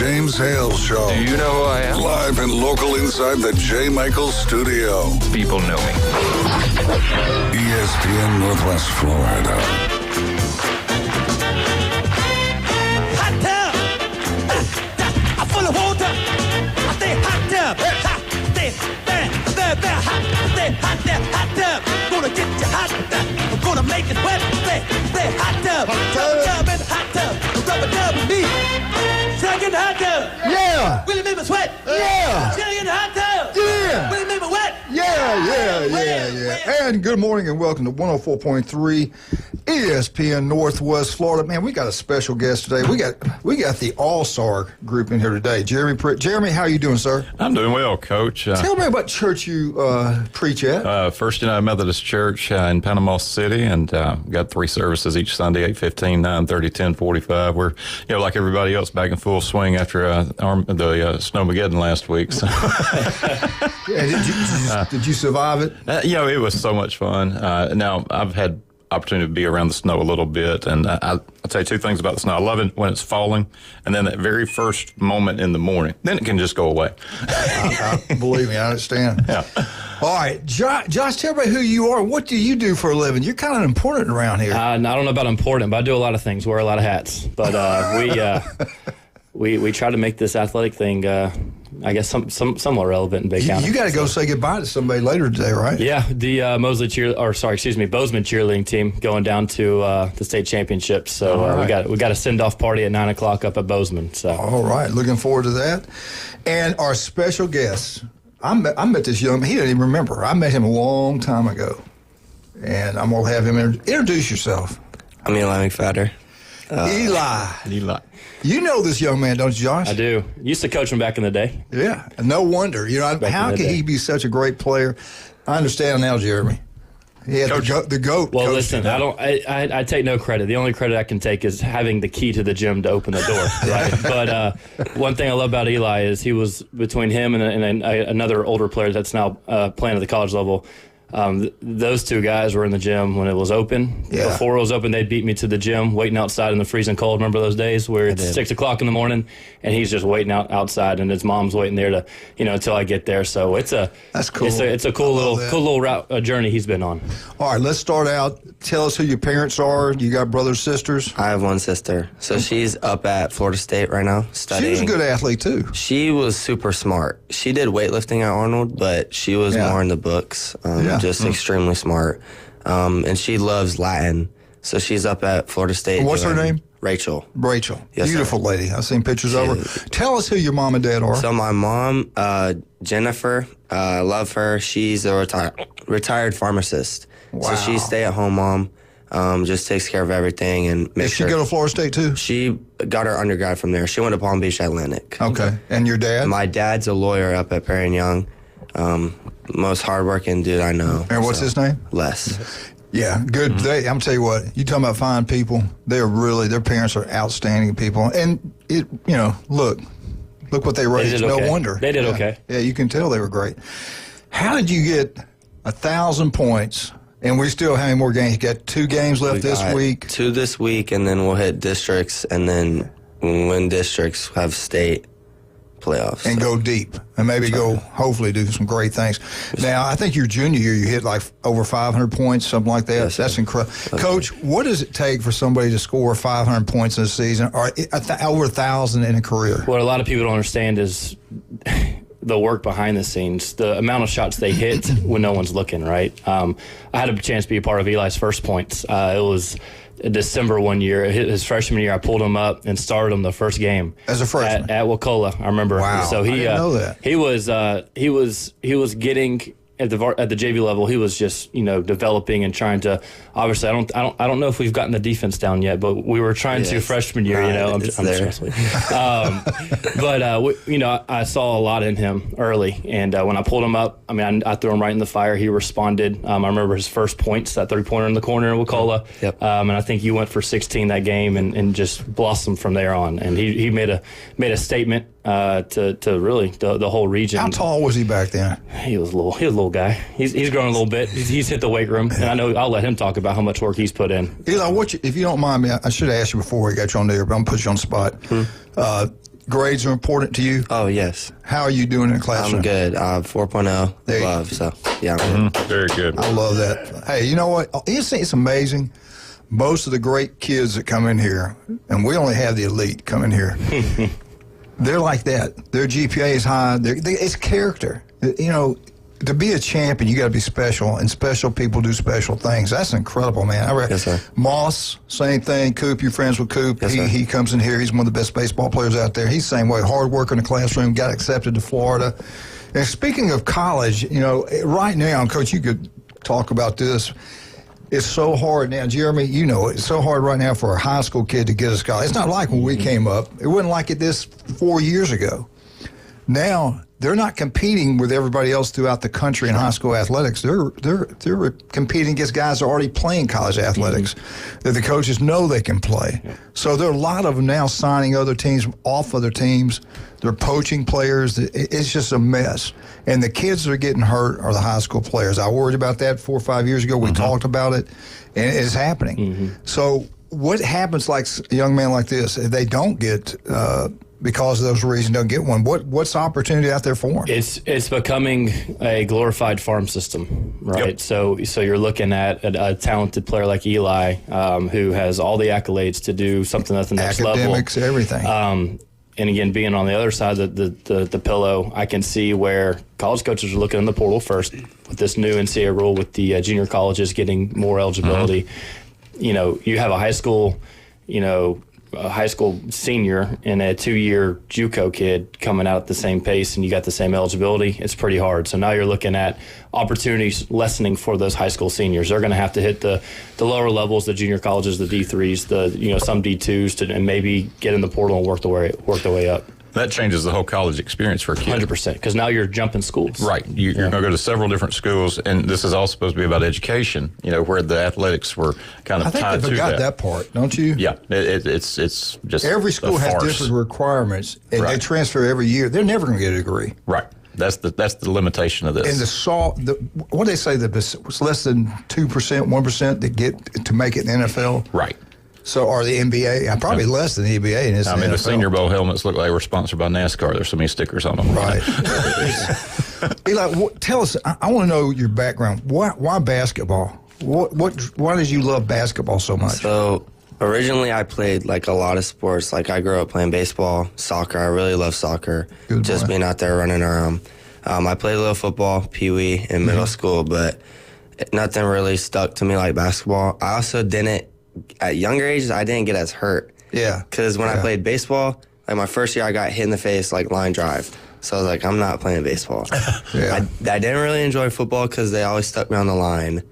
James Hale Show. Do you know who I am? Live and local inside the J. Michaels studio. People know me. ESPN Northwest Florida. Hot tub. I'm full of water. I stay hot tub. Stay hot tub. Gonna get you hot tub. I'm gonna make it wet. Stay hot tub. Rubber dub in the hot tub. Rubber dub with me. Stuck in the hot tub. Yeah. Really make me sweat. Yeah. Stuck in the hot tub. Yeah. Really make me wet. Yeah. And good morning and welcome to 104.3 ESPN Northwest Florida. Man, we got a special guest today. We got the All-Star group in here today. Jeremy, how are you doing, sir? I'm doing well, Coach. Tell me about church you preach at. First United Methodist Church in Panama City, and got 3 services each Sunday: 8:15, 9:30, 10:45. We're like everybody else, back in full swing after the Snowmageddon last week. So. Did you survive it? It was so much fun. Now I've had opportunity to be around the snow a little bit, and I'll tell you 2 things about the snow. I love it when it's falling, and then that very first moment in the morning. Then it can just go away. Believe me, I understand. Yeah. All right, Josh, tell everybody who you are. What do you do for a living? You're kind of important around here. I don't know about important, but I do a lot of things, wear a lot of hats. But we try to make this athletic thing, I guess, somewhat relevant in Bay County. You got to go say goodbye to somebody later today, right? Yeah, the Bozeman cheerleading team going down to the state championships. So right. we got a send-off party at 9 o'clock up at Bozeman. So all right, looking forward to that. And our special guest, I met this young man. He didn't even remember. I met him a long time ago, and I'm gonna have him introduce yourself. I'm Eli McFadder. Eli. You know this young man, don't you, Josh? I do. Used to coach him back in the day. Yeah, no wonder. How could he be such a great player? I understand now, Jeremy. He had the GOAT. Well, listen, I take no credit. The only credit I can take is having the key to the gym to open the door, right? But one thing I love about Eli is he was between him and another older player that's now playing at the college level. Those 2 guys were in the gym when it was open. Yeah. Before it was open, they'd beat me to the gym, waiting outside in the freezing cold. Remember those days where it's 6 o'clock in the morning and he's just waiting outside, and his mom's waiting there to, until I get there. So that's cool. It's a cool little route, journey he's been on. All right, let's start out. Tell us who your parents are. You got brothers, sisters? I have one sister. So she's up at Florida State right now studying. She was a good athlete, too. She was super smart. She did weightlifting at Arnold, but she was more in the books, just extremely smart. And she loves Latin. So she's up at Florida State. What's her name? Rachel. Yes, beautiful lady. I've seen pictures of her. Tell us who your mom and dad are. So my mom, Jennifer, I love her. She's a retired pharmacist. Wow. So she's stay-at-home mom, just takes care of everything and makes sure. Did she go to Florida State too? She got her undergrad from there. She went to Palm Beach Atlantic. Okay. And your dad? My dad's a lawyer up at Perry & Young. Most hardworking dude I know. And what's his name? Les. Yeah, good. I'm gonna tell you what. You talking about fine people? Their parents are outstanding people, and look what they raised. They did okay. No wonder They did okay. Yeah, you can tell they were great. How did you get 1,000 points? And we still have more games. You got 2 games left this week. 2 this week, and then we'll hit districts, and then when districts have state playoffs. And go deep. And maybe hopefully do some great things. Now, I think your junior year, you hit like over 500 points, something like that. Yes, that's incredible. Coach, what does it take for somebody to score 500 points in a season or over 1,000 in a career? What a lot of people don't understand is the work behind the scenes, the amount of shots they hit when no one's looking, right? I had a chance to be a part of Eli's first points. It was December one year, his freshman year. I pulled him up and started him the first game as a freshman at Wacola. I remember. Wow, so he, I didn't know that. He was getting at the JV level. He was just developing and trying to. Obviously, I don't know if we've gotten the defense down yet, but we were trying to freshman year. I'm just but I saw a lot in him early, and when I pulled him up, I threw him right in the fire. He responded. I remember his first points, that 3-pointer in the corner in Wacola. Yep. And I think you went for 16 that game, and just blossomed from there on. And he made a statement to really the whole region. How tall was he back then? He was a little guy. He's grown a little bit. He's hit the weight room, and I know I'll let him talk about how much work he's put in. Eli, if you don't mind me, I should have asked you before we got you on there, but I'm going to put you on the spot. grades are important to you? Oh, yes. How are you doing in the classroom? I'm good. 4.0 There you above, so yeah. Very good. I love that. Hey, you know what? It's amazing. Most of the great kids that come in here, and we only have the elite come in here, they're like that. Their GPA is high. It's character. You know, to be a champion, you got to be special, and special people do special things. That's incredible, man. Yes, sir. Moss, same thing. Coop, you're friends with Coop. Yes, sir. He comes in here. He's one of the best baseball players out there. He's the same way. Hard worker in the classroom, got accepted to Florida. And speaking of college, you know, right now, Coach, you could talk about this. It's so hard now, Jeremy, you know, it's so hard right now for a high school kid to get a scholarship. It's not like when we came up. It wasn't like it this 4 years ago. Now, they're not competing with everybody else throughout the country in high school athletics. They're competing against guys that are already playing college athletics that the coaches know they can play. So there are a lot of them now signing other teams off other teams. They're poaching players. It's just a mess. And the kids that are getting hurt are the high school players. I worried about that 4 or 5 years ago. We talked about it, and it's happening. So what happens like a young man like this if they don't get because of those reasons don't get one? What's the opportunity out there for them? It's becoming a glorified farm system, right? Yep. So you're looking at a talented player like Eli, who has all the accolades to do something at the next Academics, level. everything. And again, being on the other side of the pillow, I can see where college coaches are looking in the portal first with this new NCAA rule with the junior colleges getting more eligibility. You know, you have a high school senior and a 2-year JUCO kid coming out at the same pace, and you got the same eligibility. It's pretty hard. So now you're looking at opportunities lessening for those high school seniors. They're going to have to hit the lower levels, the junior colleges, the D3s, some D2s, and maybe get in the portal and work their way up. That changes the whole college experience for a kid. 100%, because now you're jumping schools. Right. You're going to go to several different schools, and this is all supposed to be about education, where the athletics were kind of tied to that. I think they forgot that part, don't you? Yeah. It's just every school has different requirements, and they transfer every year. They're never going to get a degree. Right. That's the limitation of this. And what do they say, that was less than 2%, 1% that get to make it in the NFL? Right. So, or the NBA, probably less than the NBA. And I mean, the Senior Bowl helmets look like they were sponsored by NASCAR. There's so many stickers on them. Right. Eli, tell us, I want to know your background. Why basketball? Why did you love basketball so much? So, originally I played like a lot of sports. Like I grew up playing baseball, soccer. I really love soccer. Good just boy. being out there running around. I played a little football, pee-wee in middle school, but nothing really stuck to me like basketball. I also didn't. At younger ages, I didn't get as hurt. Yeah. Because when I played baseball, like my first year, I got hit in the face, like line drive. So I was like, I'm not playing baseball. Yeah. I didn't really enjoy football because they always stuck me on the line.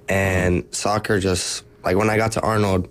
And soccer just, like when I got to Arnold,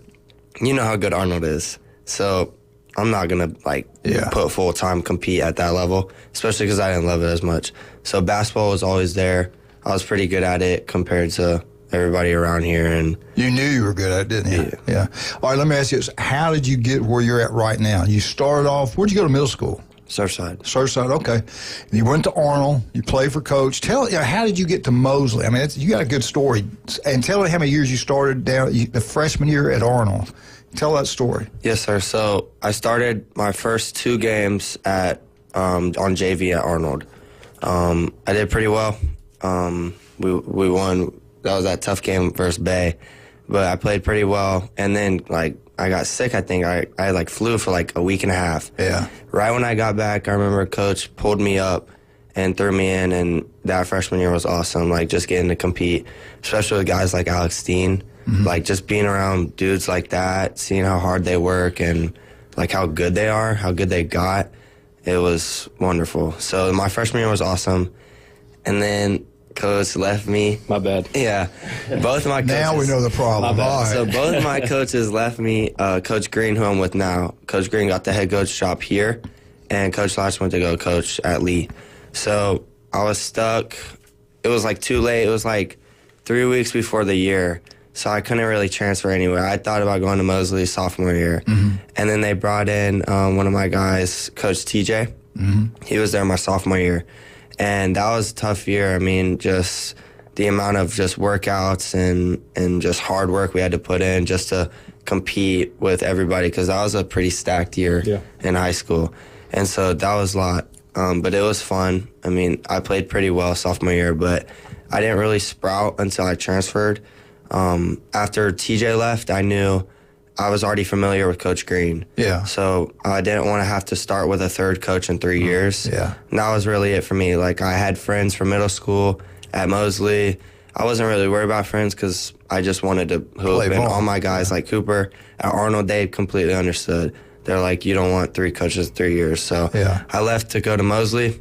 you know how good Arnold is. So I'm not going to put full time compete at that level, especially because I didn't love it as much. So basketball was always there. I was pretty good at it compared to everybody around here. And you knew you were good at it, didn't you? Yeah. All right, let me ask you this. How did you get where you're at right now? You started off, where'd you go to middle school? Surfside. Surfside, okay. And you went to Arnold. You played for Coach. How did you get to Mosley? I mean, you got a good story. And tell me how many years you started down the freshman year at Arnold. Tell that story. Yes, sir. So I started my first 2 games at on JV at Arnold. I did pretty well. We won. That was that tough game versus Bay, but I played pretty well. And then I got sick. I think I flu for a week and a half. Yeah. Right when I got back, I remember Coach pulled me up and threw me in, and that freshman year was awesome. Just getting to compete, especially with guys like Alex Steen. Just being around dudes like that, seeing how hard they work and how good they are, how good they got. It was wonderful. So my freshman year was awesome, and then Coach left me. My bad. Yeah. Both of my coaches. Now we know the problem. All right. So both of my coaches left me. Coach Green, who I'm with now, Coach Green got the head coach job here, and Coach Lash went to go coach at Lee. So I was stuck. It was too late. It was 3 weeks before the year, so I couldn't really transfer anywhere. I thought about going to Mosley sophomore year, and then they brought in one of my guys, Coach TJ. He was there my sophomore year. And that was a tough year. I mean, just the amount of just workouts and just hard work we had to put in just to compete with everybody, because that was a pretty stacked year in high school. And so that was a lot. But it was fun. I mean, I played pretty well sophomore year, but I didn't really sprout until I transferred. After TJ left, I knew I was already familiar with Coach Green. Yeah. So I didn't want to have to start with a third coach in 3 years. Yeah. And that was really it for me. Like, I had friends from middle school at Mosley. I wasn't really worried about friends because I just wanted to hoop. And all my guys, like Cooper, at Arnold, they completely understood. They're like, you don't want 3 coaches in 3 years. So I left to go to Mosley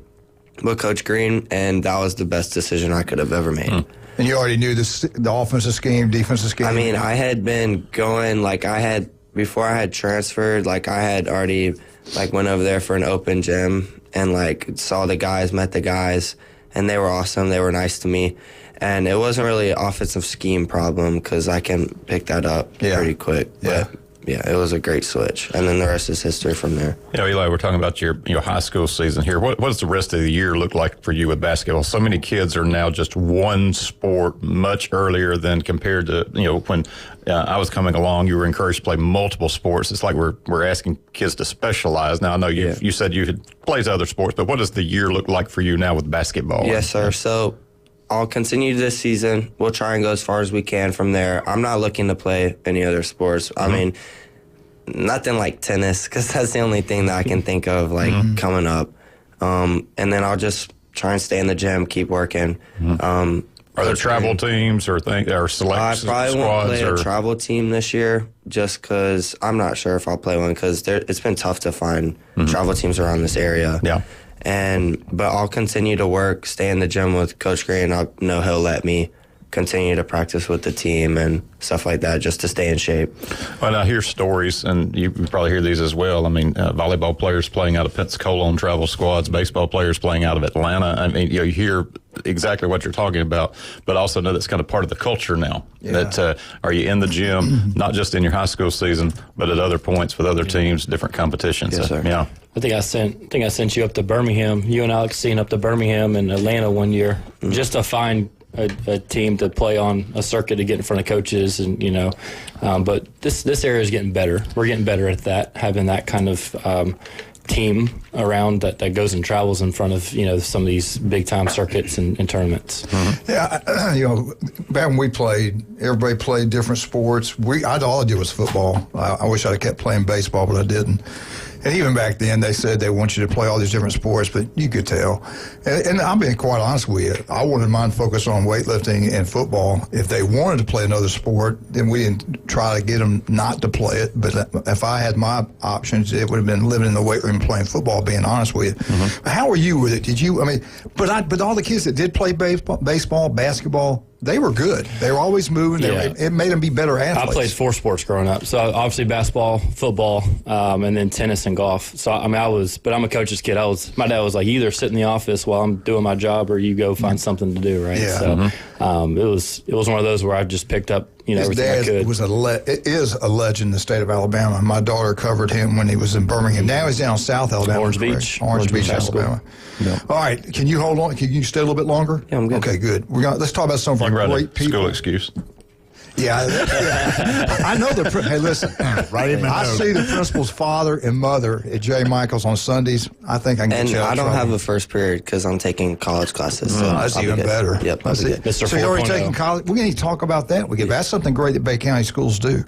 with Coach Green, and that was the best decision I could have ever made. And you already knew the offensive scheme, defensive scheme? I mean, I had been going, like, before I had transferred, like, I had already, like, went over there for an open gym and, like, saw the guys, met the guys, and they were awesome. They were nice to me. And it wasn't really an offensive scheme problem because I can pick that up pretty quick. But yeah, it was a great switch. And then the rest is history from there. Eli, we're talking about your high school season here. What does the rest of the year look like for you with basketball? So many kids are now just one sport much earlier than compared to, when I was coming along, you were encouraged to play multiple sports. It's like we're asking kids to specialize. Now, I know you said you had played other sports, but what does the year look like for you now with basketball? Yes, sir. So I'll continue this season. We'll try and go as far as we can from there. I'm not looking to play any other sports. I mean, nothing like tennis, because that's the only thing that I can think of, like, coming up. And then I'll just try and stay in the gym, keep working. Are there travel teams or select squads? I probably won't play a travel team this year just because I'm not sure if I'll play one because it's been tough to find travel teams around this area. Yeah. But I'll continue to work, stay in the gym with Coach Green. I know he'll let me continue to practice with the team and stuff like that just to stay in shape. Well, I hear stories, and you probably hear these as well. I mean, volleyball players playing out of Pensacola on travel squads, baseball players playing out of Atlanta. I mean, you hear exactly what you're talking about, but also know that's kind of part of the culture now. That are you in the gym, not just in your high school season, but at other points with other teams, different competitions. Yes, sir. Yeah. I think I sent you up to Birmingham. You and Alex seen up to Birmingham and Atlanta one year just to find a team to play on a circuit to get in front of coaches, and but this area is getting better. We're getting better at that, having that kind of team around that goes and travels in front of some of these big time circuits and tournaments. Yeah, back when we played, everybody played different sports. All I did was football. I wish I'd have kept playing baseball, but I didn't. And even back then, they said they want you to play all these different sports, but you could tell. And I'm being quite honest with you. I wanted mine to focus on weightlifting and football. If they wanted to play another sport, then we didn't try to get them not to play it. But if I had my options, it would have been living in the weight room playing football, being honest with you. How were you with it? Did you, but all the kids that did play baseball, basketball, they were good. They were always moving. It made them be better athletes. I played 4 sports growing up. So obviously basketball, football, and then tennis and golf. So but I'm a coach's kid. My dad was like, you either sit in the office while I'm doing my job or you go find something to do, right? Yeah. So it was one of those where I just picked up everything I could. His dad is a legend in the state of Alabama. My daughter covered him when he was in Birmingham. Now he's down in South Alabama. Orange Beach, Alabama. Yeah. All right, can you hold on? Can you stay a little bit longer? Yeah, I'm good. Okay, good. Let's talk about some of our great people. School excuse. Yeah, I know the. Hey, listen. Write him a I note. see the principal's father and mother at J. Michael's on Sundays. I think I can get And you out I of don't trouble. have a first period because I'm taking college classes. So That's I'll be even good. better. Yep, I'll be good. Mr. So you're already 4.0. taking college. We're going to talk about that. That's something great that Bay County schools do.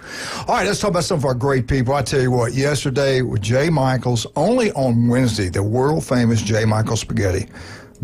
All right, let's talk about some of our great people. I tell you what, yesterday with J. Michael's, only on Wednesday, the world famous J. Michael's Spaghetti.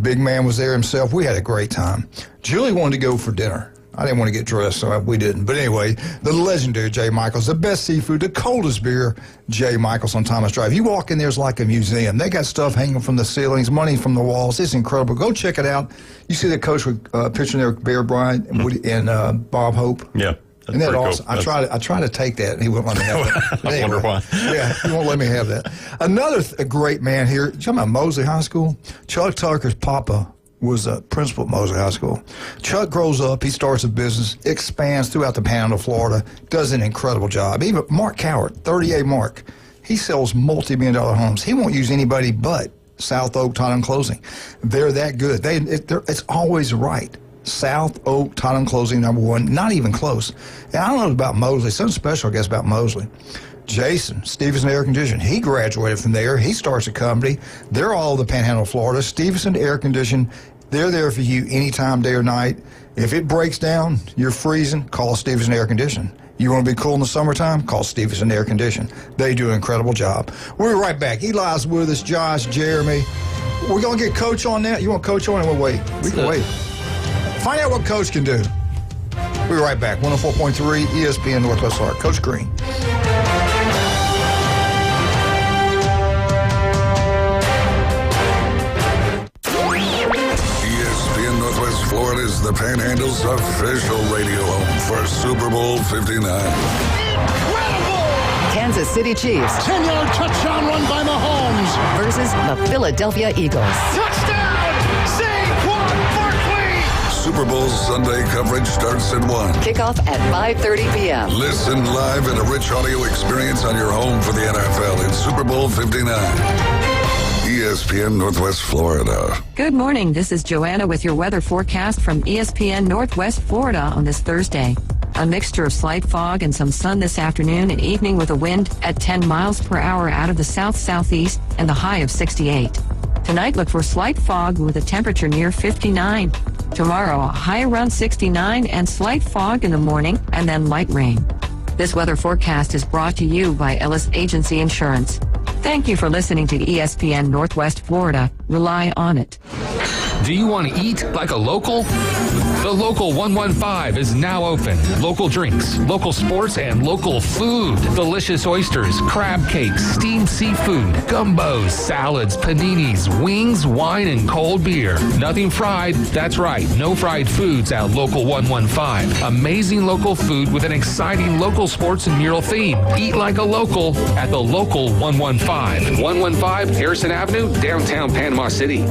Big man was there himself. We had a great time. Julie wanted to go for dinner. I didn't want to get dressed, so we didn't. But anyway, the legendary J. Michael's, the best seafood, the coldest beer, J. Michael's on Thomas Drive. You walk in there, it's like a museum. They got stuff hanging from the ceilings, money from the walls. It's incredible. Go check it out. You see the coach with picture there with Bear Bryant and Bob Hope? Yeah. Isn't that pretty awesome? cool. I tried to take that, and he wouldn't let me have that. I wonder why. Yeah, he won't let me have that. Another great man here. You talking about Mosley High School? Chuck Tucker's papa was a principal at Mosley High School. Chuck grows up, he starts a business, expands throughout the Panhandle of Florida, does an incredible job. Even Mark Cowart, 38 Mark, he sells multi-million-dollar homes. He won't use anybody but South Oak Tottenham Closing. They're that good. It's always right. South Oak Tottenham Closing, #1, not even close. And I don't know about Mosley. Something special, I guess, about Mosley. Jason, Stevenson Air Conditioning. He graduated from there. He starts a company. They're all the Panhandle of Florida. Stevenson Air Conditioning. They're there for you anytime, day or night. If it breaks down, you're freezing, call Stevenson Air Conditioning. You want to be cool in the summertime? Call Stevenson Air Conditioning. They do an incredible job. We'll be right back. Eli's with us, Josh, Jeremy. We're going to get Coach on that. You want Coach on it? We'll wait. We can wait. Find out what Coach can do. We'll be right back. 104.3 ESPN Northwest Florida. Coach Green. ESPN Northwest Florida is the Panhandle's official radio home for Super Bowl 59. Kansas City Chiefs 10-yard touchdown run by Mahomes. versus the Philadelphia Eagles. Touchdown! Saquon Barkley! Super Bowl Sunday coverage starts at 1. Kickoff at 5:30 p.m. Listen live in a rich audio experience on your home for the NFL in Super Bowl 59. ESPN Northwest Florida. Good morning. This is Joanna with your weather forecast from ESPN Northwest Florida on this Thursday. A mixture of slight fog and some sun this afternoon and evening with a wind at 10 miles per hour out of the south-southeast and the high of 68. Tonight, look for slight fog with a temperature near 59. Tomorrow, a high around 69 and slight fog in the morning and then light rain. This weather forecast is brought to you by Ellis Agency Insurance. Thank you for listening to ESPN Northwest Florida. Rely on it. Do you want to eat like a local? The Local 115 is now open. Local drinks, local sports, and local food. Delicious oysters, crab cakes, steamed seafood, gumbos, salads, paninis, wings, wine, and cold beer. Nothing fried. That's right. No fried foods at Local 115. Amazing local food with an exciting local sports and mural theme. Eat like a local at the Local 115. 115 Harrison Avenue, downtown Panama City.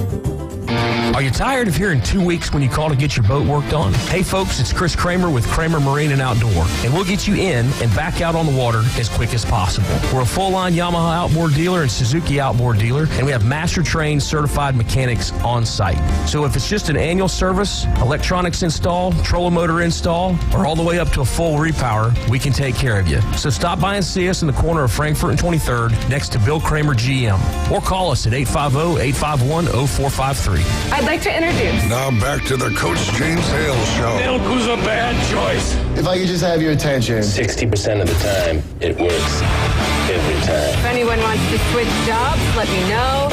Are you tired of hearing 2 weeks when you call to get your boat worked on? Hey folks, it's Chris Kramer with Kramer Marine and Outdoor, and we'll get you in and back out on the water as quick as possible. We're a full-line Yamaha outboard dealer and Suzuki outboard dealer, and we have master-trained certified mechanics on site. So if it's just an annual service, electronics install, trolling motor install, or all the way up to a full repower, we can take care of you. So stop by and see us in the corner of Frankfurt and 23rd next to Bill Kramer GM, or call us at 850-851-0453. I'd like to introduce. Now back to the Coach James Hale Show. Milk was a bad choice. If I could just have your attention. 60% of the time, it works every time. If anyone wants to switch jobs, let me know.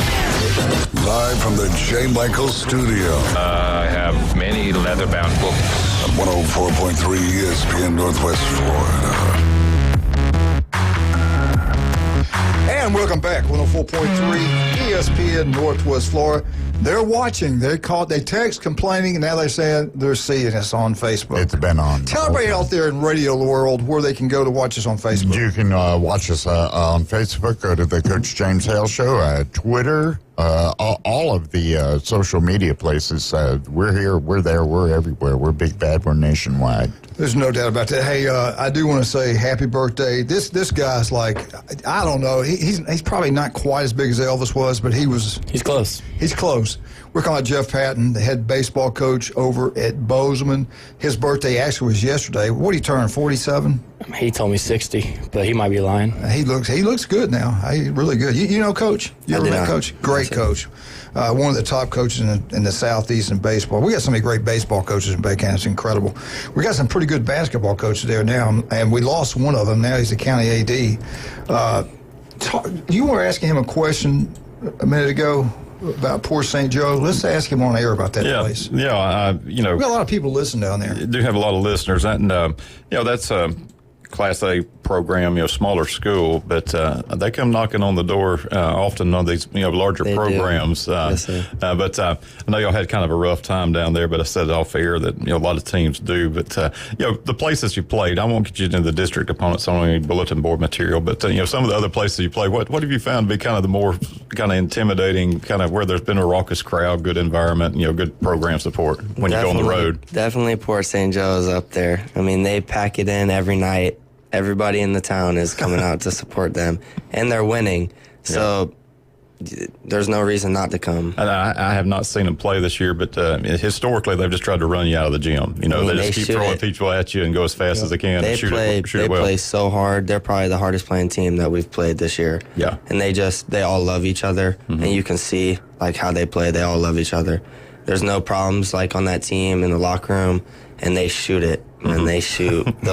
Live from the J. Michaels studio. I have many leather-bound books. At 104.3 ESPN Northwest Florida. And welcome back, 104.3 ESPN Northwest Florida. They're watching. They text complaining, and now they're saying they're seeing us on Facebook. It's been on. Tell everybody out there in radio world where they can go to watch us on Facebook. You can watch us on Facebook. Go to the Coach James Hale Show, Twitter, all of the social media places. We're here, we're there, we're everywhere. We're big bad, we're nationwide. There's no doubt about that. Hey, I do want to say happy birthday. This guy's like, I don't know. He's probably not quite as big as Elvis was, but he's close. He's close. We're calling Jeff Patton, the head baseball coach over at Bozeman. His birthday actually was yesterday. What did he turn? 47? He told me 60, but he might be lying. He looks good now. He's really good. You know Coach? You ever met Coach? Great coach. One of the top coaches in the Southeast in baseball. We got so many great baseball coaches in Bay County. It's incredible. We got some pretty good basketball coaches there now, and we lost one of them. Now he's the county AD. You were asking him a question a minute ago about Port St. Joe. Let's ask him on air about that place. Yeah, we got a lot of people listening down there. Do have a lot of listeners, and that's a Class A program, smaller school, but they come knocking on the door often on these, larger programs. But I know y'all had kind of a rough time down there, but I said off air that, a lot of teams do. But, the places you played, I won't get you into the district opponents on any bulletin board material, but, some of the other places you play, what have you found to be kind of the more kind of intimidating, kind of where there's been a raucous crowd, good environment, good program support when you go on the road? Definitely Port St. Joe is up there. I mean, they pack it in every night. Everybody in the town is coming out to support them, and they're winning. So there's no reason not to come. And I have not seen them play this year, but historically they've just tried to run you out of the gym. You know, I mean, they just keep throwing people at you and go as fast as they can. They and shoot it well. play so hard. They're probably the hardest playing team that we've played this year. Yeah. And they all love each other, and you can see like how they play. They all love each other. There's no problems like on that team in the locker room, and they shoot it. And they'll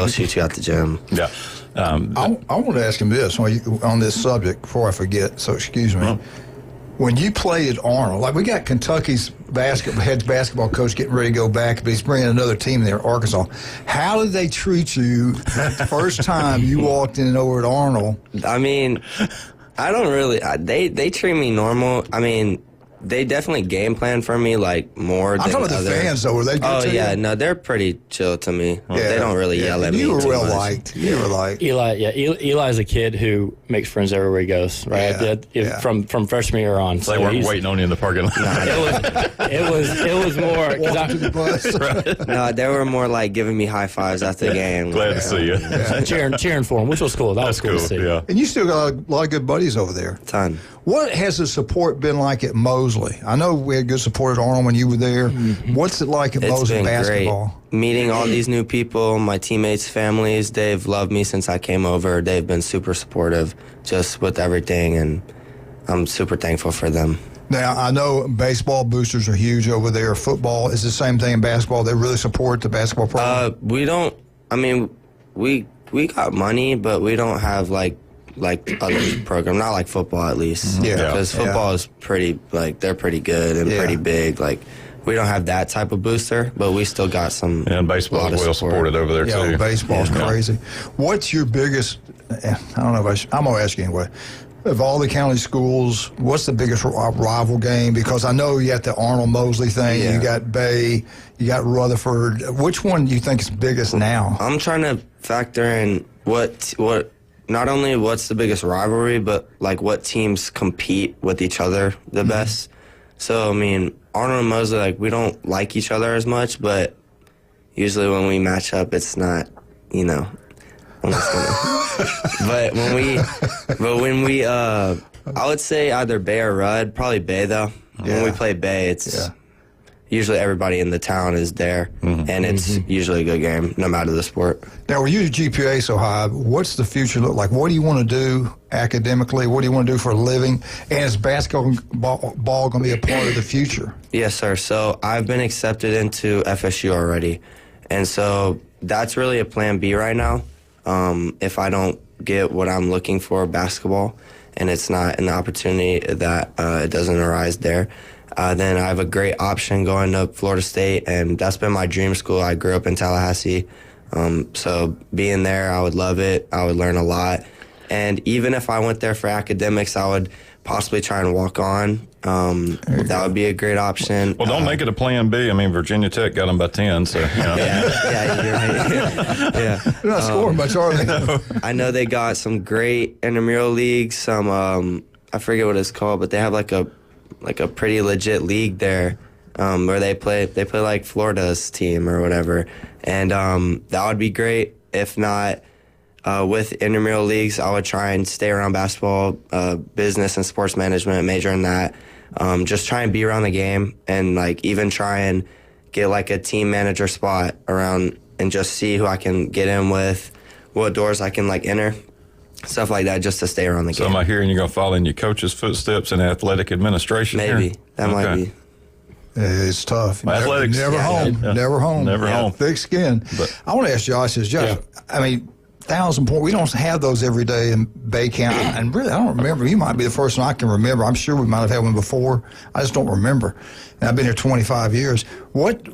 shoot you out the gym. Yeah. I want to ask him this on this subject before I forget, so excuse me. When you played at Arnold, like we got Kentucky's head basketball coach getting ready to go back, but he's bringing another team there, Arkansas. How did they treat you the first time you walked in over at Arnold? I mean, I don't really. They treat me normal. I mean, they definitely game plan for me like more than I'm talking about the fans, though. Were they good to yeah, you? no, they're pretty chill to me. They don't really yell at me. You were too well much. liked. You were liked. Eli's a kid who makes friends everywhere he goes, right? From freshman year on. So they weren't waiting on you in the parking lot. It was more. Walk to the bus. No, they were more like giving me high fives after the game. Glad to see you. Cheering for him, which was cool. That was cool to see. Yeah. And you still got a lot of good buddies over there. Ton. What has the support been like at Mosley? I know we had good support at Arnold when you were there. What's it like at It's Mosley been basketball? great. Meeting all these new people, my teammates' families, they've loved me since I came over. They've been super supportive just with everything, and I'm super thankful for them. Now, I know baseball boosters are huge over there. Football is the same thing in basketball. They really support the basketball program. We don't, I mean, we got money, but we don't have like other program, not like football at least. Yeah. Because football is pretty, like, they're pretty good and pretty big. Like, we don't have that type of booster, but we still got some. Yeah, and baseball is well supported over there, too. Baseball's crazy. What's your biggest, I don't know if I'm going to ask you anyway. Of all the county schools, what's the biggest rival game? Because I know you got the Arnold Mosley thing, you got Bay, you got Rutherford. Which one do you think is biggest now? I'm trying to factor in what not only what's the biggest rivalry, but like what teams compete with each other the best. So I mean, Arnold and Mosley, like, we don't like each other as much, but usually when we match up, it's not, you know. I'm just gonna. But when we, I would say either Bay or Rudd. Probably Bay though. When we play Bay, it's usually everybody in the town is there, and it's usually a good game, no matter the sport. Now, with your GPA so high, what's the future look like? What do you want to do academically? What do you want to do for a living? And is basketball going to be a part of the future? Yes, sir. So I've been accepted into FSU already, and so that's really a plan B right now. If I don't get what I'm looking for, basketball, and it's not an opportunity that it doesn't arise there, then I have a great option going to Florida State, and that's been my dream school. I grew up in Tallahassee, so being there, I would love it. I would learn a lot, and even if I went there for academics, I would possibly try and walk on. That would be a great option. Well, don't make it a plan B. I mean, Virginia Tech got them by 10, so, you know. Yeah, you're right. They're not scoring much, are they? I know they got some great intramural leagues. Some I forget what it's called, but they have like a pretty legit league there, where they play like Florida's team or whatever, and that would be great. If not, with intramural leagues, I would try and stay around basketball, business and sports management, major in that. Just try and be around the game, and like even try and get like a team manager spot around, and just see who I can get in with, what doors I can like enter, stuff like that, just to stay around the game. So am I hearing you're going to follow in your coach's footsteps in athletic administration? Maybe. Here? That might be. It's tough. Athletics. Never home. Never home. Never home. Thick skin. But I want to ask Josh, I mean, 1,000 points. We don't have those every day in Bay County. And really, I don't remember. You might be the first one I can remember. I'm sure we might have had one before. I just don't remember. And I've been here 25 years. What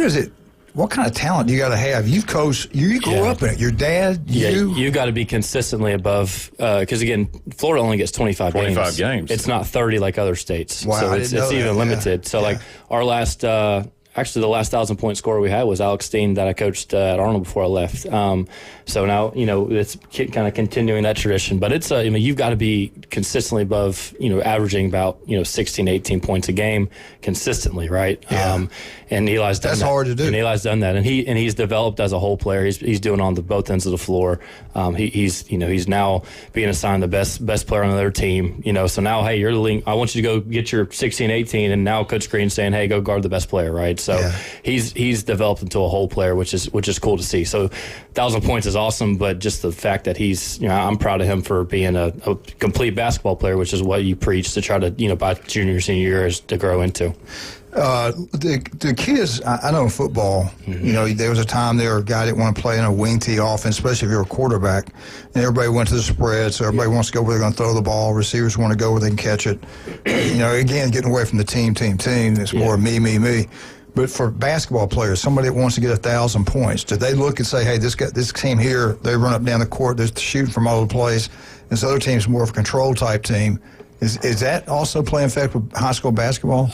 is it? What kind of talent do you got to have? You've coached. You grew up in it. Your dad. You got to be consistently above. Because again, Florida only gets 25 games. It's not 30 like other states. Wow, so it's even limited. So like our last. Actually, the last 1,000-point scorer we had was Alex Steen that I coached at Arnold before I left. So now, it's kind of continuing that tradition. But it's, you've got to be consistently above, averaging about 16, 18 points a game consistently, right? Yeah. And Eli's done That's that. hard to do. And Eli's done that, and he's developed as a whole player. He's doing on both ends of the floor. He's now being assigned the best player on their team. So now, hey, you're the league. I want you to go get your 16, 18, and now Coach Green's saying, hey, go guard the best player, right? So he's developed into a whole player, which is cool to see. So 1,000 points is awesome, but just the fact that he's, I'm proud of him for being a complete basketball player, which is what you preach to try to, by junior, senior years to grow into. The kids, I know in football, there was a time there a guy didn't want to play in a wing tee offense, especially if you're a quarterback, and everybody went to the spread, so everybody wants to go where they're going to throw the ball. Receivers want to go where they can catch it. Again, getting away from the team, it's more me. But for basketball players, somebody that wants to get 1,000 points, do they look and say, hey, this team here, they run up down the court, they're shooting from all over the place. This other team's more of a control type team. Is that also playing effect with high school basketball?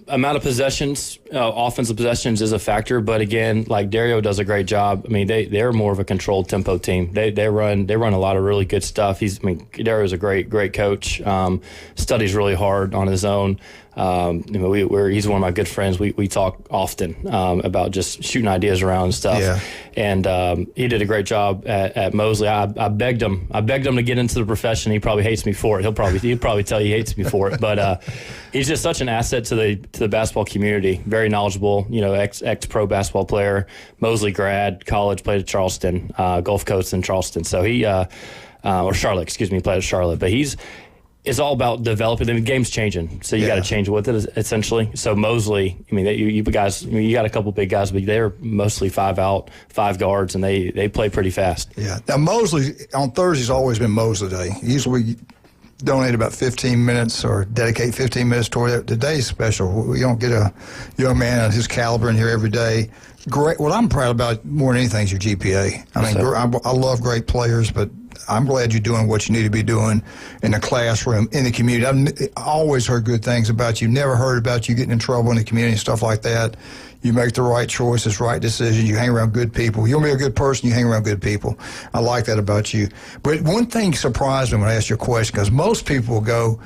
Amount of possessions, offensive possessions is a factor, but again, like Dario does a great job. I mean, they're more of a controlled tempo team. They run a lot of really good stuff. Dario's a great coach. Studies really hard on his own. He's one of my good friends. We talk often about just shooting ideas around and stuff. Yeah. And he did a great job at Mosley. I begged him to get into the profession. He probably hates me for it. He'd probably tell you he hates me for it. But he's just such an asset to the basketball community. Very knowledgeable. Ex pro basketball player. Mosley grad, college, played at Charleston, Gulf Coast in Charleston. So he or Charlotte, excuse me, played at Charlotte. But it's all about developing, and the game's changing, so you got to change with it, essentially. So Mosley, you guys, you got a couple big guys, but they're mostly 5 out, 5 guards, and they play pretty fast. Yeah. Now Mosley on Thursday's always been Mosley Day. Usually we donate about 15 minutes or dedicate 15 minutes toward it. Today's special. We don't get a young man of his caliber in here every day. Great. What I'm proud about more than anything is your GPA. I love great players, but I'm glad you're doing what you need to be doing in the classroom, in the community. I've always heard good things about you. Never heard about you getting in trouble in the community and stuff like that. You make the right choices, right decisions. You hang around good people. You'll be a good person. You hang around good people. I like that about you. But one thing surprised me when I asked you a question, because most people will go,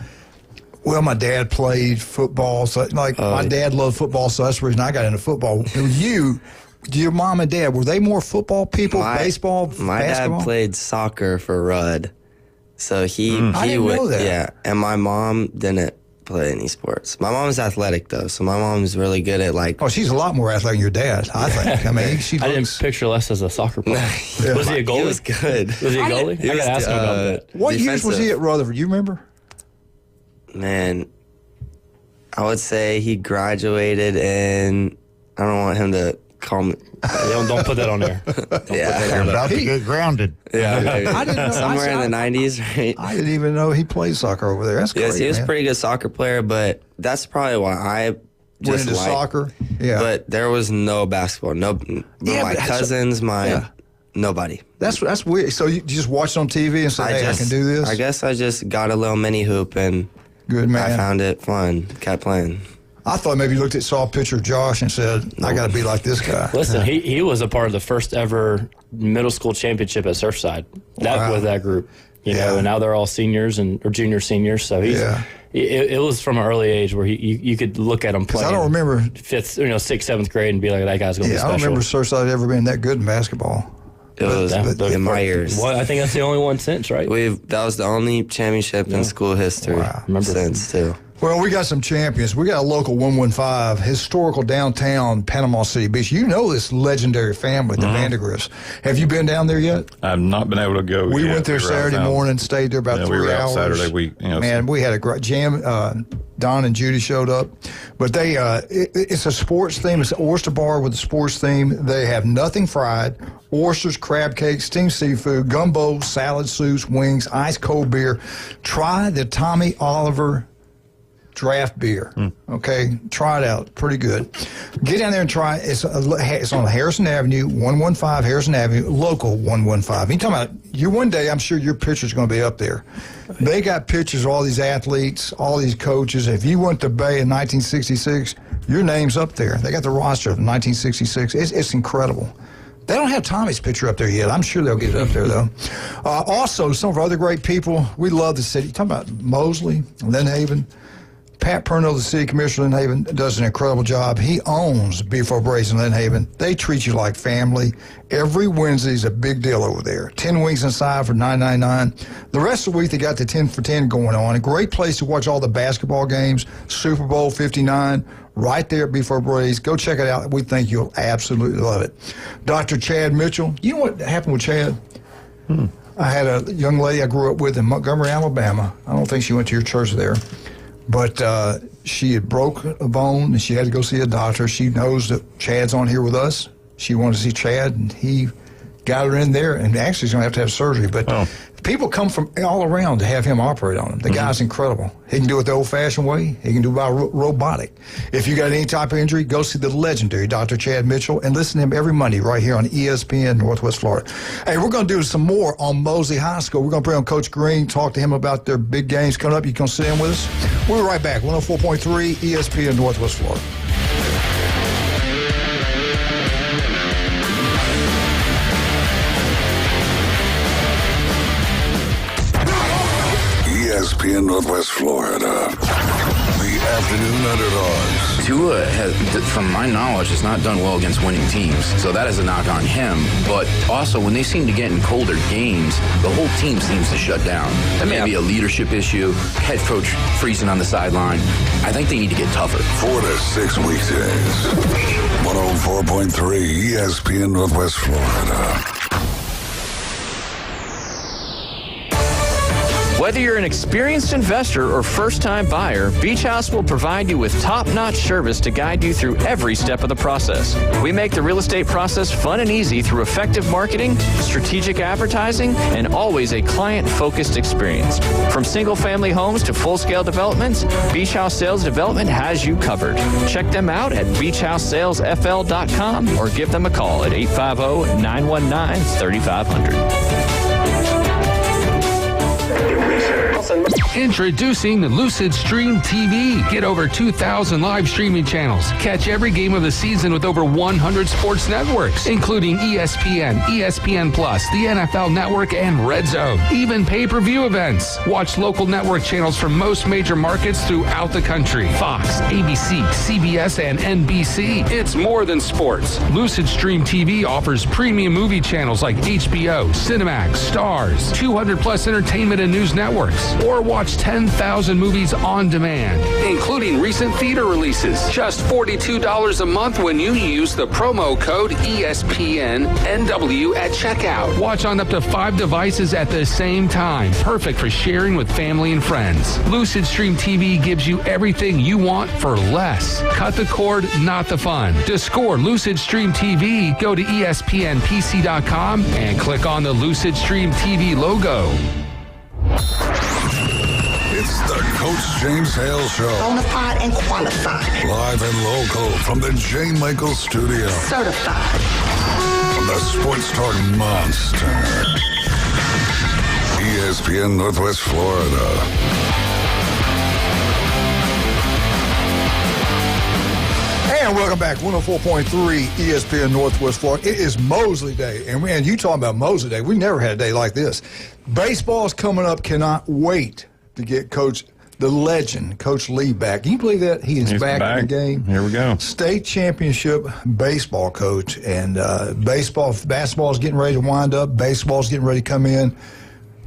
well, my dad played football. So, my dad loved football, so that's the reason I got into football. Your mom and dad, were they more football people, baseball, my basketball? dad played soccer for Rudd. So he I didn't know that. Yeah, and my mom didn't play any sports. My mom's athletic, though, so my mom's really good at Oh, she's a lot more athletic than your dad, I think. I didn't picture Les as a soccer player. Was he a goalie? He was good. Was he a goalie? I got to ask him about that. What years was he at Rutherford? You remember? Man, I would say he graduated in, I don't want him to call me. Don't put that on there. You're about to get grounded. Yeah, I didn't know. somewhere in the 90s, right? I didn't even know he played soccer over there. That's great. Yes, he was a man. pretty good soccer player, but that's probably why I Went just into liked soccer. Yeah, But there was no basketball. My cousins, nobody. That's weird. So you just watched on TV and said, "Hey, I can do this." I guess I just got a little mini hoop and good man. I found it fun. Kept playing. I thought maybe you saw a picture of Josh and said, "I got to be like this guy." Listen, he was a part of the first ever middle school championship at Surfside. With that group, you know, and now they're all seniors or junior seniors. So it was from an early age where you could look at him playing. I don't remember 5th, 6th, 7th grade and be like, that guy's going to be special. I don't remember Surfside ever being that good in basketball. It was in my years. Well, I think that's the only one since, right? That was the only championship in school history since too. Well, we got some champions. We got a local 115, historical downtown Panama City Beach. You know this legendary family, the Vandergrifts. Have you been down there yet? I've not been able to go We yet. went there Saturday morning, stayed there about 3 we were out hours. Saturday. Man, we had a great jam. Don and Judy showed up. But it's a sports theme. It's an oyster bar with a sports theme. They have nothing fried, oysters, crab cakes, steamed seafood, gumbo, salad, soups, wings, ice cold beer. Try the Tommy Oliver draft beer. Okay, try it out. Pretty good. Get down there and try it. It's on Harrison Avenue, 115 Harrison Avenue, local 115. You talking about one day? I'm sure your picture's going to be up there. They got pictures of all these athletes, all these coaches. If you went to Bay in 1966, your name's up there. They got the roster of 1966. It's incredible. They don't have Tommy's picture up there yet. I'm sure they'll get it up there, though. Also, some of our other great people. We love the city. Talking about Mosley, Lynn Haven. Pat Purnell, the city commissioner in Lynn Haven, does an incredible job. He owns Beef O'Brady's in Lynn Haven. They treat you like family. Every Wednesday's a big deal over there. 10 wings inside for $9.99. The rest of the week, they got the 10 for 10 going on. A great place to watch all the basketball games. Super Bowl 59, right there at Beef O'Brady's. Go check it out. We think you'll absolutely love it. Dr. Chad Mitchell. You know what happened with Chad? I had a young lady I grew up with in Montgomery, Alabama. I don't think she went to your church there. But she had broke a bone, and she had to go see a doctor. She knows that Chad's on here with us. She wanted to see Chad, and he got her in there, and actually she's going to have surgery. But people come from all around to have him operate on him. The guy's incredible. He can do it the old-fashioned way. He can do it by robotic. If you got any type of injury, go see the legendary Dr. Chad Mitchell and listen to him every Monday right here on ESPN Northwest Florida. Hey, we're going to do some more on Mosley High School. We're going to bring on Coach Green, talk to him about their big games coming up. You can sit in with us. We'll be right back. 104.3 ESPN Northwest Florida. ESPN Northwest Florida. The afternoon underdogs. Tua has, from my knowledge, has not done well against winning teams. So that is a knock on him. But also, when they seem to get in colder games, the whole team seems to shut down. That may be a leadership issue, head coach freezing on the sideline. I think they need to get tougher. 4 to 6 weekdays. 104.3 ESPN Northwest Florida. Whether you're an experienced investor or first-time buyer, Beach House will provide you with top-notch service to guide you through every step of the process. We make the real estate process fun and easy through effective marketing, strategic advertising, and always a client-focused experience. From single-family homes to full-scale developments, Beach House Sales Development has you covered. Check them out at beachhousesalesfl.com or give them a call at 850-919-3500. Introducing Lucid Stream TV. Get over 2,000 live streaming channels. Catch every game of the season with over 100 sports networks, including ESPN, ESPN Plus, the NFL Network, and Red Zone. Even pay-per-view events. Watch local network channels from most major markets throughout the country. Fox, ABC, CBS, and NBC. It's more than sports. Lucid Stream TV offers premium movie channels like HBO, Cinemax, Stars, 200-plus entertainment and news networks. Or watch 10,000 movies on demand, including recent theater releases. Just $42 a month when you use the promo code ESPNNW at checkout. Watch on up to 5 devices at the same time. Perfect for sharing with family and friends. Lucid Stream TV gives you everything you want for less. Cut the cord, not the fun. To score Lucid Stream TV, go to ESPNPC.com and click on the Lucid Stream TV logo. It's the Coach James Hale Show. Bonafide and qualified. Live and local from the J. Michael Studio. Certified. From the Sports Talk Monster. ESPN Northwest Florida. And welcome back, 104.3 ESPN Northwest Florida. It is Mosley Day. And man, you talking about Mosley Day. We never had a day like this. Baseball's coming up. Cannot wait to get the legend, Coach Lee, back. Can you believe that? He's back in the game. Here we go. State championship baseball coach. And basketball's getting ready to wind up. Baseball's getting ready to come in.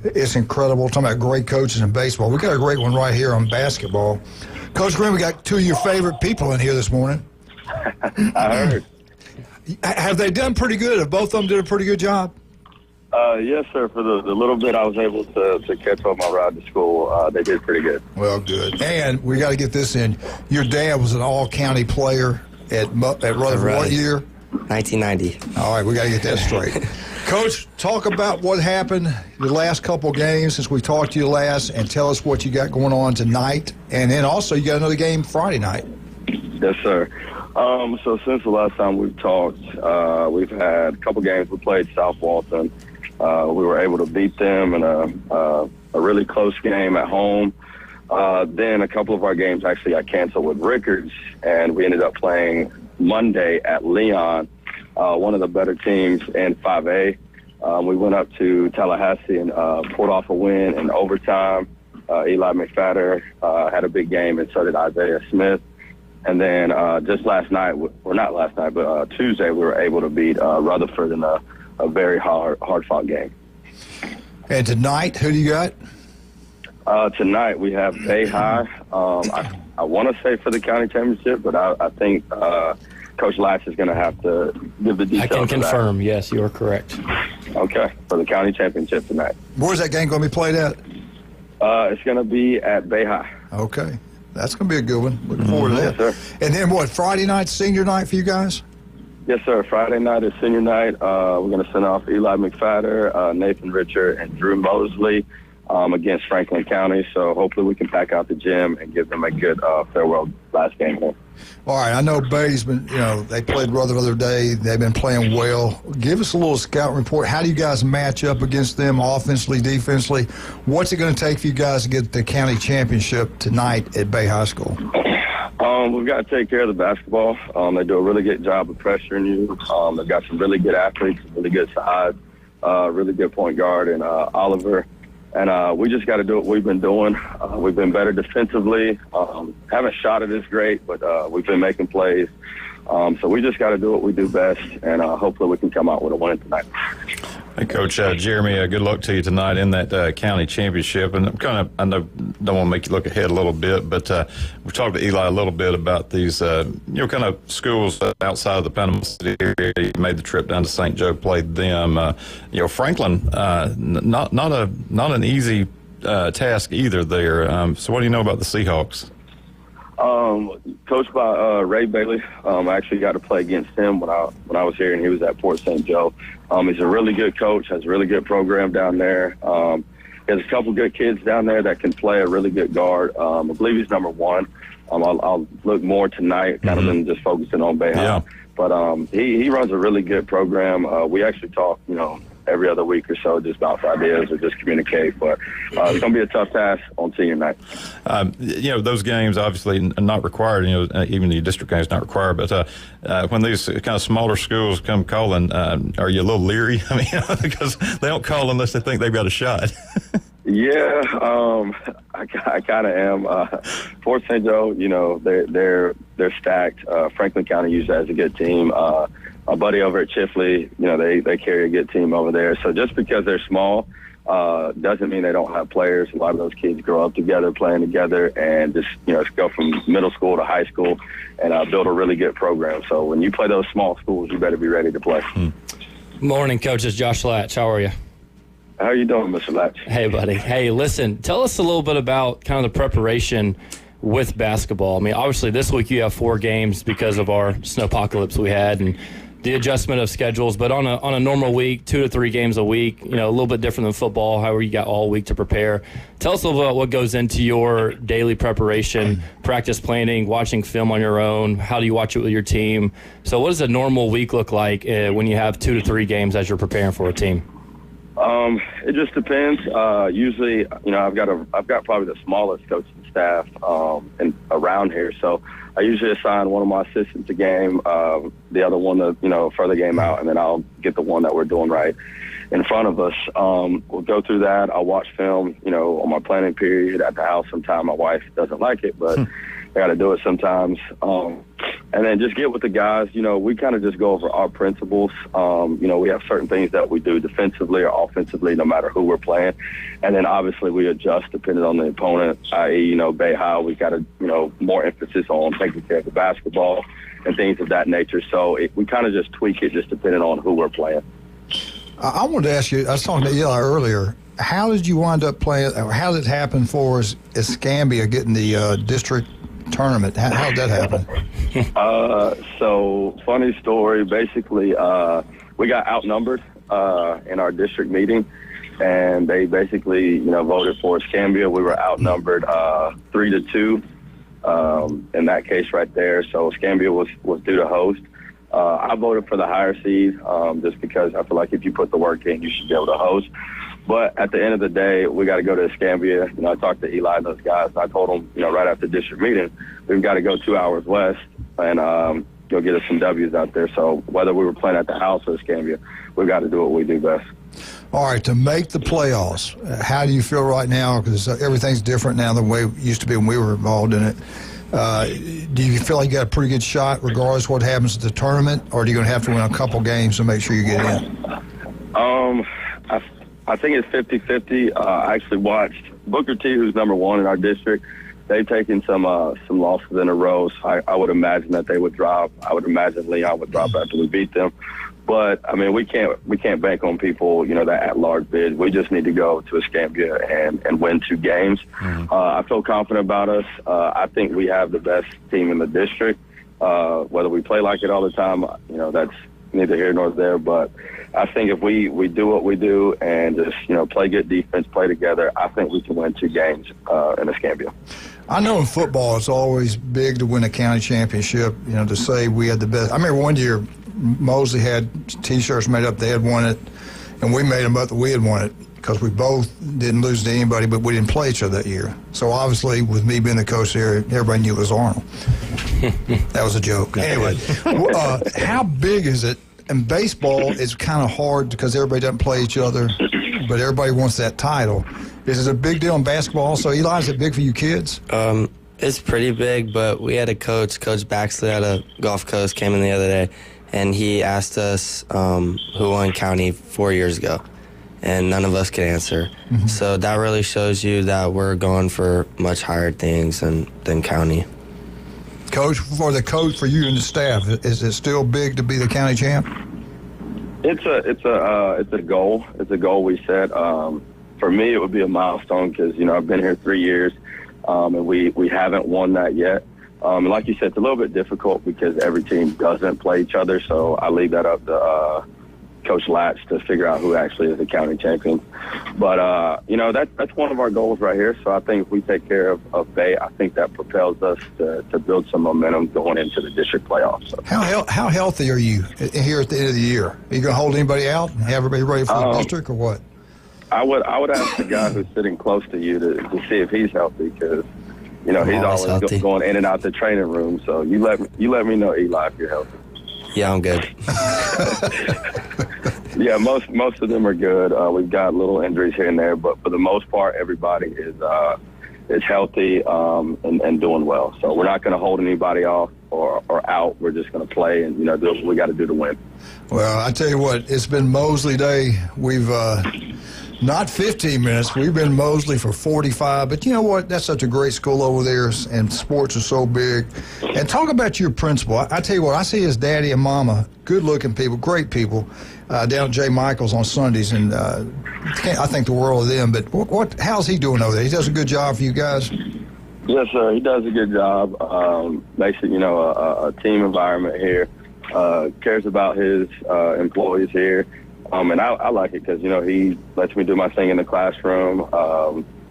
It's incredible. Talking about great coaches in baseball. We got a great one right here on basketball. Coach Green, we got 2 of your favorite people in here this morning. I heard. Have they done pretty good? Have both of them did a pretty good job? Yes, sir. For the little bit I was able to catch on my ride to school, they did pretty good. Well, good. And we got to get this in. Your dad was an all-county player at Rutherford. What year? 1990. All right, we got to get that straight. Coach, talk about what happened the last couple games since we talked to you last, and tell us what you got going on tonight. And then also, you got another game Friday night. Yes, sir. So since the last time we've talked, we've had a couple games. We played South Walton. We were able to beat them in a really close game at home. Then a couple of our games actually got canceled with Rickards, and we ended up playing Monday at Leon. one of the better teams in 5A. We went up to Tallahassee and pulled off a win in overtime. Eli McFadder had a big game, and so did Isaiah Smith. And then just last night, or not last night, but Tuesday, we were able to beat Rutherford in a very hard-fought game. And tonight, who do you got? Tonight we have Bay High. I want to say for the county championship, but I think Coach Latch is going to have to give the details. I can confirm. Yes, you are correct. Okay, for the county championship tonight. Where's that game going to be played at? It's going to be at Bay High. Okay, that's going to be a good one. Looking forward to that. Yes, sir. And then what? Friday night, senior night for you guys? Yes, sir. Friday night is senior night. We're going to send off Eli McFadder, Nathan Richard, and Drew Mosley against Franklin County. So hopefully we can pack out the gym and give them a good farewell last game here. All right. I know Beatty's been, they played Rutherford the other day. They've been playing well. Give us a little scout report. How do you guys match up against them offensively, defensively? What's it going to take for you guys to get the county championship tonight at Bay High School? We've got to take care of the basketball. They do a really good job of pressuring you. They've got some really good athletes, really good size, really good point guard, and Oliver. And we just got to do what we've been doing. We've been better defensively. Haven't shot it as great, but we've been making plays. So we just got to do what we do best, and hopefully we can come out with a win tonight. Hey, Coach Jeremy, good luck to you tonight in that county championship. And I know, don't want to make you look ahead a little bit, but we talked to Eli a little bit about these, kind of schools outside of the Panama City area. You made the trip down to St. Joe, played them. Franklin, not an easy task either there. So what do you know about the Seahawks? Coached by Ray Bailey. I actually got to play against him when I was here, and he was at Port St. Joe. He's a really good coach, has a really good program down there. He has a couple good kids down there that can play a really good guard. I believe he's number one. I'll look more tonight, kind of than just focusing on Bay High. Yeah. But he runs a really good program. We actually talk, every other week or so, just bounce ideas or just communicate. But it's going to be a tough task on senior night. Those games obviously not required. Even the district games not required. But when these kind of smaller schools come calling, are you a little leery? I mean, because they don't call unless they think they've got a shot. Yeah, I kind of am. Fort St. Joe, they're stacked. Franklin County usually has a good team. My buddy over at Chifley, they carry a good team over there. So just because they're small doesn't mean they don't have players. A lot of those kids grow up together, playing together, and just go from middle school to high school and build a really good program. So when you play those small schools, you better be ready to play. Morning, Coach. It's Josh Latch. How are you? How are you doing, Mr. Latch? Hey, buddy. Hey, listen, tell us a little bit about kind of the preparation with basketball. I mean, obviously this week you have 4 games because of our snowpocalypse we had and the adjustment of schedules, but on a normal week, 2 to 3 games a week, a little bit different than football, however you got all week to prepare. Tell us a little bit about what goes into your daily preparation, practice planning, watching film on your own. How do you watch it with your team? So what does a normal week look like when you have 2 to 3 games as you're preparing for a team? It just depends. Usually, I've got probably the smallest coaching staff around here, so I usually assign one of my assistants a game, the other one to further game out, and then I'll get the one that we're doing right in front of us. We'll go through that. I'll watch film, on my planning period at the house. Sometimes my wife doesn't like it, but I got to do it sometimes. And then just get with the guys. We kind of just go over our principles. We have certain things that we do defensively or offensively, no matter who we're playing. And then obviously we adjust depending on the opponent, i.e., Bay High, we got to, more emphasis on taking care of the basketball and things of that nature. So we kind of just tweak it just depending on who we're playing. I wanted to ask you, I was talking to Eli earlier, how did you wind up playing, or how did it happen for Escambia getting the district tournament? How did that happen? So funny story. Basically, we got outnumbered in our district meeting, and they basically, voted for Escambia. We were outnumbered 3-2 in that case right there. So Escambia was due to host. I voted for the higher seed just because I feel like if you put the work in, you should be able to host. But at the end of the day, we got to go to Escambia. I talked to Eli and those guys. And I told them, right after the district meeting, we've got to go 2 hours west. And go get us some W's out there. So whether we were playing at the house or Escambia, we've got to do what we do best. All right, to make the playoffs, how do you feel right now? Because everything's different now than the way it used to be when we were involved in it. Do you feel like you got a pretty good shot regardless of what happens at the tournament, or are you going to have to win a couple games to make sure you get in? I think it's 50-50. I actually watched Booker T, who's number one in our district. They've taken some losses in a row, so I would imagine that they would drop. I would imagine Leon would drop after we beat them. But I mean, we can't bank on people, that at large bid. We just need to go to Escambia and win 2 games. Mm-hmm. I feel confident about us. I think we have the best team in the district. Whether we play like it all the time, that's neither here nor there. But I think if we do what we do and just play good defense, play together, I think we can win 2 games in Escambia. I know in football it's always big to win a county championship, to say we had the best. I remember one year Mosley had T-shirts made up, they had won it, and we made them up that we had won it because we both didn't lose to anybody, but we didn't play each other that year. So obviously with me being the coach there, everybody knew it was Arnold. That was a joke. Anyway, how big is it? In baseball, it's kind of hard because everybody doesn't play each other, but everybody wants that title. Is it a big deal in basketball also? Eli, is it big for you kids? It's pretty big, but we had a coach, Coach Baxley out of Gulf Coast, came in the other day, and he asked us who won county 4 years ago, and none of us could answer. Mm-hmm. So that really shows you that we're going for much higher things than county. Coach, for you and the staff, is it still big to be the county champ? It's a goal. It's a goal we set. For me, it would be a milestone because I've been here 3 years, and we haven't won that yet. And like you said, it's a little bit difficult because every team doesn't play each other. So I leave that up to Coach Latch to figure out who actually is the county champion. But that's one of our goals right here. So I think if we take care of Bay, I think that propels us to build some momentum going into the district playoffs. So. How healthy are you here at the end of the year? Are you going to hold anybody out and have everybody ready for the district or what? I would ask the guy who's sitting close to you to see if he's healthy because he's always going in and out the training room. So you let me know, Eli, if you're healthy. Yeah, I'm good. Yeah, most of them are good. We've got little injuries here and there, but for the most part, everybody is healthy and doing well. So we're not going to hold anybody off or out. We're just going to play and do what we got to do to win. Well, I tell you what, it's been Mosley Day. We've not 15 minutes. We've been Mosley for 45. But you know what? That's such a great school over there, and sports are so big. And talk about your principal. I tell you what, I see his daddy and mama, good-looking people, great people, down at J. Michael's on Sundays. And I think the world of them. But how's he doing over there? He does a good job for you guys? Yes, sir. He does a good job. Makes it, a team environment here. Cares about his employees here. And I like it because, he lets me do my thing in the classroom,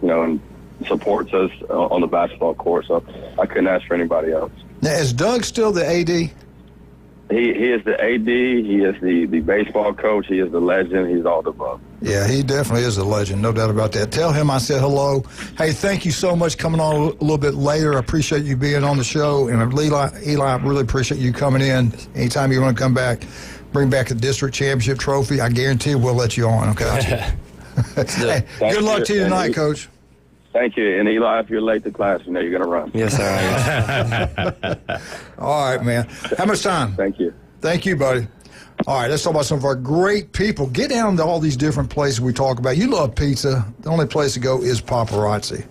and supports us on the basketball court. So I couldn't ask for anybody else. Now, is Doug still the AD? He is the AD. He is the baseball coach. He is the legend. He's all the above. Yeah, he definitely is a legend, no doubt about that. Tell him I said hello. Hey, thank you so much coming on a little bit later. I appreciate you being on the show. And Eli, I really appreciate you coming in. Anytime you want to come back, bring back the district championship trophy, I guarantee we'll let you on, okay? Hey, good luck to you tonight, Coach. Thank you. And Eli, if you're late to class, you're going to run. Yes, sir. All right, man. How much time? Thank you. Thank you, buddy. All right, let's talk about some of our great people. Get down to all these different places we talk about. You love pizza. The only place to go is Paparazzi.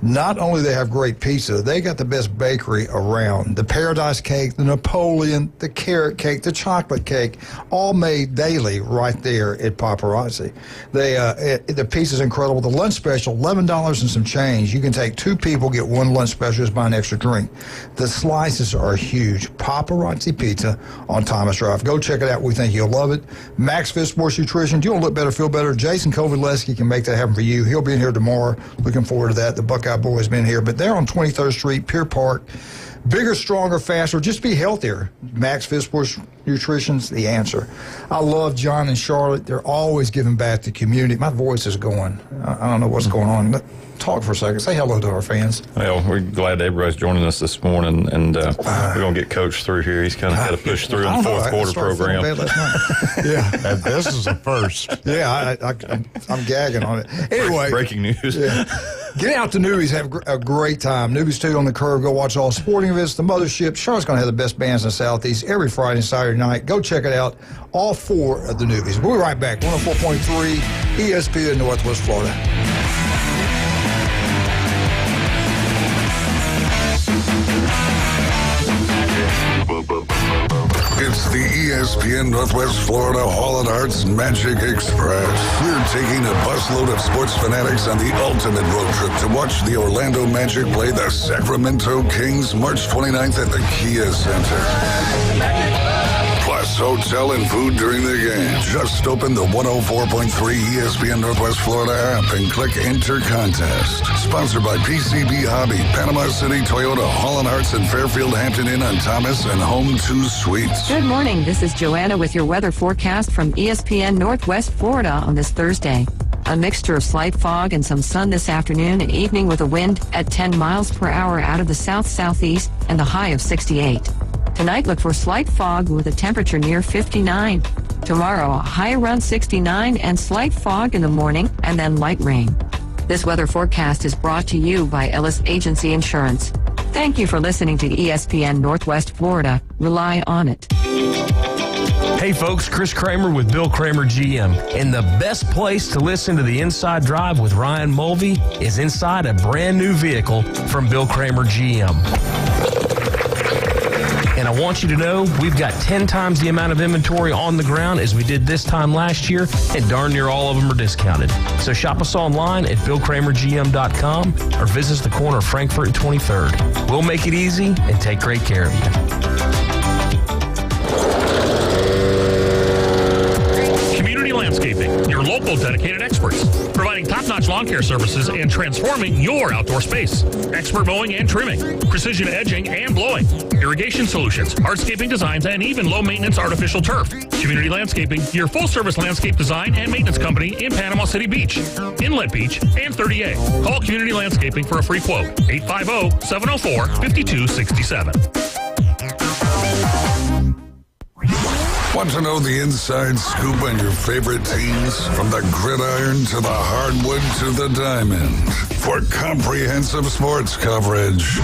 Not only do they have great pizza, they got the best bakery around. The Paradise Cake, the Napoleon, the Carrot Cake, the Chocolate Cake, all made daily right there at Paparazzi. The pizza's incredible. The lunch special, $11 and some change. You can take 2 people, get 1 lunch special, just buy an extra drink. The slices are huge. Paparazzi Pizza on Thomas Drive. Go check it out. We think you'll love it. Max Fit Sports Nutrition. Do you want to look better, feel better? Jason Kovalevsky can make that happen for you. He'll be in here tomorrow. Looking forward to that. The Buckeye Cowboys been here, but they're on 23rd Street, Pier Park. Bigger, stronger, faster, just be healthier. Max Fitsport Nutrition's the answer. I love John and Charlotte. They're always giving back to the community. My voice is going. I don't know what's going on. Talk for a second. Say hello to our fans. Well, we're glad everybody's joining us this morning, and we're going to get Coach through here. He's kind of had to push through in the fourth quarter program. Yeah. And this is a first. Yeah, I'm gagging on it. Anyway. Breaking news. Yeah. Get out to Newbies. Have a great time. Newbies 2 on the Curve. Go watch all sporting events. The Mothership. Charlotte's going to have the best bands in the Southeast every Friday and Saturday night. Go check it out. All 4 of the Newbies. We'll be right back. 104.3 ESPN Northwest Florida. It's the ESPN Northwest Florida Hall of Arts Magic Express. We're taking a busload of sports fanatics on the ultimate road trip to watch the Orlando Magic play the Sacramento Kings March 29th at the Kia Center. Plus hotel and food during the game. Just open the 104.3 ESPN Northwest Florida app and click Enter Contest. Sponsored by PCB Hobby, Panama City Toyota, Holland Arts, and Fairfield Hampton Inn on Thomas, and Home 2 Suites. Good morning. This is Joanna with your weather forecast from ESPN Northwest Florida on this Thursday. A mixture of slight fog and some sun this afternoon and evening with a wind at 10 miles per hour out of the south-southeast and the high of 68. Tonight, look for slight fog with a temperature near 59. Tomorrow, a high around 69 and slight fog in the morning and then light rain. This weather forecast is brought to you by Ellis Agency Insurance. Thank you for listening to ESPN Northwest Florida. Rely on it. Hey folks, Chris Kramer with Bill Kramer GM. And the best place to listen to the Inside Drive with Ryan Mulvey is inside a brand new vehicle from Bill Kramer GM. And I want you to know we've got 10 times the amount of inventory on the ground as we did this time last year, and darn near all of them are discounted. So shop us online at BillKramerGM.com or visit us the corner of Frankfurt and 23rd. We'll make it easy and take great care of you. Landscaping, your local dedicated experts, providing top-notch lawn care services and transforming your outdoor space. Expert mowing and trimming, precision edging and blowing, irrigation solutions, hardscaping designs, and even low-maintenance artificial turf. Community Landscaping, your full-service landscape design and maintenance company in Panama City Beach, Inlet Beach, and 30A. Call Community Landscaping for a free quote, 850-704-5267. Want to know the inside scoop on your favorite teams? From the gridiron to the hardwood to the diamond. For comprehensive sports coverage,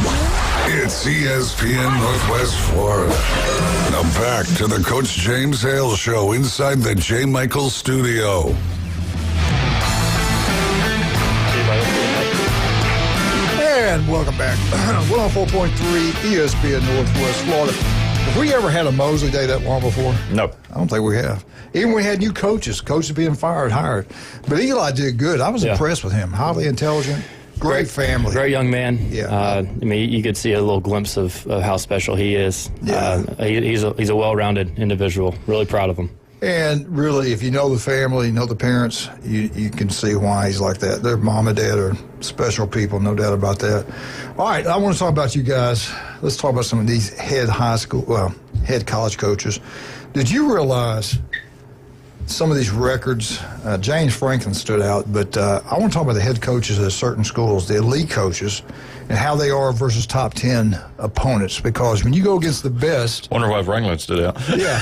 it's ESPN Northwest Florida. Now back to the Coach James Hale Show inside the J. Michael Studio. And welcome back. 104.3 ESPN Northwest Florida. Have we ever had a Mosley Day that long before? No. I don't think we have. Even when we had new coaches being fired, hired. But Eli did good. I was impressed with him. Highly intelligent, great family. Great young man. Yeah. I mean, you could see a little glimpse of how special he is. Yeah. He's a well-rounded individual. Really proud of him. And really, if you know the family, you know the parents, you can see why he's like that. Their mom and dad are special people, no doubt about that. All right, I want to talk about you guys. Let's talk about some of these head college coaches. Did you realize some of these records? James Franklin stood out, but I want to talk about the head coaches at certain schools, the elite coaches, and how they are versus top 10 opponents. Because when you go against the best, wonder why Franklin stood out. Yeah.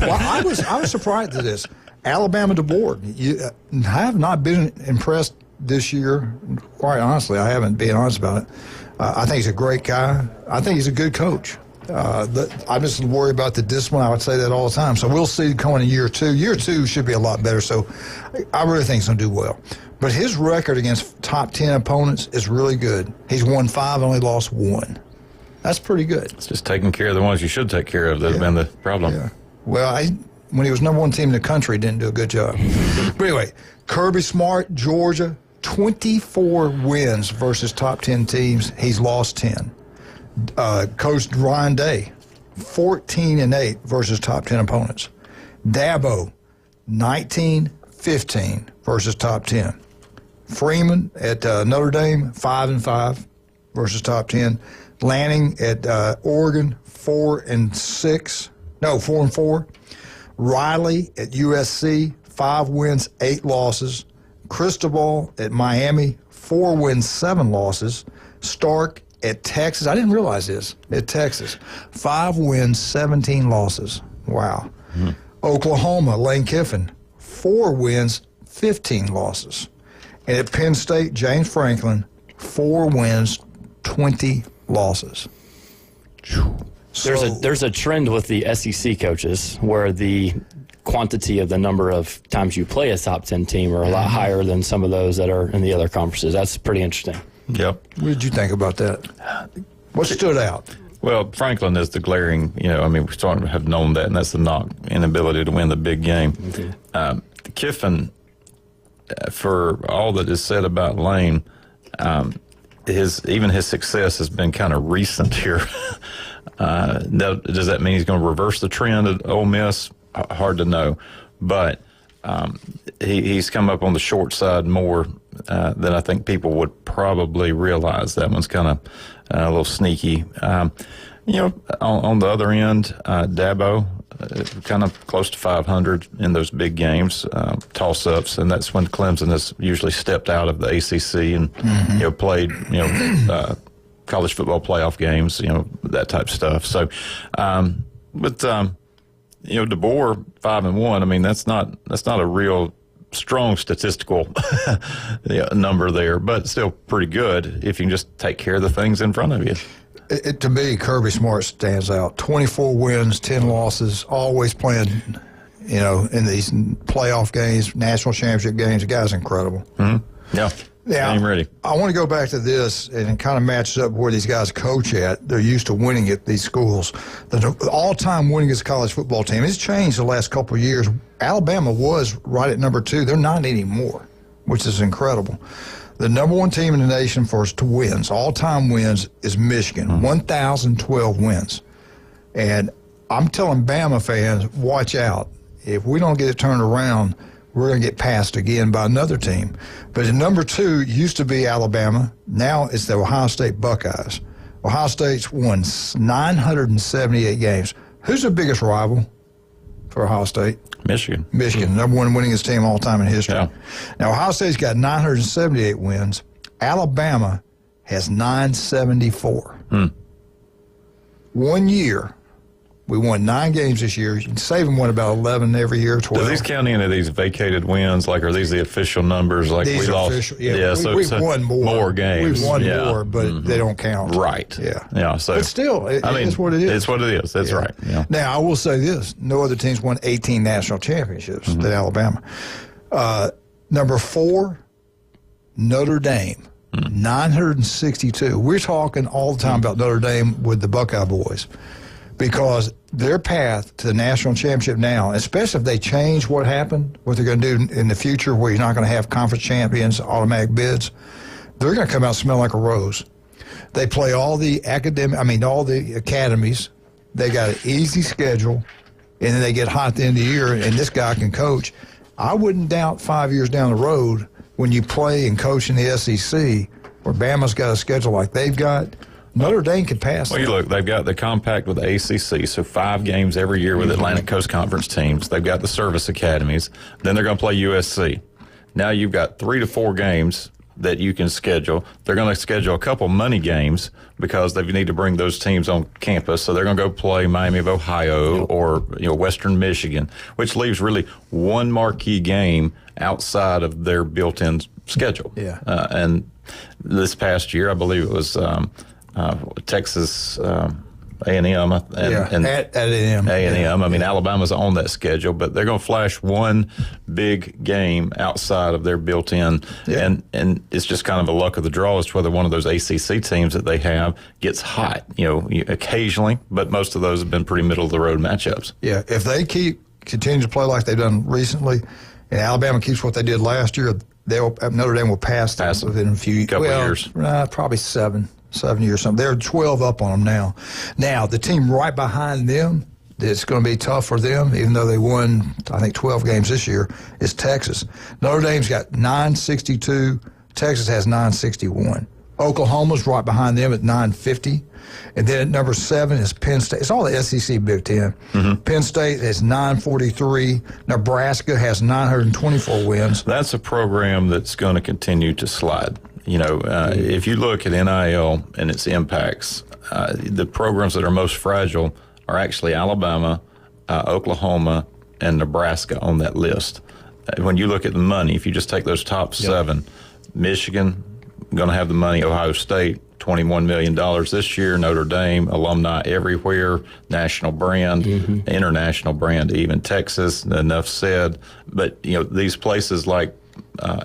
Well, I was surprised at this. Alabama to board. I have not been impressed this year. Quite honestly, I haven't been honest about it. I think he's a great guy. I think he's a good coach. I'm just worried about the discipline. I would say that all the time. So we'll see coming in year two. Year two should be a lot better. So I really think he's going to do well. But his record against top 10 opponents is really good. He's won 5 and only lost 1. That's pretty good. It's just taking care of the ones you should take care of that have been the problem. Yeah. Well, when he was number 1 team in the country, he didn't do a good job. But anyway, Kirby Smart, Georgia, 24 wins versus top 10 teams. He's lost 10. Coach Ryan Day, 14-8 versus top 10 opponents. Dabo, 19-15 versus top 10. Freeman at Notre Dame, 5-5 versus top 10. Lanning at Oregon, 4-4. Riley at USC, 5 wins, 8 losses. Cristobal at Miami, 4 wins, 7 losses. Stark at Texas, I didn't realize this, at Texas, 5 wins, 17 losses. Wow. Oklahoma, Lane Kiffin, 4 wins, 15 losses. And at Penn State, James Franklin, 4 wins, 20 losses. There's a trend with the SEC coaches where the quantity of the number of times you play a top 10 team are a lot higher than some of those that are in the other conferences. That's pretty interesting. Yep. What did you think about that? What stood out? Well, Franklin is the glaring, we sort of have known that, and that's the knock, inability to win the big game. Kiffin, for all that is said about Lane, his success has been kind of recent here. Does that mean he's going to reverse the trend at Ole Miss? Hard to know. But he's come up on the short side more than I think people would probably realize. That one's kind of a little sneaky. On the other end, Dabo, kind of close to 500 in those big games, toss-ups, and that's when Clemson has usually stepped out of the ACC and played college football playoff games, that type of stuff. So, DeBoer 5-1. I mean, that's not a real strong statistical number there, but still pretty good if you can just take care of the things in front of you. To me, Kirby Smart stands out. 24 wins, 10 losses, always playing, in these playoff games, national championship games. The guy's incredible. Yeah. I'm ready. I want to go back to this, and it kind of matches up where these guys coach at. They're used to winning at these schools. The all-time winningest college football team has changed the last couple of years. Alabama was right at number 2. They're not anymore, which is incredible. The number 1 team in the nation for wins, all-time wins, is Michigan, 1,012 wins. And I'm telling Bama fans, watch out. If we don't get it turned around, we're going to get passed again by another team. But at number 2 used to be Alabama. Now it's the Ohio State Buckeyes. Ohio State's won 978 games. Who's the biggest rival for Ohio State? Michigan. Number 1 winningest team all time in history. Yeah. Now, Ohio State's got 978 wins. Alabama has 974. 1 year. We won 9 games this year. Saban won about 11 every year, 12. Do these count any of these vacated wins? Like, are these the official numbers? Like, these we lost. Official, yeah. We've won more. More games. We've won more, but they don't count. Right. Yeah. So, but still, it's what it is. It's what it is. That's right. Yeah. Now, I will say this. No other team's won 18 national championships than Alabama. Number 4, Notre Dame. 962. We're talking all the time about Notre Dame with the Buckeye boys, because their path to the national championship now, especially if they change what happened, what they're going to do in the future where you're not going to have conference champions, automatic bids, they're going to come out smelling like a rose. They play all the all the academies. They got an easy schedule, and then they get hot at the end of the year, and this guy can coach. I wouldn't doubt 5 years down the road when you play and coach in the SEC, where Bama's got a schedule like they've got, Notre Dame could pass. Well, look, they've got the compact with the ACC, so 5 games every year with Atlantic Coast Conference teams. They've got the service academies. Then they're going to play USC. Now you've got 3 to 4 games that you can schedule. They're going to schedule a couple money games because they need to bring those teams on campus. So they're going to go play Miami of Ohio or Western Michigan, which leaves really one marquee game outside of their built-in schedule. Yeah. And this past year, I believe it was Texas A&M. At A&M. A&M. I mean, Alabama's on that schedule, but they're going to flash one big game outside of their built-in, and it's just kind of a luck of the draw as to whether one of those ACC teams that they have gets hot, occasionally, but most of those have been pretty middle-of-the-road matchups. Yeah, if they continue to play like they've done recently, and Alabama keeps what they did last year, Notre Dame will pass them within a few years. Probably 7 years, something. They're 12 up on them now. Now, the team right behind them that's going to be tough for them, even though they won, I think, 12 games this year, is Texas. Notre Dame's got 962. Texas has 961. Oklahoma's right behind them at 950. And then at number 7 is Penn State. It's all the SEC Big Ten. Penn State has 943. Nebraska has 924 wins. That's a program that's going to continue to slide. You know, if you look at NIL and its impacts, the programs that are most fragile are actually Alabama, Oklahoma, and Nebraska on that list. When you look at the money, if you just take those top 7, Michigan going to have the money, Ohio State, $21 million this year, Notre Dame, alumni everywhere, national brand, international brand, even Texas, enough said. But, you know, these places like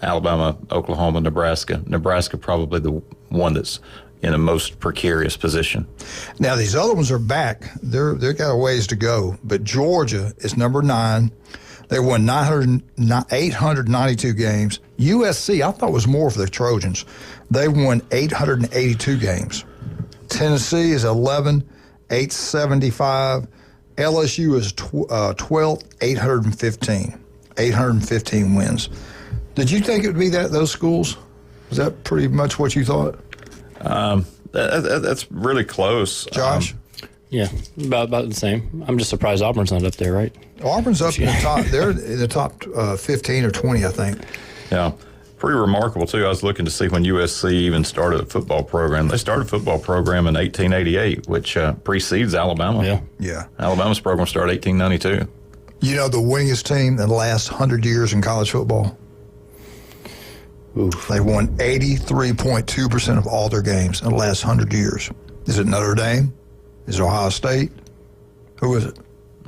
Alabama, Oklahoma, Nebraska probably the one that's in a most precarious position. Now, these other ones are back. They've got a ways to go. But Georgia is number 9. They won 892 games. USC, I thought was more for the Trojans. They won 882 games. Tennessee is 11, 875. LSU is 12th, 815. 815 wins. Did you think it would be those schools? Was that pretty much what you thought? That's really close. Josh? Yeah, about the same. I'm just surprised Auburn's not up there, right? Auburn's up in the top. They're in the top 15 or 20, I think. Yeah, pretty remarkable, too. I was looking to see when USC even started a football program. They started a football program in 1888, which precedes Alabama. Yeah. Alabama's program started 1892. You know the winningest team in the last 100 years in college football? Oof. They won 83.2% of all their games in the last 100 years. Is it Notre Dame? Is it Ohio State? Who is it?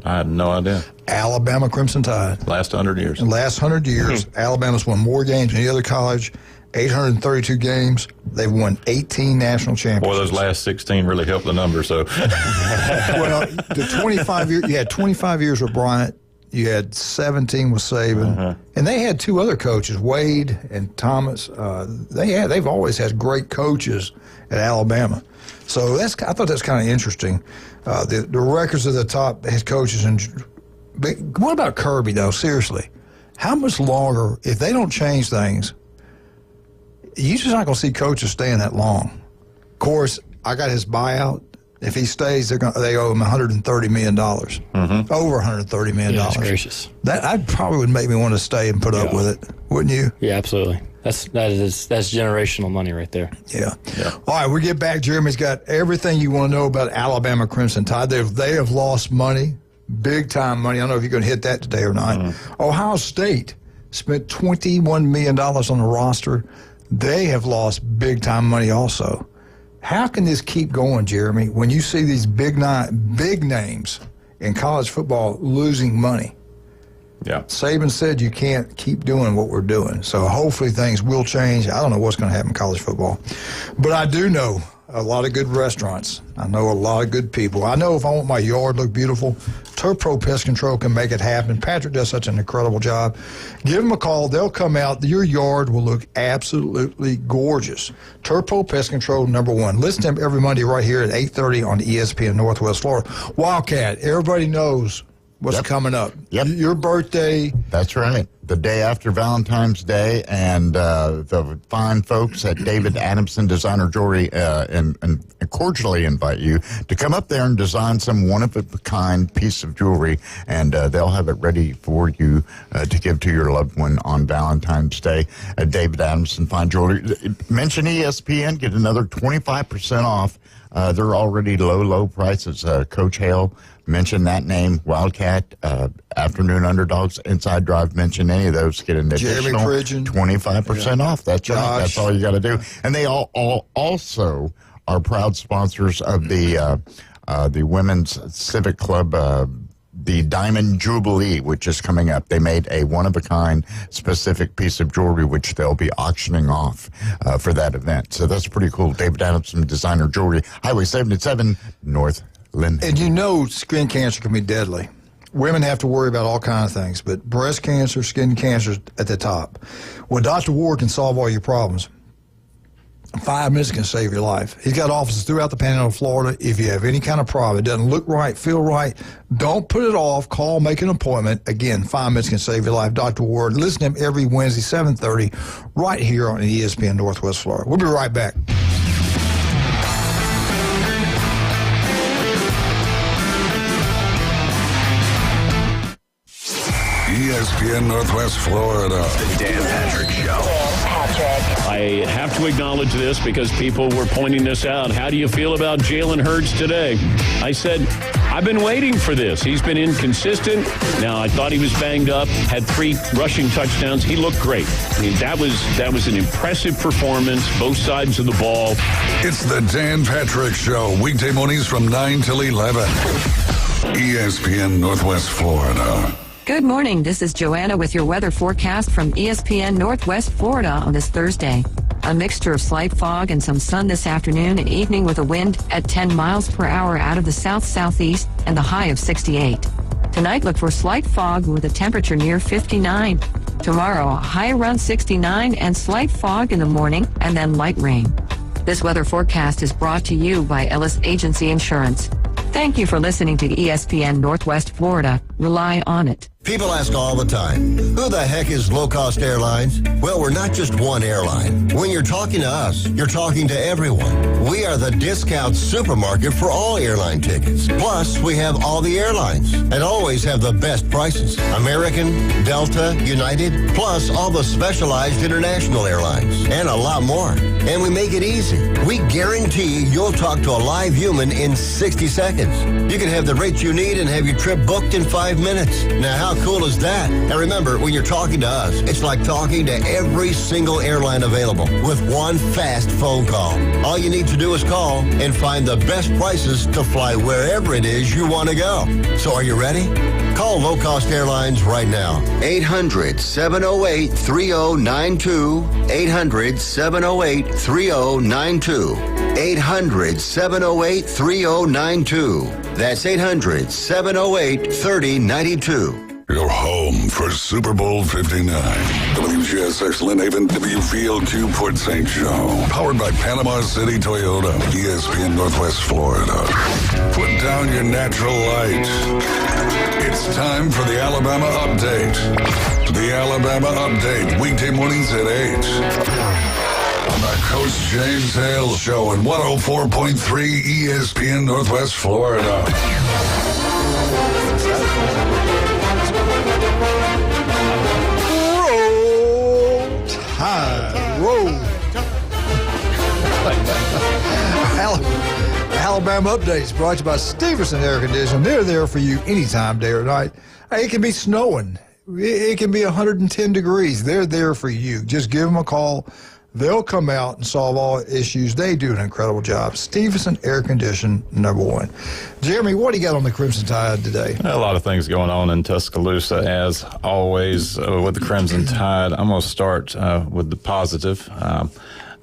I had no idea. Alabama Crimson Tide. Last 100 years. In the last 100 years, Alabama's won more games than any other college, 832 games. They've won 18 national championships. Boy, those last 16 really helped the numbers. So, well, the 25 years, you had 25 years with Bryant. You had 17 with Saban, and they had 2 other coaches, Wade and Thomas. They've always had great coaches at Alabama. So I thought that's kind of interesting. The records of the top head coaches. What about Kirby, though? Seriously, how much longer, if they don't change things, you're just not going to see coaches staying that long. Of course, I got his buyout. If he stays, they owe him $130 million. Over $130 million. Yeah, that's gracious. That probably would make me want to stay and put up with it, wouldn't you? Yeah, absolutely. That's generational money right there. Yeah. All right, we get back. Jeremy's got everything you want to know about Alabama Crimson Tide. They have lost money, big time money. I don't know if you're going to hit that today or not. Ohio State spent $21 million on the roster. They have lost big time money also. How can this keep going, Jeremy, when you see these big names in college football losing money? Yeah. Saban said you can't keep doing what we're doing. So hopefully things will change. I don't know what's going to happen in college football. But I do know a lot of good restaurants. I know a lot of good people. I know if I want my yard to look beautiful, Turf Pro Pest Control can make it happen. Patrick does such an incredible job. Give them a call. They'll come out. Your yard will look absolutely gorgeous. Turf Pro Pest Control, #1. Listen to them every Monday right here at 8:30 on ESPN Northwest Florida. Wildcat, everybody knows what's coming up. Your birthday. That's right. The day after Valentine's Day, and the fine folks at David Adamson Designer Jewelry and cordially invite you to come up there and design some one-of-a-kind piece of jewelry, and they'll have it ready for you to give to your loved one on Valentine's Day. David Adamson Fine Jewelry. Mention ESPN, get another 25% off. They're already low prices. Coach Hale, mention that name. Wildcat, Afternoon Underdogs, Inside Drive, mention any of those, get an additional 25% off. That's right. That's all you got to do. And they all also are proud sponsors of the Women's Civic Club, the Diamond Jubilee, which is coming up. They made a one-of-a-kind specific piece of jewelry, which they'll be auctioning off for that event. So that's pretty cool. David Adamson Designer Jewelry, Highway 77, North Linden. And you know skin cancer can be deadly. Women have to worry about all kinds of things, but breast cancer, skin cancer is at the top. Well, Dr. Ward can solve all your problems. 5 minutes can save your life. He's got offices throughout the Panhandle of Florida. If you have any kind of problem, it doesn't look right, feel right, don't put it off. Call, make an appointment. Again, 5 minutes can save your life. Dr. Ward, listen to him every Wednesday, 7:30, right here on ESPN Northwest Florida. We'll be right back. ESPN Northwest Florida. The Dan Patrick Show. I have to acknowledge this because people were pointing this out. How do you feel about Jalen Hurts today? I said, I've been waiting for this. He's been inconsistent. Now, I thought he was banged up, had 3 rushing touchdowns. He looked great. I mean, that was an impressive performance, both sides of the ball. It's the Dan Patrick Show, weekday mornings from 9 till 11. ESPN Northwest Florida. Good morning. This is Joanna with your weather forecast from ESPN Northwest Florida on this Thursday. A mixture of slight fog and some sun this afternoon and evening with a wind at 10 miles per hour out of the south-southeast and the high of 68. Tonight, look for slight fog with a temperature near 59. Tomorrow, a high around 69 and slight fog in the morning and then light rain. This weather forecast is brought to you by Ellis Agency Insurance. Thank you for listening to ESPN Northwest Florida. Rely on it. People ask all the time, who the heck is Low Cost Airlines? Well, we're not just one airline. When you're talking to us, you're talking to everyone. We are the discount supermarket for all airline tickets. Plus, we have all the airlines and always have the best prices. American, Delta, United, plus all the specialized international airlines and a lot more. And we make it easy. We guarantee you'll talk to a live human in 60 seconds. You can have the rates you need and have your trip booked in 5 minutes. Now, how cool is that? And remember, when you're talking to us, it's like talking to every single airline available with one fast phone call. All you need to do is call and find the best prices to fly wherever it is you want to go. So are you ready? Call Low Cost Airlines right now. 800-708-3092. 800-708-3092. 800-708-3092. That's 800-708-3092. Your home for Super Bowl 59. WGSX Lynn Haven, WVLQ Port St. Joe. Powered by Panama City Toyota. ESPN Northwest Florida. Put down your natural light. It's time for the Alabama Update. The Alabama Update, weekday mornings at 8. On the Coach James Hale Show at 104.3 ESPN Northwest Florida. Roll. Alabama Updates brought to you by Stevenson Air Conditioning. They're there for you anytime, day or night. Hey, it can be snowing. It can be 110 degrees. They're there for you. Just give them a call. They'll come out and solve all issues. They do an incredible job. Stevenson Air Conditioning, #1. Jeremy, what do you got on the Crimson Tide today? A lot of things going on in Tuscaloosa, as always, with the Crimson Tide. I'm going to start with the positive.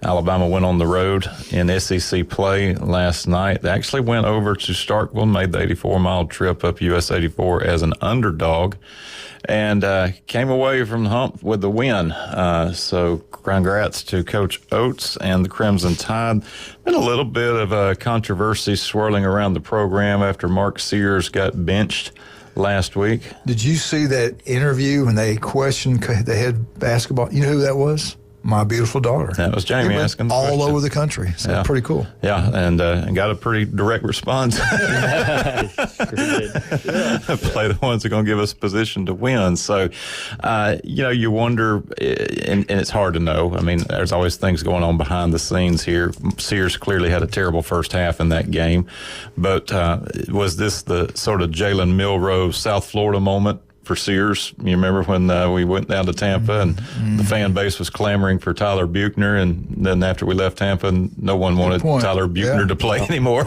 Alabama went on the road in SEC play last night. They actually went over to Starkville, made the 84-mile trip up US 84 as an underdog, and came away from the hump with the win. So congrats to Coach Oates and the Crimson Tide. Been a little bit of controversy swirling around the program after Mark Sears got benched last week. Did you see that interview when they questioned the head basketball? You know who that was? My beautiful daughter. That was Jamie asking the all question. over the country. So yeah. Pretty cool. Yeah, and got a pretty direct response. Play the ones that are going to give us position to win. So, you wonder, and it's hard to know. I mean, there's always things going on behind the scenes here. Sears clearly had a terrible first half in that game. But was this the sort of Jalen Milroe, South Florida moment for Sears? You remember when we went down to Tampa and the fan base was clamoring for Tyler Buchner, and then after we left Tampa, no one wanted Tyler Buchner to play anymore.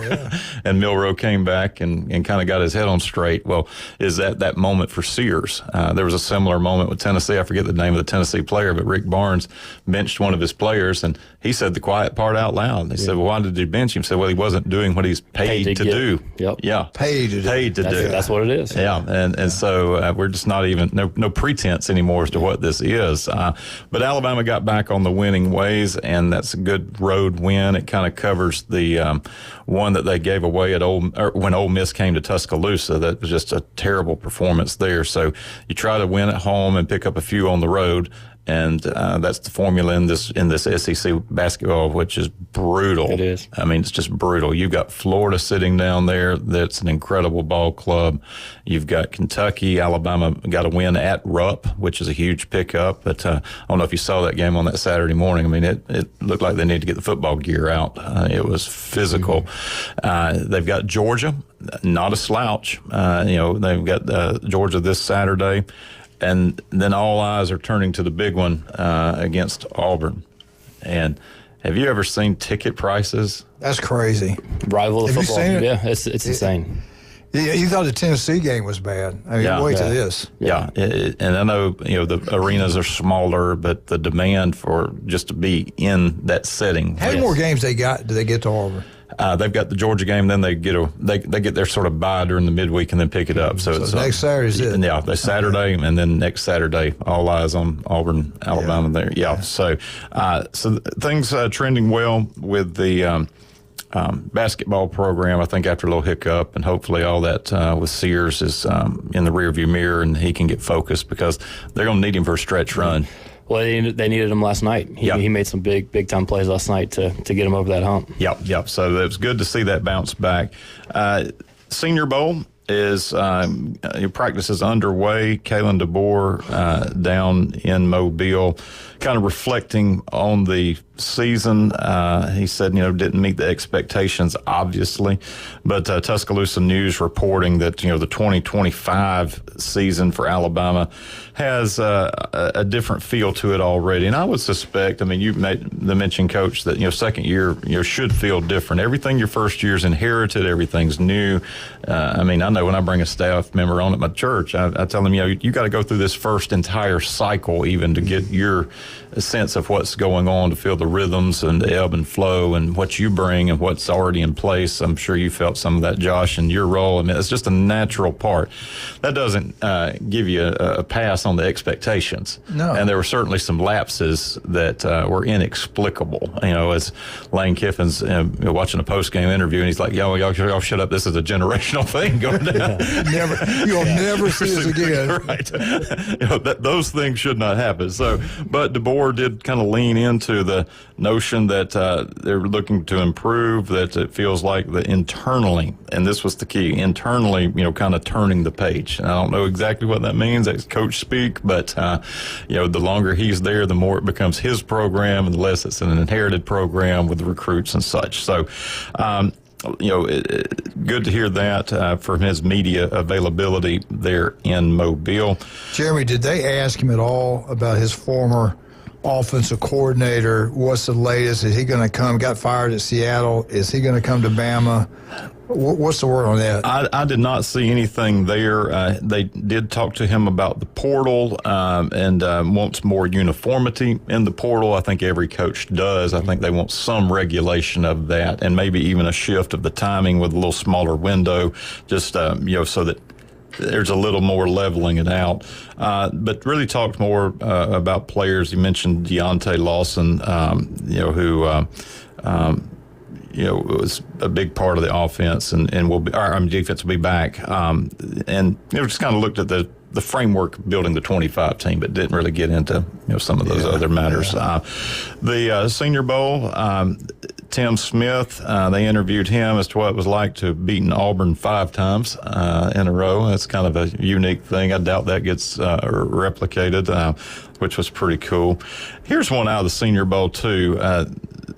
And Milroe came back and kind of got his head on straight. Well, is that moment for Sears? There was a similar moment with Tennessee. I forget the name of the Tennessee player, but Rick Barnes benched one of his players, and he said the quiet part out loud. They said, well, why did you bench him? He said, well, he wasn't doing what he's paid to do. Yep. Yeah. Paid to do. That's what it is. Yeah. And so we're We're just not even no pretense anymore as to what this is. But Alabama got back on the winning ways, and that's a good road win. It kind of covers the one that they gave away at when Ole Miss came to Tuscaloosa. That was just a terrible performance there. So you try to win at home and pick up a few on the road. And that's the formula in this SEC basketball, which is brutal. It is. I mean, it's just brutal. You've got Florida sitting down there. That's an incredible ball club. You've got Kentucky. Alabama got a win at Rupp, which is a huge pickup. But I don't know if you saw that game on that Saturday morning. I mean, it looked like they need to get the football gear out. It was physical. They've got Georgia, not a slouch. They've got Georgia this Saturday. And then all eyes are turning to the big one against Auburn. And have you ever seen ticket prices? That's crazy. Rival of Have football. You seen it? Yeah, it's insane. Yeah, you thought the Tennessee game was bad. I mean, wait till this. Yeah, and I know the arenas are smaller, but the demand for just to be in that setting. How many more games do they get to Auburn? They've got the Georgia game, then they get their sort of bye during the midweek and then pick it up. So it's next Saturday's it. Yeah, they Saturday, and then next Saturday, all eyes on Auburn, Alabama there. Yeah. So things trending well with the basketball program. I think after a little hiccup, and hopefully all that with Sears is in the rearview mirror, and he can get focused because they're going to need him for a stretch run. Well, they needed him last night. He made some big time plays last night to get him over that hump. Yep. So it was good to see that bounce back. Senior Bowl is practice is underway. Kalen DeBoer down in Mobile, kind of reflecting on the season. He said, didn't meet the expectations, obviously, but Tuscaloosa News reporting that, the 2025 season for Alabama has a different feel to it already. And I would suspect, you made the mention, Coach, that, second year, should feel different. Everything your first year's inherited, everything's new. I know when I bring a staff member on at my church, I tell them, you got to go through this first entire cycle even to get your sense of what's going on, to feel the rhythms and the ebb and flow and what you bring and what's already in place. I'm sure you felt some of that, Josh, in your role. It's just a natural part. That doesn't give you a pass on the expectations. No. And there were certainly some lapses that were inexplicable. As Lane Kiffin's watching a post-game interview, and he's like, y'all shut up. This is a generational thing going down. You'll never see this again. Right. Those things should not happen. So, but DeBoer did kind of lean into the notion that they're looking to improve, that it feels like the internally, and this was the key, internally, kind of turning the page. And I don't know exactly what that means. That's coach speak, but, the longer he's there, the more it becomes his program and the less it's an inherited program with the recruits and such. So, good to hear that from his media availability there in Mobile. Jeremy, did they ask him at all about his former offensive coordinator? What's the latest? Is he going to come? Got fired at Seattle. Is he going to come to Bama? What's the word on that? I did not see anything there. They did talk to him about the portal and wants more uniformity in the portal. I think every coach does. I think they want some regulation of that, and maybe even a shift of the timing with a little smaller window, just so that there's a little more leveling it out. But really talked more about players. You mentioned Deontay Lawson, who was a big part of the offense and will be, our defense will be back. And just kind of looked at the framework building the 25 team, but didn't really get into some of those other matters. Yeah. The Senior Bowl, Tim Smith, they interviewed him as to what it was like to have beaten Auburn 5 times in a row. That's kind of a unique thing. I doubt that gets replicated, which was pretty cool. Here's one out of the Senior Bowl too,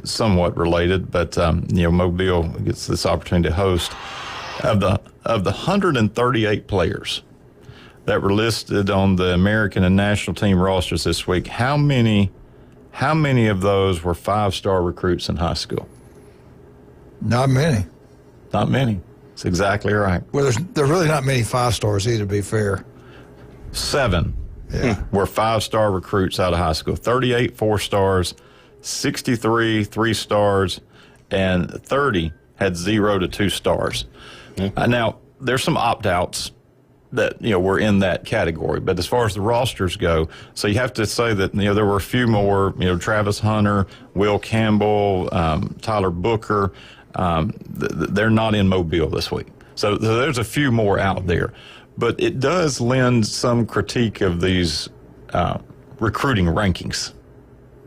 somewhat related, but Mobile gets this opportunity to host. Of the 138 players that were listed on the American and national team rosters this week, how many of those were 5-star recruits in high school? Not many. Not many. That's exactly right. Well, there's really not many 5-stars either, to be fair. 7 were 5-star recruits out of high school. 38 4-stars, 63 3-stars, and 30 had 0 to 2 stars. Now, there's some opt-outs that were in that category. But as far as the rosters go, so you have to say that there were a few more. Travis Hunter, Will Campbell, Tyler Booker. They're not in Mobile this week, so there's a few more out there. But it does lend some critique of these recruiting rankings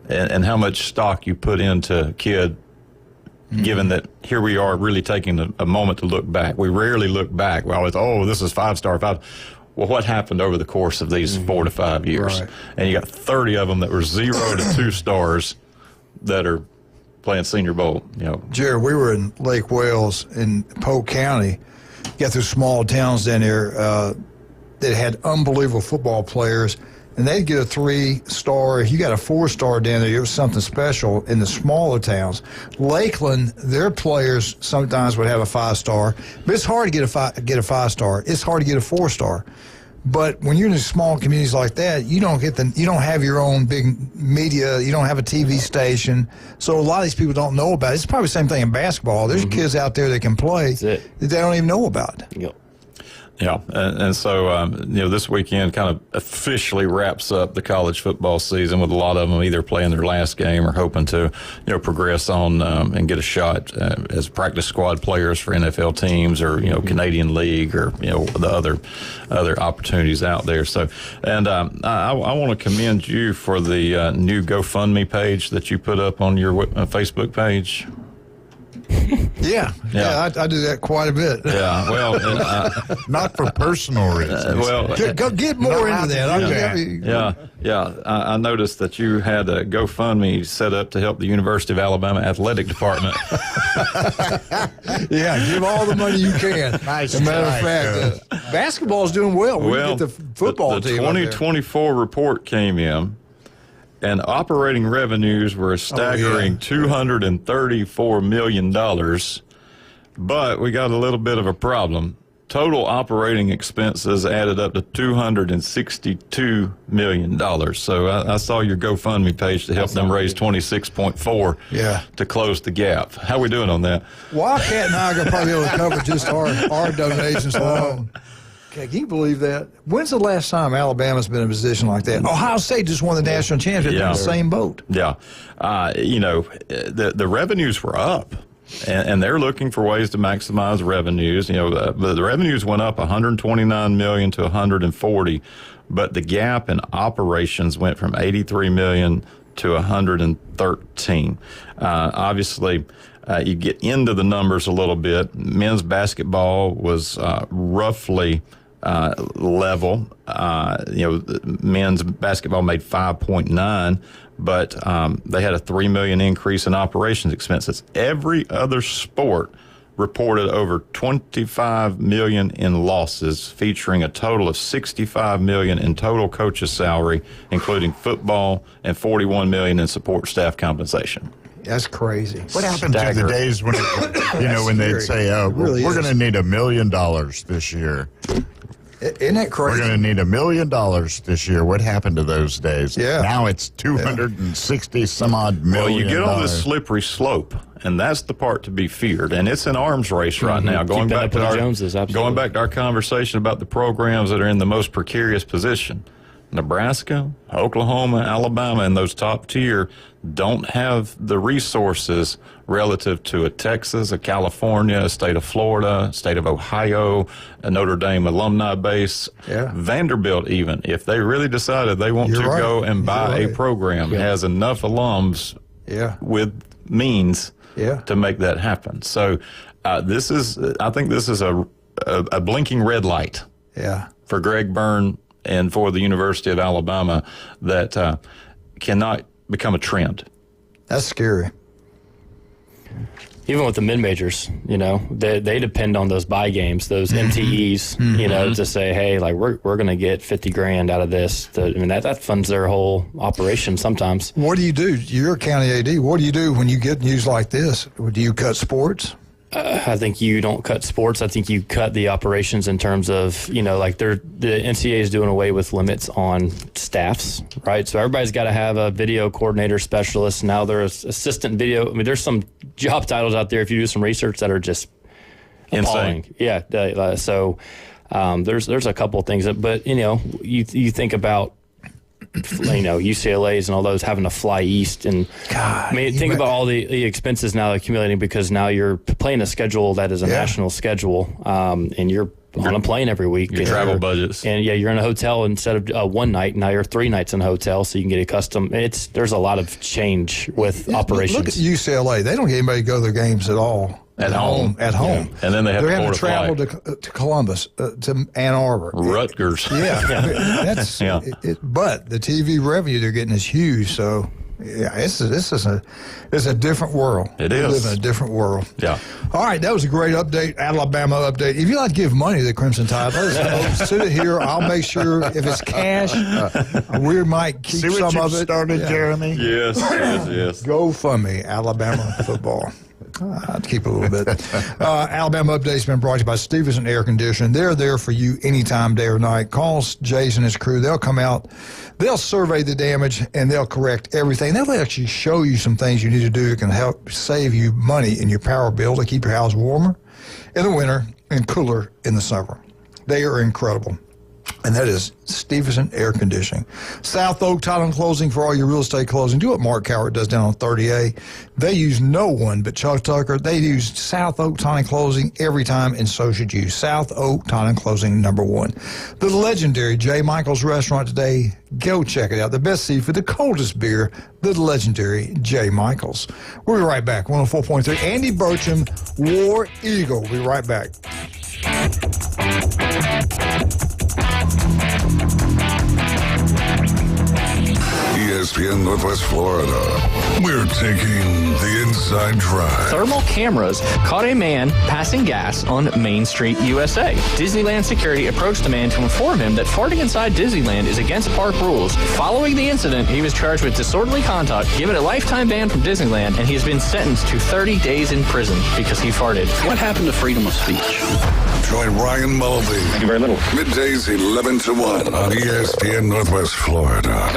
and how much stock you put into kid. Given that here we are really taking a moment to look back. We rarely look back. Well, it's, this is 5-star, 5. Well, what happened over the course of these 4 to 5 years? Right. And you got 30 of them that were 0 to 2 stars that are playing Senior Bowl. Jared, we were in Lake Wales in Polk County. Got through small towns down there that had unbelievable football players. And they'd get a 3-star. If you got a 4-star down there, it was something special in the smaller towns. Lakeland, their players sometimes would have a 5-star, but it's hard to get a 5-star. It's hard to get a 4-star. But when you're in small communities like that, you don't have your own big media. You don't have a TV station. So a lot of these people don't know about it. It's probably the same thing in basketball. There's kids out there that can play that they don't even know about. Yep. Yeah, and so this weekend kind of officially wraps up the college football season with a lot of them either playing their last game or hoping to progress on and get a shot as practice squad players for NFL teams or Canadian League or the other opportunities out there. So, and I want to commend you for the new GoFundMe page that you put up on your Facebook page. Yeah, I do that quite a bit. Yeah, well, not for personal reasons. Go get more into that. I noticed that you had a GoFundMe set up to help the University of Alabama athletic department. Yeah, give all the money you can. Nice. As a matter of fact, basketball's doing well. We get the football the team. 2024 report came in. And operating revenues were a staggering $234 million. But we got a little bit of a problem. Total operating expenses added up to $262 million. So I saw your GoFundMe page to help them raise $26.4 to close the gap. How are we doing on that? Wildcat and I are going to probably be able to cover just our donations alone. Can you believe that? When's the last time Alabama's been in a position like that? Ohio State just won the national championship in the same boat. Yeah. The revenues were up, and they're looking for ways to maximize revenues. The revenues went up $129 million to $140, but the gap in operations went from $83 million to $113. Obviously, you get into the numbers a little bit. Men's basketball was roughly level. Men's basketball made 5.9, but they had a $3 million increase in operations expenses. Every other sport reported over $25 million in losses, featuring a total of $65 million in total coaches' salary, including football, and $41 million in support staff compensation. That's crazy. What happened to the days when when they'd say, we're going to need $1 million this year? Isn't that crazy? We're going to need $1 million this year. What happened to those days? Yeah. Now it's 260 some odd million. Well, you get on this slippery slope, and that's the part to be feared. And it's an arms race right now. Going back to our conversation about the programs that are in the most precarious position. Nebraska, Oklahoma, Alabama, and those top tier don't have the resources relative to a Texas, a California, a state of Florida, state of Ohio, a Notre Dame alumni base, Vanderbilt even. If they really decided they want to go and buy a program, has enough alums with means to make that happen. So I think this is a blinking red light for Greg Byrne and for the University of Alabama that cannot become a trend. That's scary. Even with the mid-majors, they depend on those buy games, those MTEs, to say, hey, like we're going to get $50,000 out of this. That funds their whole operation sometimes. What do you do? You're a county AD. What do you do when you get news like this? Do you cut sports? I think you don't cut sports. I think you cut the operations in terms of, the NCAA is doing away with limits on staffs, right? So everybody's got to have a video coordinator specialist. Now there's assistant video. There's some job titles out there, if you do some research, that are just appalling. Insane. Yeah. So There's a couple of things, but you think about UCLA's and all those having to fly east, and think about all the expenses now accumulating because now you're playing a schedule that is a national schedule, and you're on a plane every week. Your travel budgets. And you're in a hotel instead of one night. Now you're 3 nights in a hotel, so you can get accustomed. There's a lot of change with operations. Look at UCLA. They don't get anybody to go to their games at all. At home. Yeah. And then they have having to travel fly. to Columbus, to Ann Arbor. Rutgers. That's. But the TV revenue they're getting is huge. So, this is a different world. It we is. live in a different world. Yeah. All right, that was a great update, Alabama update. If you like to give money to the Crimson Tide, let us know. Send it here. I'll make sure if it's cash, we might keep some of it. Started, Jeremy. Yes. GoFundMe, Alabama football. I'd keep a little bit. Alabama Update's been brought to you by Stevenson Air Conditioning. They're there for you anytime, day or night. Call Jason and his crew. They'll come out. They'll survey the damage, and they'll correct everything. They'll actually show you some things you need to do that can help save you money in your power bill to keep your house warmer in the winter and cooler in the summer. They are incredible. And that is Stevenson Air Conditioning. South Oak Title and Closing for all your real estate closing. Do what Mark Cowart does down on 30A. They use no one but Chuck Tucker. They use South Oak Title and Closing every time, and so should you. South Oak Title and Closing, #1. The legendary J. Michael's Restaurant today. Go check it out. The best seafood, the coldest beer, the legendary J. Michael's. We'll be right back. 104.3. Andy Burcham, War Eagle. We'll be right back. ESPN Northwest Florida. We're taking the inside drive. Thermal cameras caught a man passing gas on Main Street, USA. Disneyland security approached the man to inform him that farting inside Disneyland is against park rules. Following the incident, he was charged with disorderly conduct, given a lifetime ban from Disneyland, and he has been sentenced to 30 days in prison because he farted. What happened to freedom of speech? Join Ryan Mulvey. Thank you very little. Middays 11 to 1 on ESPN Northwest Florida.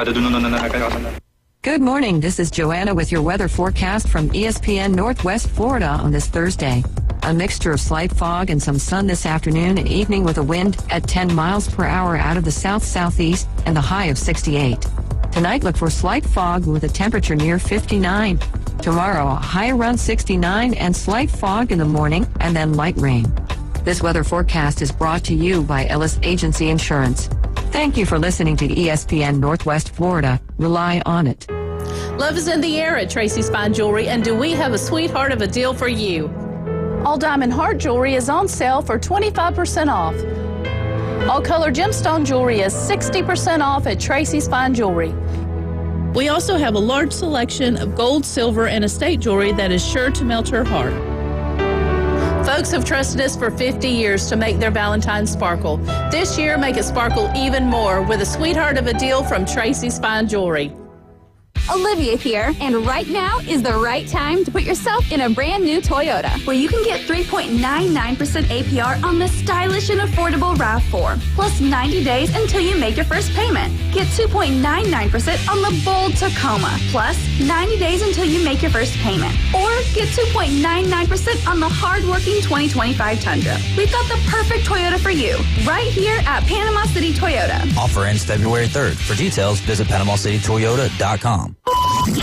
Good morning. This is Joanna with your weather forecast from ESPN Northwest Florida on this Thursday. A mixture of slight fog and some sun this afternoon and evening with a wind at 10 miles per hour out of the south-southeast and the high of 68. Tonight, look for slight fog with a temperature near 59. Tomorrow, a high around 69 and slight fog in the morning and then light rain. This weather forecast is brought to you by Ellis Agency Insurance. Thank you for listening to ESPN Northwest Florida. Rely on it. Love is in the air at Tracy's Fine Jewelry, and do we have a sweetheart of a deal for you? All diamond heart jewelry is on sale for 25% off. All color gemstone jewelry is 60% off at Tracy's Fine Jewelry. We also have a large selection of gold, silver, and estate jewelry that is sure to melt your heart. Folks have trusted us for 50 years to make their Valentine's sparkle. This year, make it sparkle even more with a sweetheart of a deal from Tracy's Fine Jewelry. Olivia here, and right now is the right time to put yourself in a brand new Toyota, where you can get 3.99% APR on the stylish and affordable RAV4, plus 90 days until you make your first payment. Get 2.99% on the bold Tacoma, plus 90 days until you make your first payment. Or get 2.99% on the hardworking 2025 Tundra. We've got the perfect Toyota for you, right here at Panama City Toyota. Offer ends February 3rd. For details, visit PanamaCityToyota.com.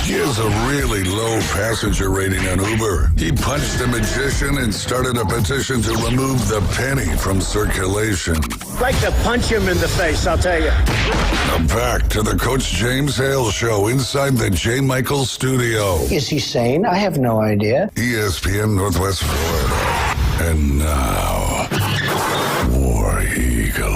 He has a really low passenger rating on Uber. He punched a magician and started a petition to remove the penny from circulation. Like to punch him in the face, I'll tell you. Now back to the Coach James Hale Show inside the J. Michael studio. Is he sane? I have no idea. ESPN Northwest Florida. And now, War Eagle.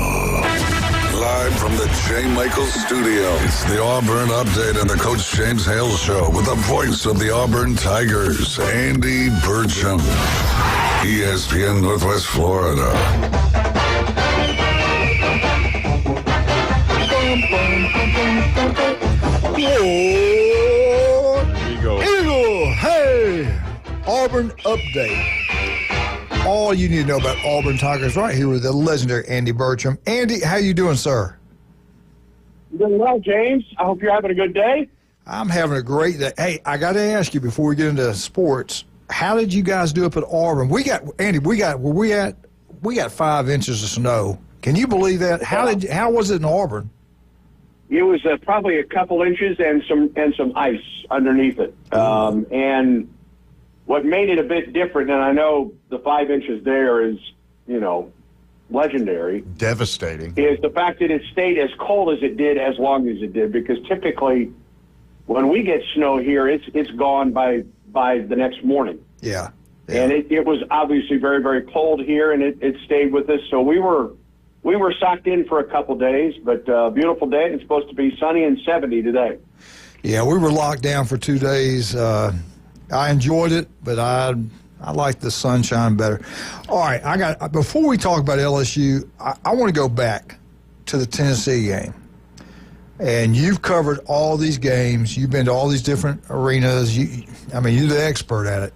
Live from the J. Michael studio, it's the Auburn Update on the Coach James Hale Show with the voice of the Auburn Tigers, Andy Burcham. ESPN Northwest Florida. Eagle, hey! Auburn Update. All you need to know about Auburn Tigers right here with the legendary Andy Burcham. Andy, how you doing, sir? Doing well, James. I hope you're having a good day. I'm having a great day. Hey, I got to ask you before we get into sports, how did you guys do up at Auburn? We got 5 inches of snow Can you believe that? How was it in Auburn? It was probably a couple inches and some ice underneath it. And what made it a bit different, and I know the 5 inches there is, legendary. Devastating. Is the fact that it stayed as cold as it did as long as it did, because typically when we get snow here, it's gone by the next morning. Yeah. And it was obviously very, very cold here, and it stayed with us. So we were socked in for a couple days, but beautiful day. It's supposed to be sunny and 70 today. Yeah, we were locked down for 2 days. I enjoyed it, but I like the sunshine better. All right, before we talk about LSU, I want to go back to the Tennessee game. And you've covered all these games. You've been to all these different arenas. You're the expert at it.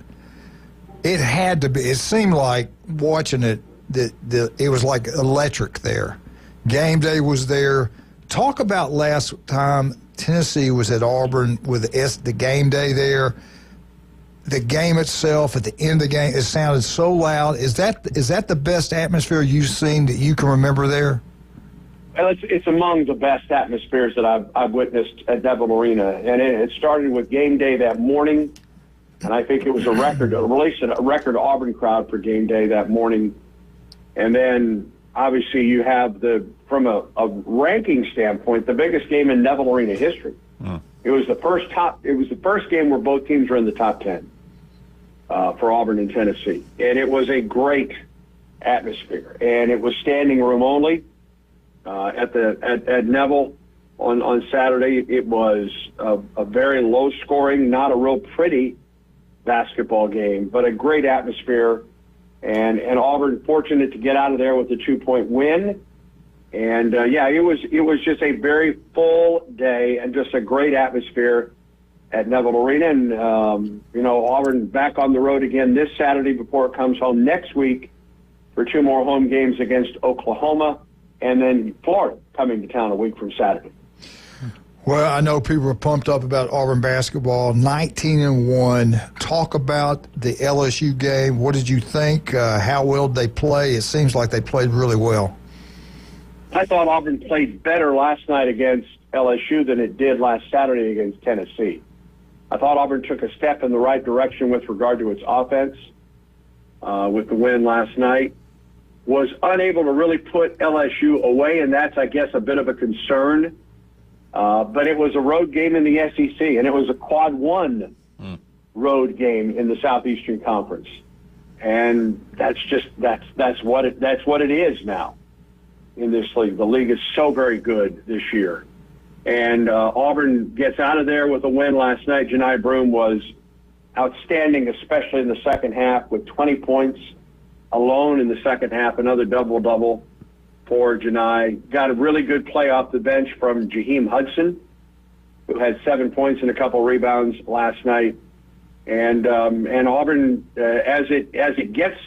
It had to be. It seemed like watching it that it was like electric there. Game day was there. Talk about last time Tennessee was at Auburn with the game day there. The game itself, at the end of the game, it sounded so loud. Is that the best atmosphere you've seen that you can remember there? Well, it's among the best atmospheres that I've witnessed at Neville Arena, and it started with game day that morning, and I think it was a record Auburn crowd for game day that morning, and then obviously you have from a ranking standpoint, the biggest game in Neville Arena history. It was the first game where both teams were in the top 10 for Auburn and Tennessee, and it was a great atmosphere, and it was standing room only at Neville on Saturday. It was a very low scoring, not a real pretty basketball game, but a great atmosphere, and Auburn fortunate to get out of there with a 2-point win. And it was just a very full day and just a great atmosphere at Neville Arena. And Auburn back on the road again this Saturday before it comes home next week for 2 more home games against Oklahoma, and then Florida coming to town a week from Saturday. Well, I know people are pumped up about Auburn basketball, 19-1. Talk about the LSU game. What did you think? How well did they play? It seems like they played really well. I thought Auburn played better last night against LSU than it did last Saturday against Tennessee. I thought Auburn took a step in the right direction with regard to its offense with the win last night. Was unable to really put LSU away, and that's, I guess, a bit of a concern. But it was a road game in the SEC, and it was a quad 1 road game in the Southeastern Conference. And that's what it is now in this league. The league is so very good this year. And Auburn gets out of there with a win last night. Janai Broome was outstanding, especially in the second half, with 20 points alone in the second half, another double-double for Janai. Got a really good play off the bench from Jaheim Hudson, who had 7 points and a couple rebounds last night. And Auburn, as it gets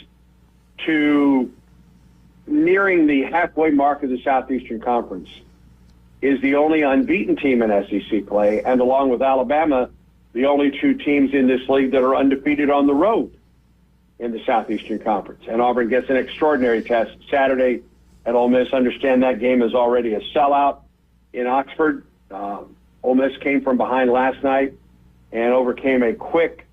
to nearing the halfway mark of the Southeastern Conference, is the only unbeaten team in SEC play, and along with Alabama, the only 2 teams in this league that are undefeated on the road in the Southeastern Conference. And Auburn gets an extraordinary test Saturday at Ole Miss. Understand that game is already a sellout in Oxford. Ole Miss came from behind last night and overcame a quick,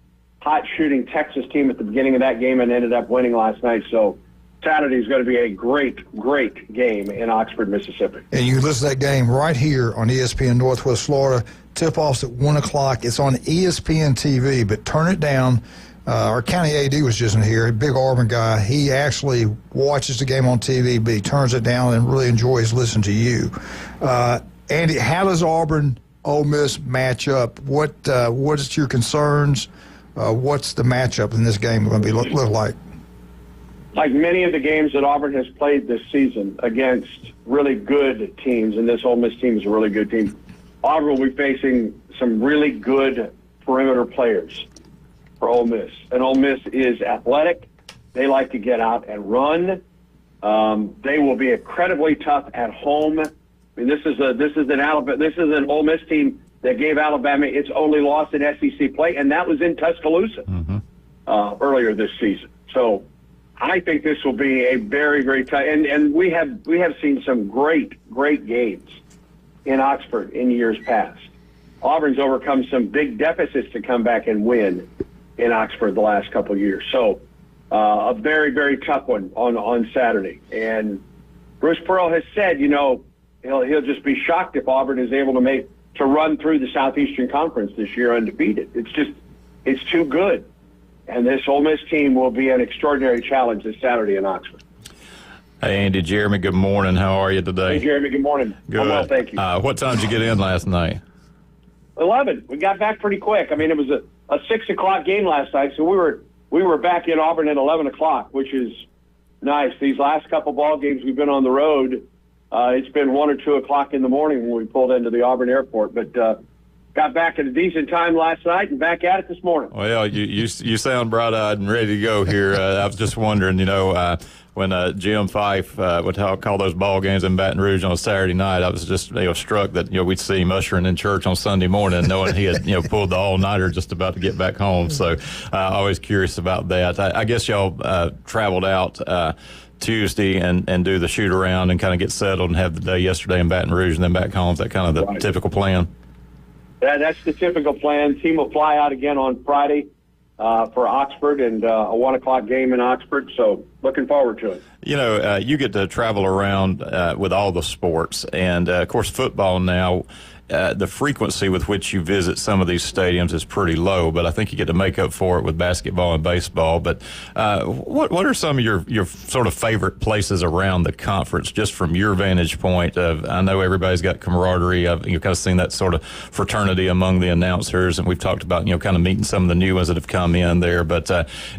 hot-shooting Texas team at the beginning of that game and ended up winning last night. So Saturday is going to be a great, great game in Oxford, Mississippi. And you can listen to that game right here on ESPN Northwest Florida. Tip-off's at 1 o'clock. It's on ESPN TV, but turn it down. Our county AD was just in here, a big Auburn guy. He actually watches the game on TV, but he turns it down and really enjoys listening to you. Andy, how does Auburn Ole Miss match up? What is your concerns? What's the matchup in this game going to be look like? Like many of the games that Auburn has played this season against really good teams, and this Ole Miss team is a really good team, Auburn will be facing some really good perimeter players for Ole Miss. And Ole Miss is athletic. They like to get out and run. They will be incredibly tough at home. I mean, this is an Ole Miss team that gave Alabama its only loss in SEC play, and that was in Tuscaloosa earlier this season. So I think this will be a very, very tough. And we have seen some great games in Oxford in years past. Auburn's overcome some big deficits to come back and win in Oxford the last couple of years. So a very, very tough one on Saturday. And Bruce Pearl has said, he'll just be shocked if Auburn is able to run through the Southeastern Conference this year undefeated. It's too good. And this Ole Miss team will be an extraordinary challenge this Saturday in Oxford. Hey, Andy, Jeremy, good morning. How are you today? Hey, Jeremy, good morning. Good. I'm well, thank you. What time did you get in last night? 11. We got back pretty quick. I mean, it was a 6 o'clock game last night, so we were back in Auburn at 11 o'clock, which is nice. These last couple ball games we've been on the road, it's been 1 or 2 o'clock in the morning when we pulled into the Auburn airport, but got back at a decent time last night and back at it this morning. Well, you sound bright-eyed and ready to go here. I was just wondering, when Jim Fife would call those ball games in Baton Rouge on a Saturday night, I was just struck that we'd see him ushering in church on Sunday morning, knowing he had pulled the all-nighter just about to get back home. So always curious about that. I guess y'all traveled out Tuesday and do the shoot around and kind of get settled and have the day yesterday in Baton Rouge and then back home. Is that kind of the typical plan? That's the typical plan. Team will fly out again on Friday for Oxford and a 1 o'clock game in Oxford. So looking forward to it. You get to travel around with all the sports, and of course football now. The frequency with which you visit some of these stadiums is pretty low, but I think you get to make up for it with basketball and baseball. But what are some of your sort of favorite places around the conference, just from your vantage point? I know everybody's got camaraderie. You've kind of seen that sort of fraternity among the announcers, and we've talked about kind of meeting some of the new ones that have come in there. But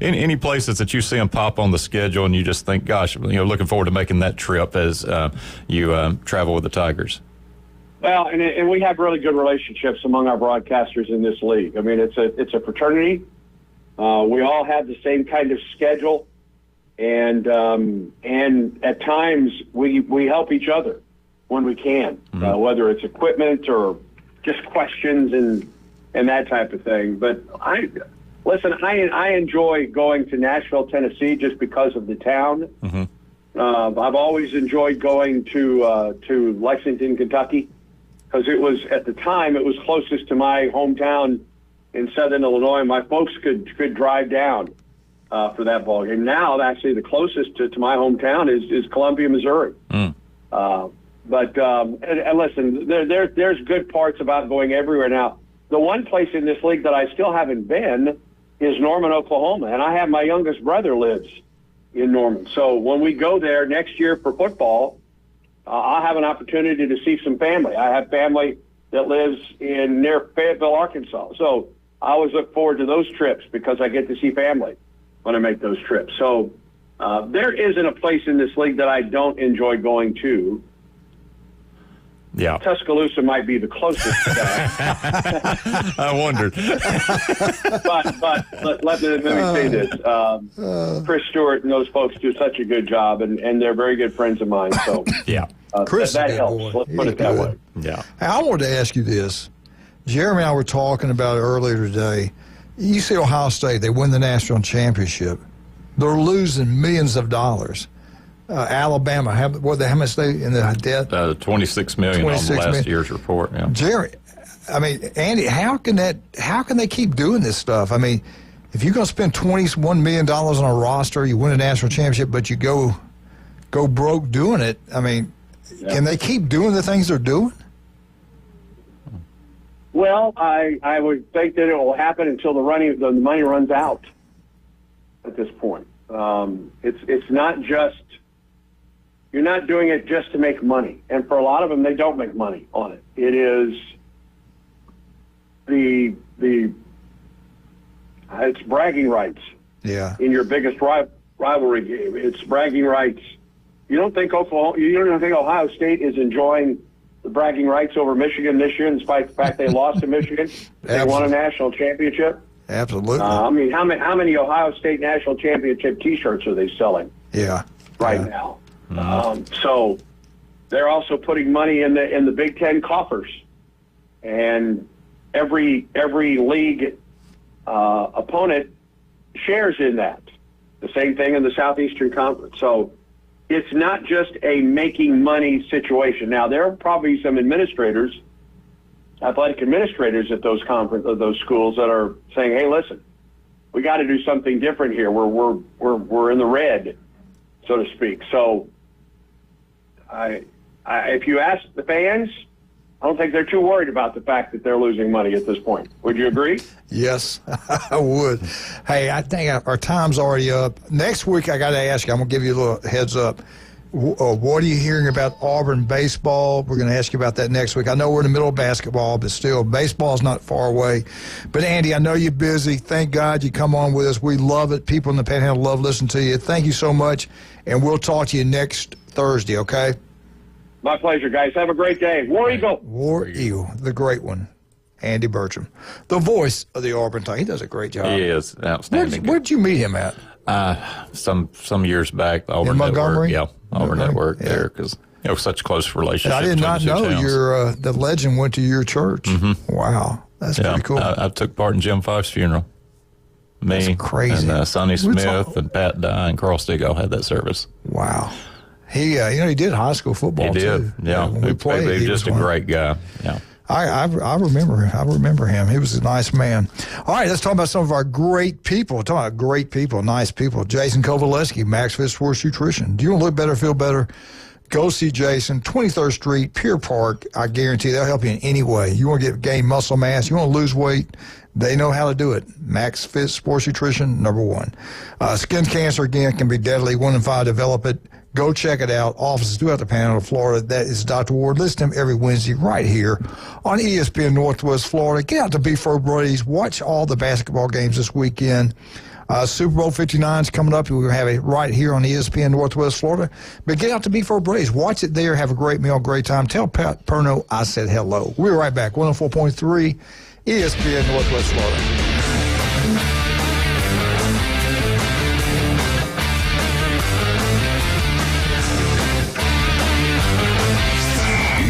any places that you see them pop on the schedule, and you just think, gosh, looking forward to making that trip as you travel with the Tigers. Well, and we have really good relationships among our broadcasters in this league. I mean, it's a fraternity. We all have the same kind of schedule, and at times we help each other when we can, whether it's equipment or just questions and that type of thing. But I enjoy going to Nashville, Tennessee, just because of the town. Mm-hmm. I've always enjoyed going to Lexington, Kentucky, because at the time it was closest to my hometown in Southern Illinois. My folks could drive down for that ball game. Now, actually, the closest to my hometown is Columbia, Missouri. Mm. But listen, there's good parts about going everywhere. Now, the one place in this league that I still haven't been is Norman, Oklahoma, and I have my youngest brother lives in Norman. So when we go there next year for football, I'll have an opportunity to see some family. I have family that lives near Fayetteville, Arkansas. So I always look forward to those trips because I get to see family when I make those trips. So there isn't a place in this league that I don't enjoy going to. Yeah, Tuscaloosa might be the closest to that. I wondered. but let me say this. Chris Stewart and those folks do such a good job, and they're very good friends of mine. So yeah, Chris, that helps. boy. Let's put it that way. Yeah. Hey, I wanted to ask you this. Jeremy and I were talking about it earlier today. You see Ohio State, they win the national championship. They're losing millions of dollars. Alabama, how much they in the debt? $26 million on last year's report. Yeah. Jerry, I mean, Andy, how can they keep doing this stuff? I mean, if you're going to spend $21 million on a roster, you win a national championship, but you go broke doing it. I mean, Can they keep doing the things they're doing? Well, I would think that it will happen until the money runs out. At this point, it's not just. You're not doing it just to make money. And for a lot of them, they don't make money on it. It is it's bragging rights. Yeah. In your biggest rivalry game, it's bragging rights. You don't think Ohio State is enjoying the bragging rights over Michigan this year, despite the fact they lost to Michigan? They won a national championship. Absolutely. I mean, how many Ohio State national championship T-shirts are they selling? Yeah. Right now. So they're also putting money in the Big Ten coffers, and every league opponent shares in that. The same thing in the Southeastern Conference. So it's not just a making money situation. Now, there are probably some administrators, athletic administrators at those schools that are saying, "Hey, listen, we got to do something different here. We're in the red, so to speak." So, if you ask the fans, I don't think they're too worried about the fact that they're losing money at this point. Would you agree? Yes, I would. Hey, I think our time's already up. Next week, I got to ask you, I'm going to give you a little heads up. What are you hearing about Auburn baseball? We're going to ask you about that next week. I know we're in the middle of basketball, but still, baseball's not far away. But, Andy, I know you're busy. Thank God you come on with us. We love it. People in the Panhandle love listening to you. Thank you so much, and we'll talk to you next Thursday, okay? My pleasure, guys. Have a great day. War Eagle. War Eagle, the great one, Andy Bertram, the voice of the Auburn Tigers. He does a great job. He is outstanding. Where'd you meet him at? Some years back, Auburn in Montgomery. Network. Yeah, Auburn Network there, because such close relationship. And I did not know the legend went to your church. Mm-hmm. Wow, that's pretty cool. I took part in Jim Fife's funeral. Me, that's crazy. And Sonny Smith and Pat Dye and Carl Stig all had that service. Wow. He, he did high school football, too. He did, yeah. When we played, he was just a great guy, yeah. I remember him. He was a nice man. All right, let's talk about some of our great people. Talk about great people, nice people. Jason Kovaleski, Max Fit Sports Nutrition. Do you want to look better, feel better? Go see Jason, 23rd Street, Pier Park. I guarantee they'll help you in any way. You want to gain muscle mass, you want to lose weight, they know how to do it. Max Fit Sports Nutrition, number one. Skin cancer, again, can be deadly. 1 in 5 develop it. Go check it out. Offices throughout the Panhandle of Florida. That is Dr. Ward. Listen to him every Wednesday right here on ESPN Northwest Florida. Get out to Beefro Brady's. Watch all the basketball games this weekend. Super Bowl 59 is coming up. We're going to have it right here on ESPN Northwest Florida. But get out to Beefro Brady's. Watch it there. Have a great meal, great time. Tell Pat Perno I said hello. We're right back. 104.3 ESPN Northwest Florida.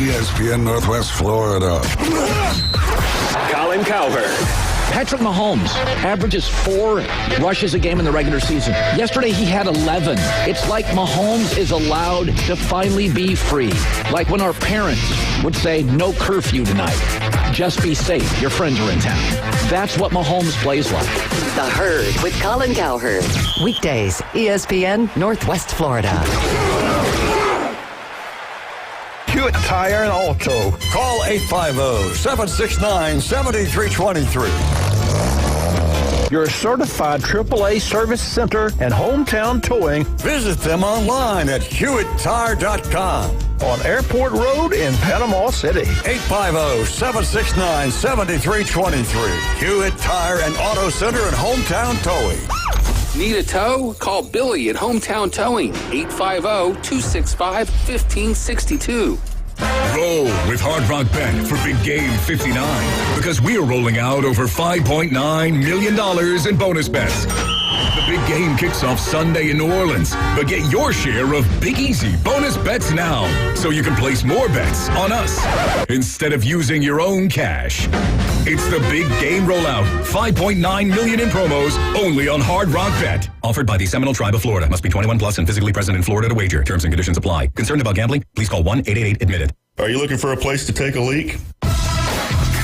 ESPN Northwest Florida. Colin Cowherd. Patrick Mahomes averages 4 rushes a game in the regular season. Yesterday, he had 11. It's like Mahomes is allowed to finally be free. Like when our parents would say, no curfew tonight. Just be safe. Your friends are in town. That's what Mahomes plays like. The Herd with Colin Cowherd. Weekdays, ESPN Northwest Florida. Hewitt Tire and Auto. Call 850-769-7323. Your certified AAA service center and hometown towing. Visit them online at HewittTire.com. On Airport Road in Panama City. 850-769-7323. Hewitt Tire and Auto Center and hometown towing. Need a tow? Call Billy at Hometown Towing, 850-265-1562. Roll with Hard Rock Bet for Big Game 59 because we are rolling out over $5.9 million in bonus bets. The big game kicks off Sunday in New Orleans, but get your share of Big Easy bonus bets now so you can place more bets on us instead of using your own cash. It's the big game rollout. $5.9 million in promos only on Hard Rock Bet. Offered by the Seminole Tribe of Florida. Must be 21 plus and physically present in Florida to wager. Terms and conditions apply. Concerned about gambling? Please call 1-888-ADMITTED. Are you looking for a place to take a leak?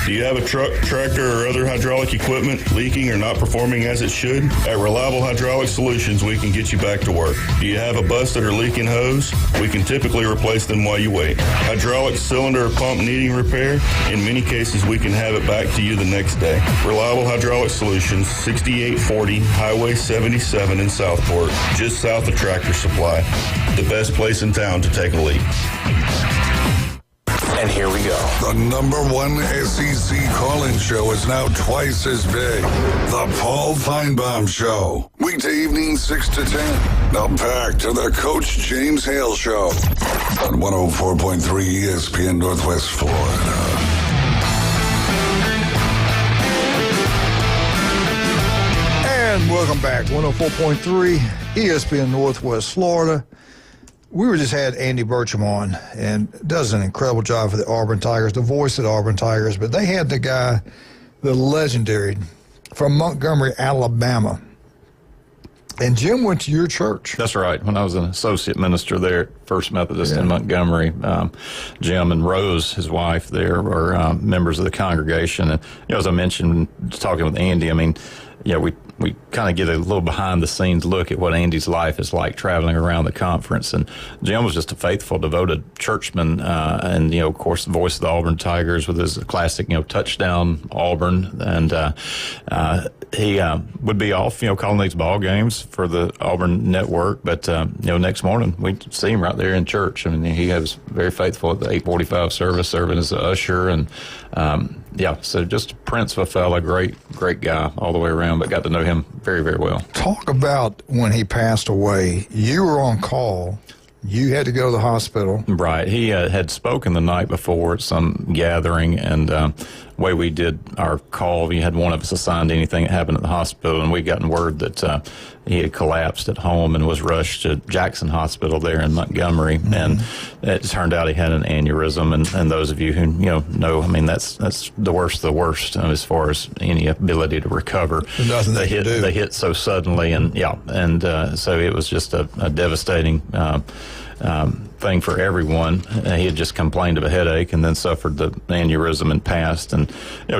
Do you have a truck, tractor, or other hydraulic equipment leaking or not performing as it should? At Reliable Hydraulic Solutions, we can get you back to work. Do you have a busted or leaking hose? We can typically replace them while you wait. Hydraulic cylinder or pump needing repair? In many cases, we can have it back to you the next day. Reliable Hydraulic Solutions, 6840 Highway 77 in Southport, just south of Tractor Supply. The best place in town to take a leak. And here we go. The #1 SEC call-in show is now twice as big. The Paul Feinbaum Show. Weekday evening 6 to 10. Now back to the Coach James Hale Show on 104.3 ESPN Northwest Florida. And welcome back. 104.3 ESPN Northwest Florida. We just had Andy Bertram on, and does an incredible job for the Auburn Tigers, the voice of the Auburn Tigers. But they had the guy, the legendary, from Montgomery, Alabama, And Jim went to your church. That's right. When I was an associate minister there at First Methodist in Montgomery, Jim and Rose, his wife, there were members of the congregation. And as I mentioned, talking with Andy, I mean, we kind of get a little behind the scenes look at what Andy's life is like traveling around the conference. And Jim was just a faithful, devoted churchman, and of course, the voice of the Auburn Tigers with his classic, touchdown Auburn. And he would be off, calling these ball games for the Auburn network. But next morning we'd see him right there in church. I mean, he was very faithful at the 8:45 service, serving as an usher, and so just a prince of a fella, great guy all the way around, but got to know him very, very well. Talk about when he passed away. You were on call. You had to go to the hospital. Right. He had spoken the night before at some gathering, and way we did our call, we had one of us assigned to anything that happened at the hospital, and we gotten word that he had collapsed at home and was rushed to Jackson Hospital there in Montgomery, and it turned out he had an aneurysm. And those of you who know, I mean, that's the worst of the worst as far as any ability to recover. Nothing they hit so suddenly, and so it was just a devastating thing for everyone. He had just complained of a headache and then suffered the aneurysm and passed. And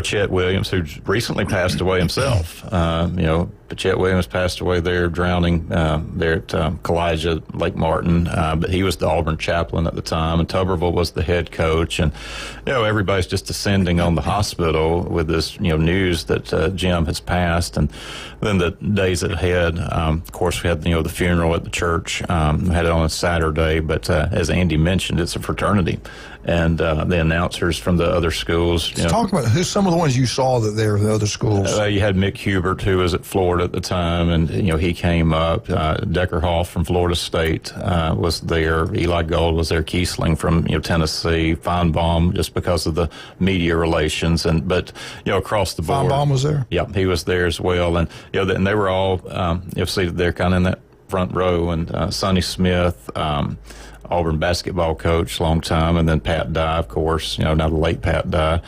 Chet Williams, who recently passed away himself, but Chet Williams passed away there drowning there at Kalijah, Lake Martin, but he was the Auburn chaplain at the time, and Tuberville was the head coach. And everybody's just descending on the hospital with this news that Jim has passed. And then the days ahead, of course, we had the funeral at the church. We had it on a Saturday, but as Andy mentioned, it's a fraternity, and the announcers from the other schools. Talk about who's some of the ones you saw that they're the other schools. You had Mick Hubert, who was at Florida at the time, and he came up. Deckerhoff from Florida State was there. Eli Gold was there. Kiesling from Tennessee. Feinbaum, just because of the media relations, but across the board. Feinbaum was there. Yeah, he was there as well, and and they were all seated there, kind of in that front row, and Sonny Smith. Auburn basketball coach, long time, and then Pat Dye, of course, now the late Pat Dye.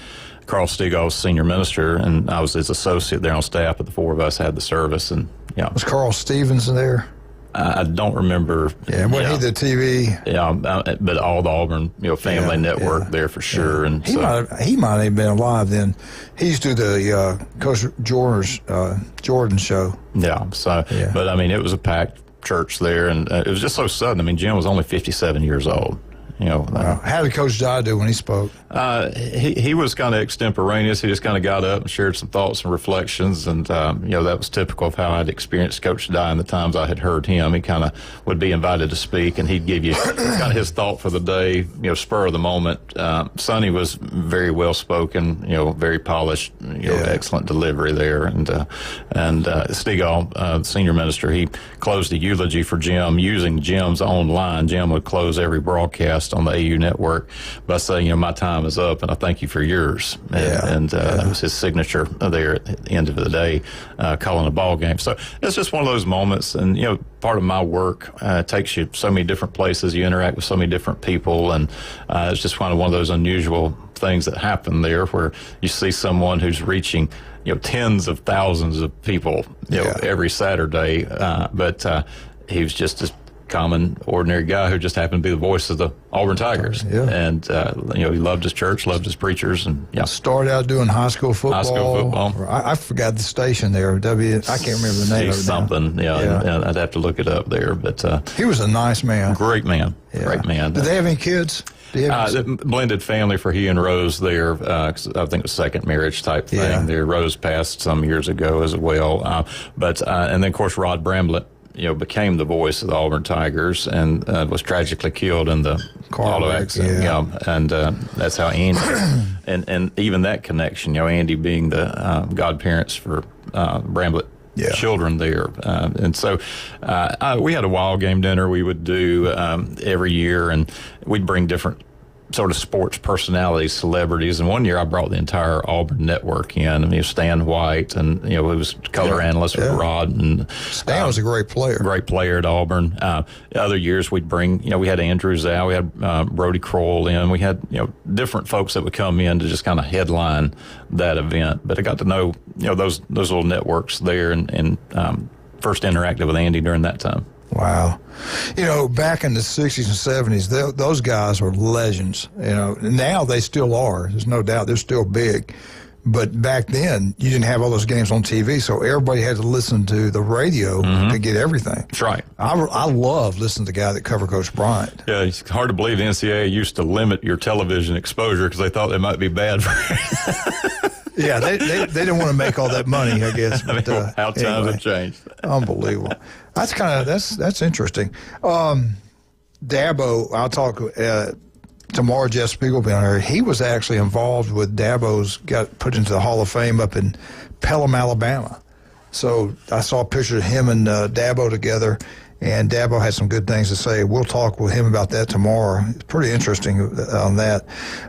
Carl Stegall was senior minister, and I was his associate there on staff, but the four of us had the service. And was Carl Stevens there? I don't remember. Yeah, when he did TV. Yeah, but all the Auburn family network there for sure. And he might have been alive then. He used to do the Coach Jordan show. Yeah. So, but I mean, it was a packed church there, and it was just so sudden. I mean, Jim was only 57 years old. How did Coach Dye do when he spoke? He was kind of extemporaneous. He just kind of got up and shared some thoughts and reflections, and that was typical of how I'd experienced Coach Dye in the times I had heard him. He kind of would be invited to speak, and he'd give you kind of his thought for the day, spur of the moment. Sonny was very well spoken, very polished, excellent delivery there, and Stegall, senior minister, he closed a eulogy for Jim using Jim's own line. Jim would close every broadcast on the AU network by saying, my time is up, and I thank you for yours. And that was his signature there at the end of the day, calling a ball game. So it's just one of those moments, and part of my work takes you so many different places. You interact with so many different people, and it's just one of those unusual things that happen there, where you see someone who's reaching tens of thousands of people every Saturday, but he was just as common, ordinary guy who just happened to be the voice of the Auburn Tigers. And he loved his church, loved his preachers, and started out doing high school football. I forgot the station there. I can't remember the name of it. Something. And I'd have to look it up there. But he was a nice man. Great man. Great man. Did they have any kids? Blended family for he and Rose there. 'Cause I think it was second marriage type thing. There, Rose passed some years ago as well. But and then of course Rod Bramblett became the voice of the Auburn Tigers, and was tragically killed in the auto accident. And that's how Andy, and even that connection, Andy being the godparents for Bramblett children there. And so we had a wild game dinner we would do every year, and we'd bring different sort of sports personalities, celebrities. And one year I brought the entire Auburn network in. I mean, Stan White, and it was color analyst with Rod. And Stan was a great player. Great player at Auburn. Other years we'd bring, we had Andrew Zhao, we had Brody Kroll in. We had, different folks that would come in to just kind of headline that event. But I got to know, those little networks there, and first interacted with Andy during that time. Wow. You know, back in the 60s and 70s, those guys were legends. You know, now they still are. There's no doubt they're still big. But back then, you didn't have all those games on TV, so everybody had to listen to the radio to get everything. That's right. I love listening to the guy that covered Coach Bryant. Yeah, it's hard to believe the NCAA used to limit your television exposure because they thought they might be bad for you. Yeah, they didn't want to make all that money, I guess. But, how times have changed. Unbelievable. That's interesting. Dabo, I'll talk tomorrow. Jeff Spiegel will be on here. He was actually involved with Dabo's, got put into the Hall of Fame up in Pelham, Alabama. So I saw a picture of him and Dabo together, and Dabo had some good things to say. We'll talk with him about that tomorrow. It's pretty interesting on that.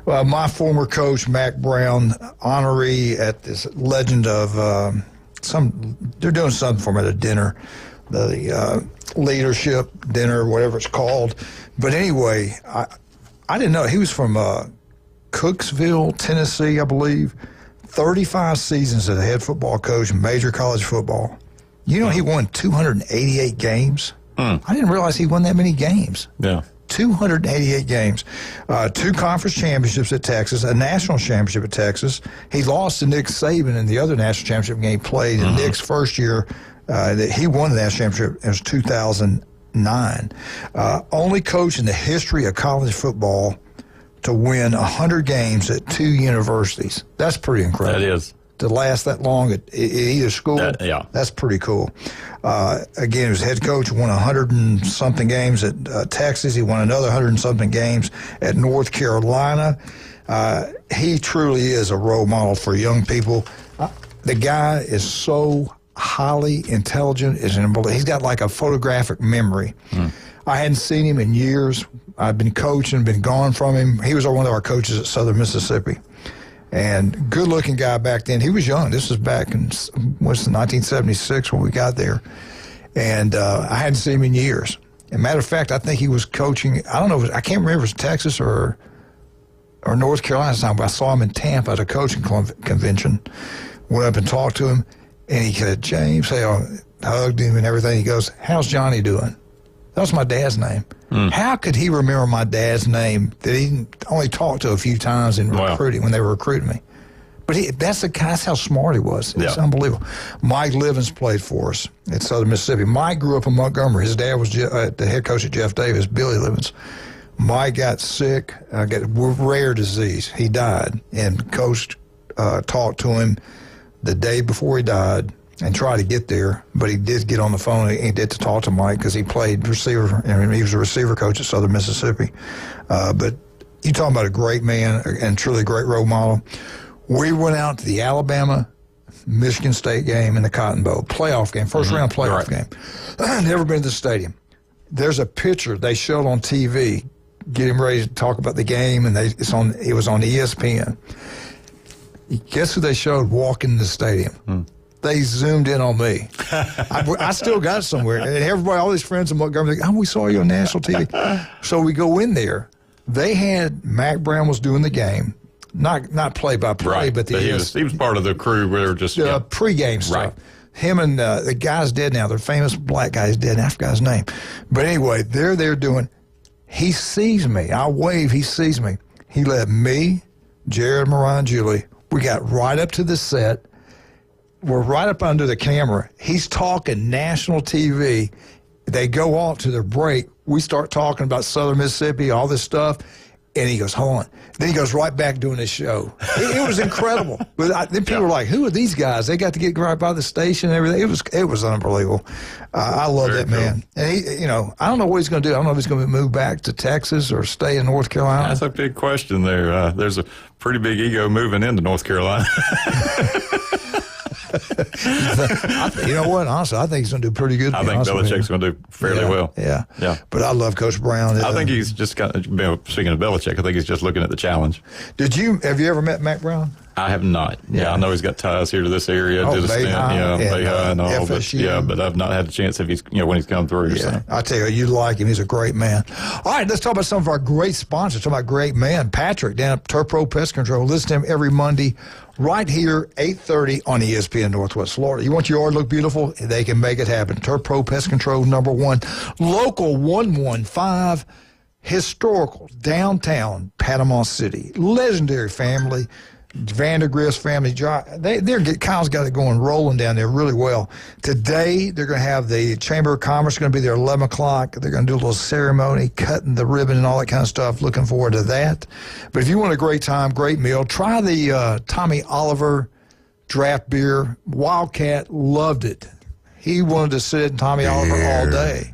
My former coach, Mac Brown, honoree at this Legend of they're doing something for him at a dinner, the leadership dinner, whatever it's called. But anyway, I didn't know. He was from Cooksville, Tennessee, I believe. 35 seasons as a head football coach in major college football. You know, he won 288 games. I didn't realize he won that many games. Yeah. 288 games. 2 conference championships at Texas, a national championship at Texas. He lost to Nick Saban in the other national championship game he played in Nick's first year. That he won the national championship. It was 2009. Only coach in the history of college football to win 100 games at 2 universities. That's pretty incredible. That is. To last that long at either school, yeah. That's pretty cool. Again, he was head coach, won 100 and something games at Texas. He won another 100 and something games at North Carolina. He truly is a role model for young people. The guy is so highly intelligent. He's got like a photographic memory. I hadn't seen him in years. I've been coaching, been gone from him. He was one of our coaches at Southern Mississippi. And good-looking guy back then. He was young. This was back in 1976 when we got there. And I hadn't seen him in years. As a matter of fact, I think he was coaching, I don't know, I can't remember if it was Texas or North Carolina time, but I saw him in Tampa at a coaching convention. Went up and talked to him, and he said, James, hugged him and everything. He goes, how's Johnny doing? That was my dad's name. How could he remember my dad's name that he only talked to a few times in recruiting when they were recruiting me? But that's how smart he was. It's unbelievable. Mike Livens played for us at Southern Mississippi. Mike grew up in Montgomery. His dad was the head coach at Jeff Davis, Billy Livens. Mike got sick, got a rare disease. He died, and Coach talked to him the day before he died and try to get there, but he did get on the phone. He did to talk to Mike because he played receiver, and he was a receiver coach at Southern Mississippi. But you talking about a great man and truly a great role model. We went out to the Alabama-Michigan State game in the Cotton Bowl, playoff game, first round playoff game. Never been to the stadium. There's a picture they showed on TV, getting ready to talk about the game, and it was on ESPN. Guess who they showed walking in the stadium? They zoomed in on me. I still got it somewhere. And everybody, all these friends in Montgomery, we saw you on national TV. So we go in there. They had, Mac Brown was doing the game, not play-by-play, but he was part of the crew where they were just pregame stuff. Right. Him and the guy's dead now. The famous black guy's dead. I forgot his name. But anyway, they're there doing, he sees me. I wave, he sees me. He let me, Jared, Mariah, Julie, we got right up to the set. We're right up under the camera. He's talking national TV. They go off to their break. We start talking about Southern Mississippi, all this stuff. And he goes, hold on. Then he goes right back doing his show. It was incredible. But then people were like, who are these guys? They got to get right by the station and everything. It was unbelievable. I love that man. And he, I don't know what he's going to do. I don't know if he's going to move back to Texas or stay in North Carolina. That's a big question there. There's a pretty big ego moving into North Carolina. You know what? Honestly, I think he's going to do pretty good. I think Belichick's going to do fairly well. Yeah. But I love Coach Brown. I think he's just speaking of Belichick, I think he's just looking at the challenge. Have you ever met Mac Brown? I have not. Yeah, I know he's got ties here to this area. Did a stint, Bayhigh and all, FSU. but I've not had a chance if he's, when he's come through. Yeah, So. I tell you, you like him. He's a great man. All right, let's talk about some of our great sponsors. Talk about great man. Patrick down at Turf Pro Pest Control. Listen to him every Monday right here, 8:30 on ESPN Northwest Florida. You want your yard to look beautiful? They can make it happen. Turf Pro Pest Control, #1. Local 115. Historical downtown Panama City. Legendary family. Vandergrift family, Kyle's got it going, rolling down there really well. Today, they're going to have the Chamber of Commerce going to be there at 11 o'clock. They're going to do a little ceremony, cutting the ribbon and all that kind of stuff. Looking forward to that. But if you want a great time, great meal, try the Tommy Oliver draft beer. Wildcat loved it. He wanted to sit in Tommy Oliver all day.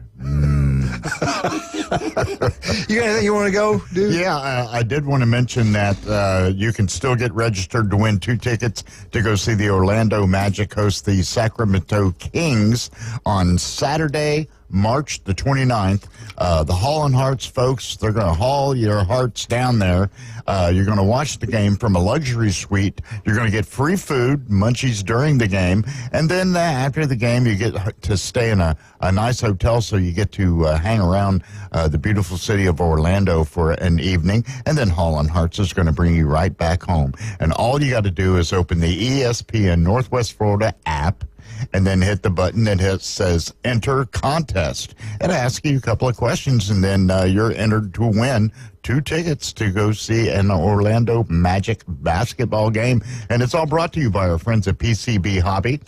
You got anything you want to go do? Yeah, I did want to mention that you can still get registered to win 2 tickets to go see the Orlando Magic host the Sacramento Kings on Saturday, March the 29th. The Haulin' Hearts folks, they're going to haul your hearts down there. You're going to watch the game from a luxury suite. You're going to get free food, munchies during the game. And then after the game, you get to stay in a nice hotel, so you get to hang around the beautiful city of Orlando for an evening. And then Haulin' Hearts is going to bring you right back home. And all you got to do is open the ESPN Northwest Florida app, and then hit the button that says Enter Contest. It asks you a couple of questions, and then you're entered to win 2 tickets to go see an Orlando Magic basketball game. And it's all brought to you by our friends at PCB Hobby,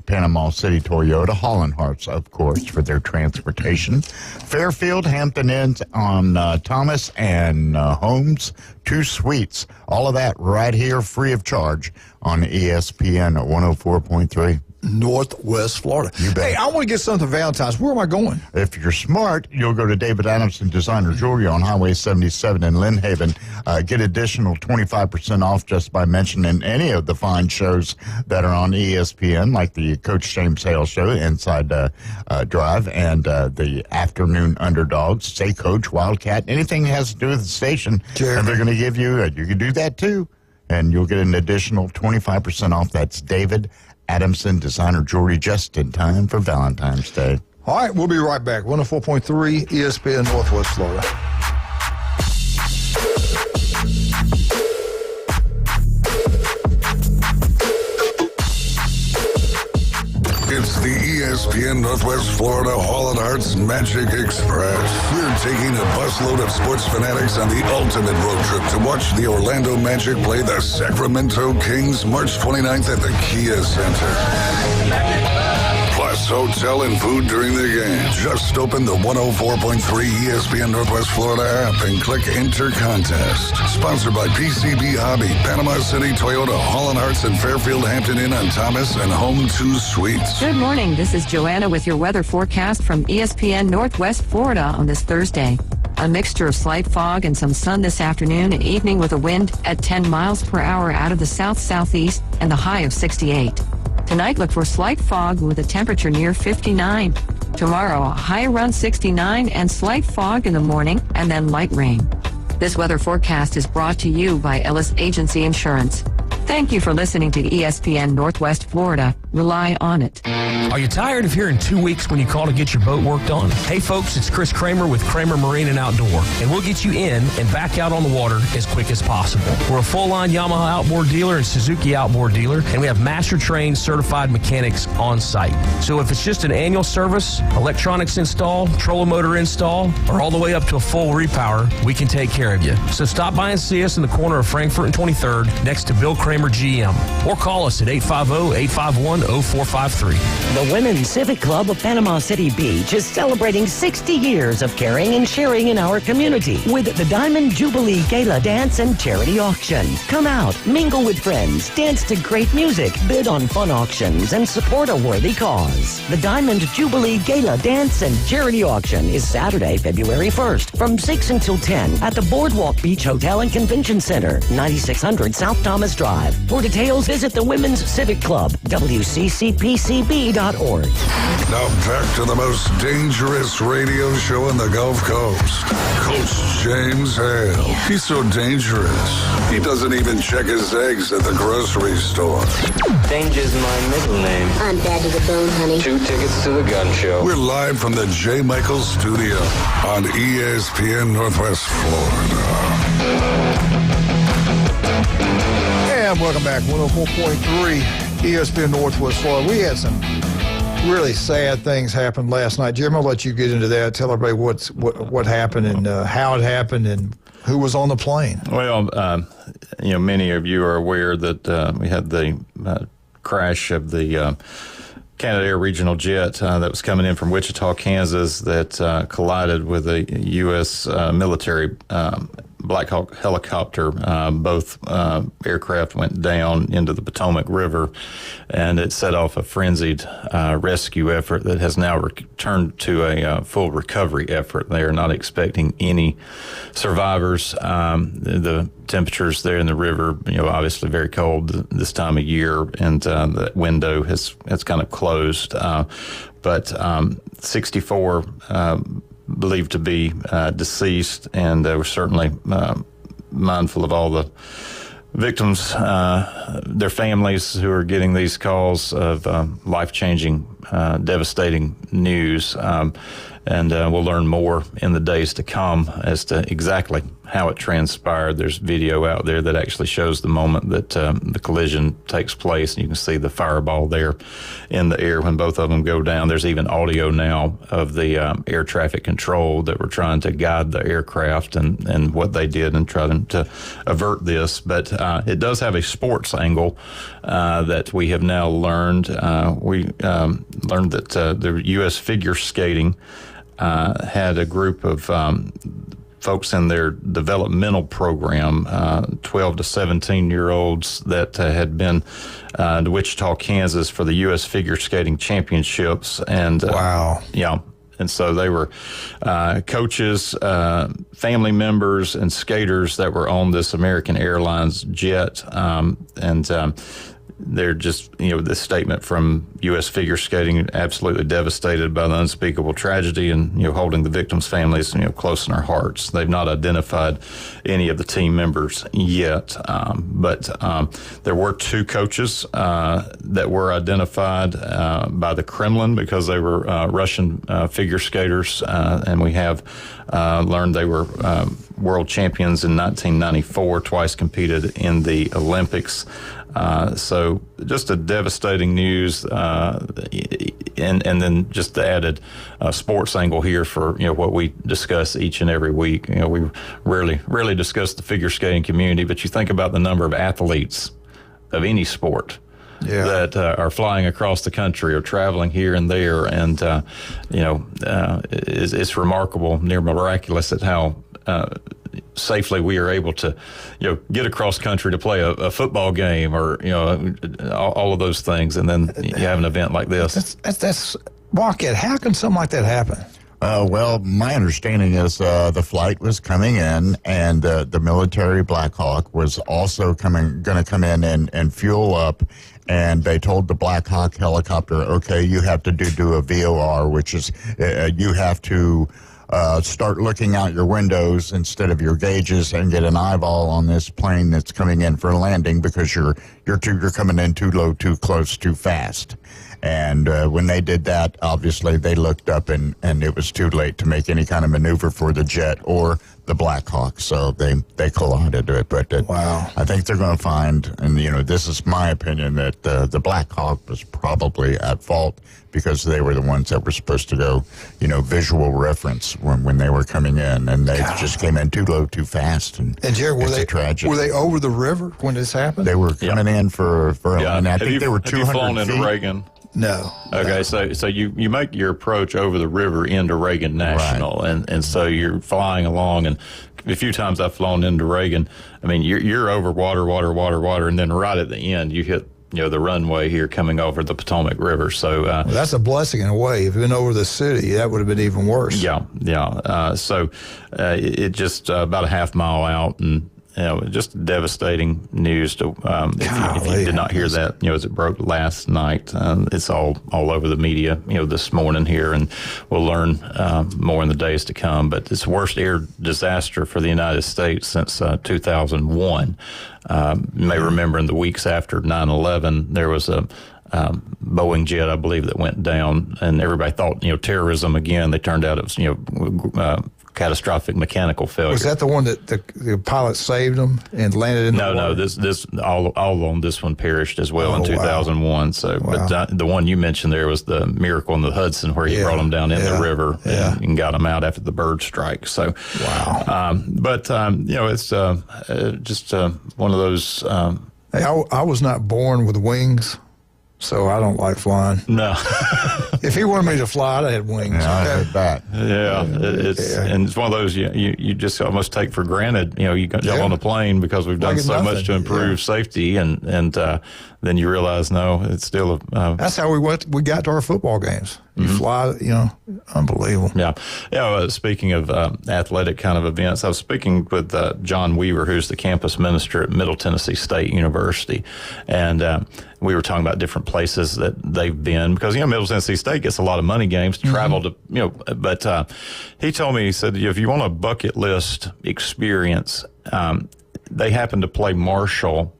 Panama City Toyota, Haulin' Hearts, of course, for their transportation. Fairfield, Hampton Inns on Thomas, and Holmes, 2 suites. All of that right here, free of charge, on ESPN 104.3. Northwest Florida. Hey, I want to get something Valentine's. Where am I going? If you're smart, you'll go to David Adamson Designer Jewelry on Highway 77 in Lynn Haven. Get additional 25% off just by mentioning any of the fine shows that are on ESPN, like the Coach James Hale Show, Inside Drive, and the Afternoon Underdogs, Say Coach, Wildcat, anything that has to do with the station. Sure. And they're going to give you, you can do that too, and you'll get an additional 25% off. That's David Adamson Designer Jewelry, just in time for Valentine's Day. All right, we'll be right back. 104.3 ESPN Northwest Florida. It's the ESPN Northwest Florida Haulin' Hearts Magic Express. We're taking a busload of sports fanatics on the ultimate road trip to watch the Orlando Magic play the Sacramento Kings March 29th at the Kia Center. Plus hotel and food during the game. Just open the 104.3 ESPN Northwest Florida app and click Enter Contest. Sponsored by PCB Hobby, Panama City Toyota, Haulin' Hearts, and Fairfield Hampton Inn on Thomas, and Home 2 Suites. Good morning. This is Joanna with your weather forecast from ESPN Northwest Florida on this Thursday. A mixture of slight fog and some sun this afternoon and evening with a wind at 10 miles per hour out of the south-southeast and the high of 68. Tonight, look for slight fog with a temperature near 59. Tomorrow, a high around 69 and slight fog in the morning and then light rain. This weather forecast is brought to you by Ellis Agency Insurance. Thank you for listening to ESPN Northwest Florida. Rely on it. Are you tired of hearing 2 weeks when you call to get your boat worked on? Hey folks, it's Chris Kramer with Kramer Marine and Outdoor, and we'll get you in and back out on the water as quick as possible. We're a full-line Yamaha outboard dealer and Suzuki outboard dealer, and we have master-trained certified mechanics on site. So if it's just an annual service, electronics install, trolling motor install, or all the way up to a full repower, we can take care of you. So stop by and see us in the corner of Frankfurt and 23rd next to Bill Kramer GM, or call us at 850-851-0453. The Women's Civic Club of Panama City Beach is celebrating 60 years of caring and sharing in our community with the Diamond Jubilee Gala Dance and Charity Auction. Come out, mingle with friends, dance to great music, bid on fun auctions, and support a worthy cause. The Diamond Jubilee Gala Dance and Charity Auction is Saturday, February 1st from 6 until 10 at the Boardwalk Beach Hotel and Convention Center, 9600 South Thomas Drive. For details, visit the Women's Civic Club, WCBF ccpcb.org. Now back to the most dangerous radio show in the Gulf Coast. Coach James Hale. He's so dangerous. He doesn't even check his eggs at the grocery store. Danger's my middle name. I'm bad to the bone, honey. 2 tickets to the gun show. We're live from the J. Michaels studio on ESPN Northwest Florida. And welcome back, 104.3 ESPN Northwest Florida. We had some really sad things happen last night. Jim, I'll let you get into that. Tell everybody what happened and how it happened and who was on the plane. Well, many of you are aware that we had the crash of the Canada Air regional jet that was coming in from Wichita, Kansas, that collided with a U.S. military Black Hawk helicopter. Both aircraft went down into the Potomac River, and it set off a frenzied rescue effort that has now returned to a full recovery effort. They are not expecting any survivors. The temperatures there in the river, obviously very cold this time of year, and the window has kind of closed. But 64 believed to be deceased, and we're certainly mindful of all the victims, their families who are getting these calls of life-changing, devastating news. And we'll learn more in the days to come as to exactly how it transpired. There's video out there that actually shows the moment that the collision takes place, and you can see the fireball there in the air when both of them go down. There's even audio now of the air traffic control that were trying to guide the aircraft and what they did and trying to avert this. But it does have a sports angle that we have now learned. We learned that the U.S. figure skating had a group of folks in their developmental program, 12 to 17-year-olds that had been to Wichita, Kansas for the U.S. Figure Skating Championships. And wow. Yeah. And so they were coaches, family members, and skaters that were on this American Airlines jet. They're just, this statement from U.S. Figure Skating, absolutely devastated by the unspeakable tragedy and, holding the victims' families, close in our hearts. They've not identified any of the team members yet, but there were 2 coaches that were identified by the Kremlin because they were Russian figure skaters, and we have learned they were world champions in 1994, twice competed in the Olympics. So just a devastating news, and then just the added sports angle here for what we discuss each and every week. We rarely discuss the figure skating community, but you think about the number of athletes of any sport that are flying across the country or traveling here and there, and it's remarkable, near miraculous at how safely we are able to, get across country to play a football game or, all of those things. And then you have an event like this. That's Marquette. How can something like that happen? Well, my understanding is the flight was coming in, and the military Black Hawk was also going to come in and fuel up. And they told the Black Hawk helicopter, okay, you have to do a VOR, which is you have to start looking out your windows instead of your gauges and get an eyeball on this plane that's coming in for landing because you're coming in too low, too close, too fast. And when they did that, obviously they looked up and it was too late to make any kind of maneuver for the jet or the Black Hawk, so they collided it. But wow. I think they're going to find, and this is my opinion, that the Black Hawk was probably at fault because they were the ones that were supposed to go, visual reference when they were coming in, and they just came in too low, too fast, and Jerry, were they over the river when this happened? They were coming in for and I think they were 200 feet. Have you flown into Reagan? No. Okay, so you make your approach over the river into Reagan National, right. and so you're flying along, and a few times I've flown into Reagan. I mean, you're over water, and then right at the end you hit the runway here coming over the Potomac River. So well, that's a blessing in a way. If you'd been over the city, that would have been even worse. Yeah. So it just about a half mile out, and just devastating news to if you did not hear that, as it broke last night. It's all over the media, this morning here, and we'll learn more in the days to come. But it's the worst air disaster for the United States since 2001. You may remember in the weeks after 9/11, there was a Boeing jet, I believe, that went down, and everybody thought, terrorism again. They turned out it was, catastrophic mechanical failure. Was that the one that the pilot saved them and landed in the water? No, this all on this one perished as well in 2001. Wow. So, but the one you mentioned there was the Miracle in the Hudson, where he brought them down in the river and got them out after the bird strike. So, wow. It's just one of those. Hey, I was not born with wings. So I don't like flying. No. If he wanted me to fly, I'd have wings. Yeah, I heard that. Yeah, and it's one of those you just almost take for granted. You can jump on a plane because we've done so much to improve safety, and then you realize it's still a. That's how we got to our football games. You fly, unbelievable. Yeah. Speaking of athletic kind of events, I was speaking with John Weaver, who's the campus minister at Middle Tennessee State University, and we were talking about different places that they've been because Middle Tennessee State gets a lot of money games to travel to. But he told me, he said, if you want a bucket list experience, they happen to play Marshall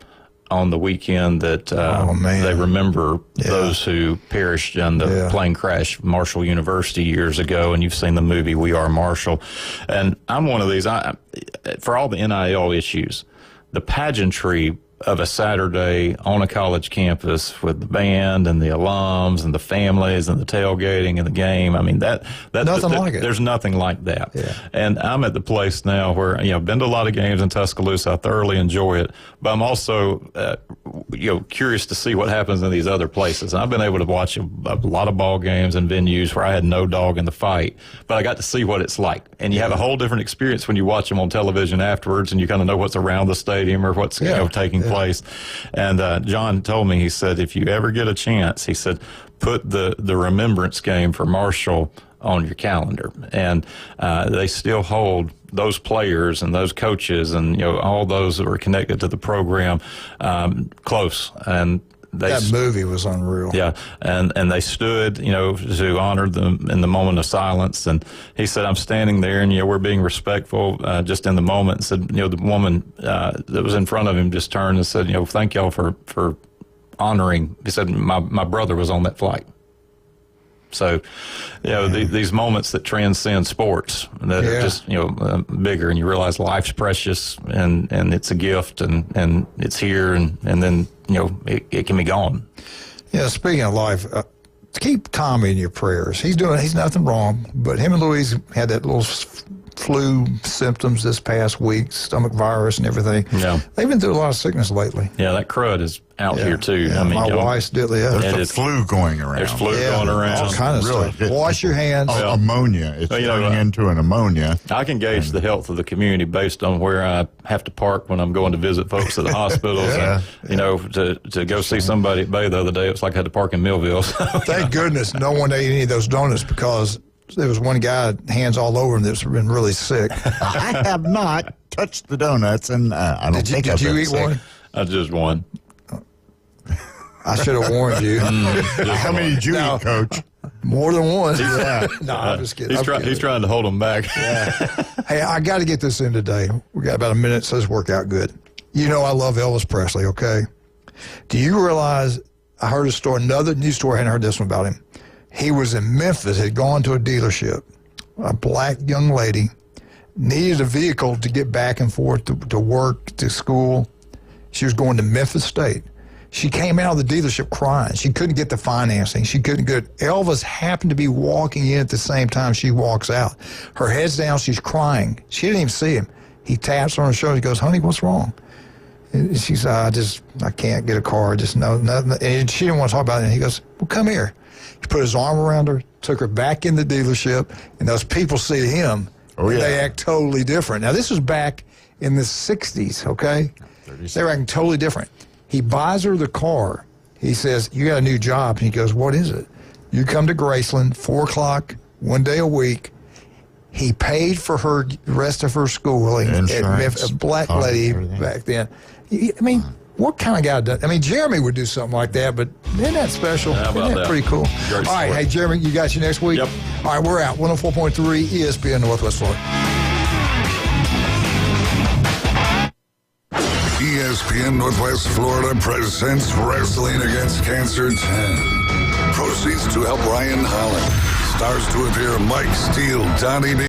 on the weekend that they remember those who perished in the plane crash, Marshall University years ago, and you've seen the movie We Are Marshall. And I'm one of these, for all the NIL issues, the pageantry of a Saturday on a college campus with the band and the alums and the families and the tailgating and the game. I mean, that nothing like it. There's nothing like that. Yeah. And I'm at the place now where, I've been to a lot of games in Tuscaloosa. I thoroughly enjoy it, but I'm also, curious to see what happens in these other places. And I've been able to watch a lot of ball games and venues where I had no dog in the fight, but I got to see what it's like. And you have a whole different experience when you watch them on television afterwards, and you kind of know what's around the stadium or what's taking place. And John told me, he said, if you ever get a chance, he said, put the remembrance game for Marshall on your calendar. And they still hold those players and those coaches and all those that were connected to the program close. And that movie was unreal. Yeah, and they stood, to honor them in the moment of silence. And he said, I'm standing there, and, we're being respectful just in the moment. And said, the woman that was in front of him just turned and said, thank y'all for honoring. He said, my brother was on that flight. So, these moments that transcend sports that are just, bigger, and you realize life's precious and it's a gift and it's here and then, it can be gone. Yeah, speaking of life, keep Tommy in your prayers. He's nothing wrong, but him and Louise had that little flu symptoms this past week, stomach virus and everything. Yeah. They've been through a lot of sickness lately. Yeah, that crud is out here too. Yeah, I mean, my wife's deadly. There's the flu going around. There's flu going around. All kind of stuff. Wash your hands. Ammonia. It's turning into an ammonia. I can gauge the health of the community based on where I have to park when I'm going to visit folks at the hospitals. And, to go see somebody at Bay the other day, it was like I had to park in Millville. Thank goodness no one ate any of those donuts, because there was one guy, hands all over him, that's been really sick. I have not touched the donuts, and I don't think I've been sick. Did you eat one? I just one. I should have warned you. How many did you eat, Coach? More than one. Yeah. No, I'm just kidding. He's trying to hold them back. Yeah. Hey, I got to get this in today. We got about a minute, so this work out good. I love Elvis Presley, okay? Do you realize, I heard a story, another news story, I hadn't heard this one about him. He was in Memphis, had gone to a dealership. A black young lady needed a vehicle to get back and forth to work, to school. She was going to Memphis State. She came out of the dealership crying. She couldn't get the financing. She couldn't get it. Elvis happened to be walking in at the same time she walks out. Her head's down. She's crying. She didn't even see him. He taps on her shoulder. He goes, honey, what's wrong? And she said, I can't get a car. Just no, nothing. And she didn't want to talk about it. And he goes, well, come here. He put his arm around her, took her back in the dealership, and those people see him. Oh, yeah. They act totally different. Now, this was back in the 60s, okay? They were acting totally different. He buys her the car. He says, you got a new job. And he goes, what is it? You come to Graceland, 4 o'clock, 1 day a week. He paid for her the rest of her schooling. Insurance. A black lady back then. I mean, what kind of guy does? I mean, Jeremy would do something like that, but isn't that special? How about isn't that pretty cool? Great All right, sport. hey, Jeremy, you got you next week? Yep. All right, we're out. 104.3 ESPN Northwest Florida. ESPN Northwest Florida presents Wrestling Against Cancer 10. Proceeds to help Ryan Holland. Stars to appear Mike Steele, Donnie B.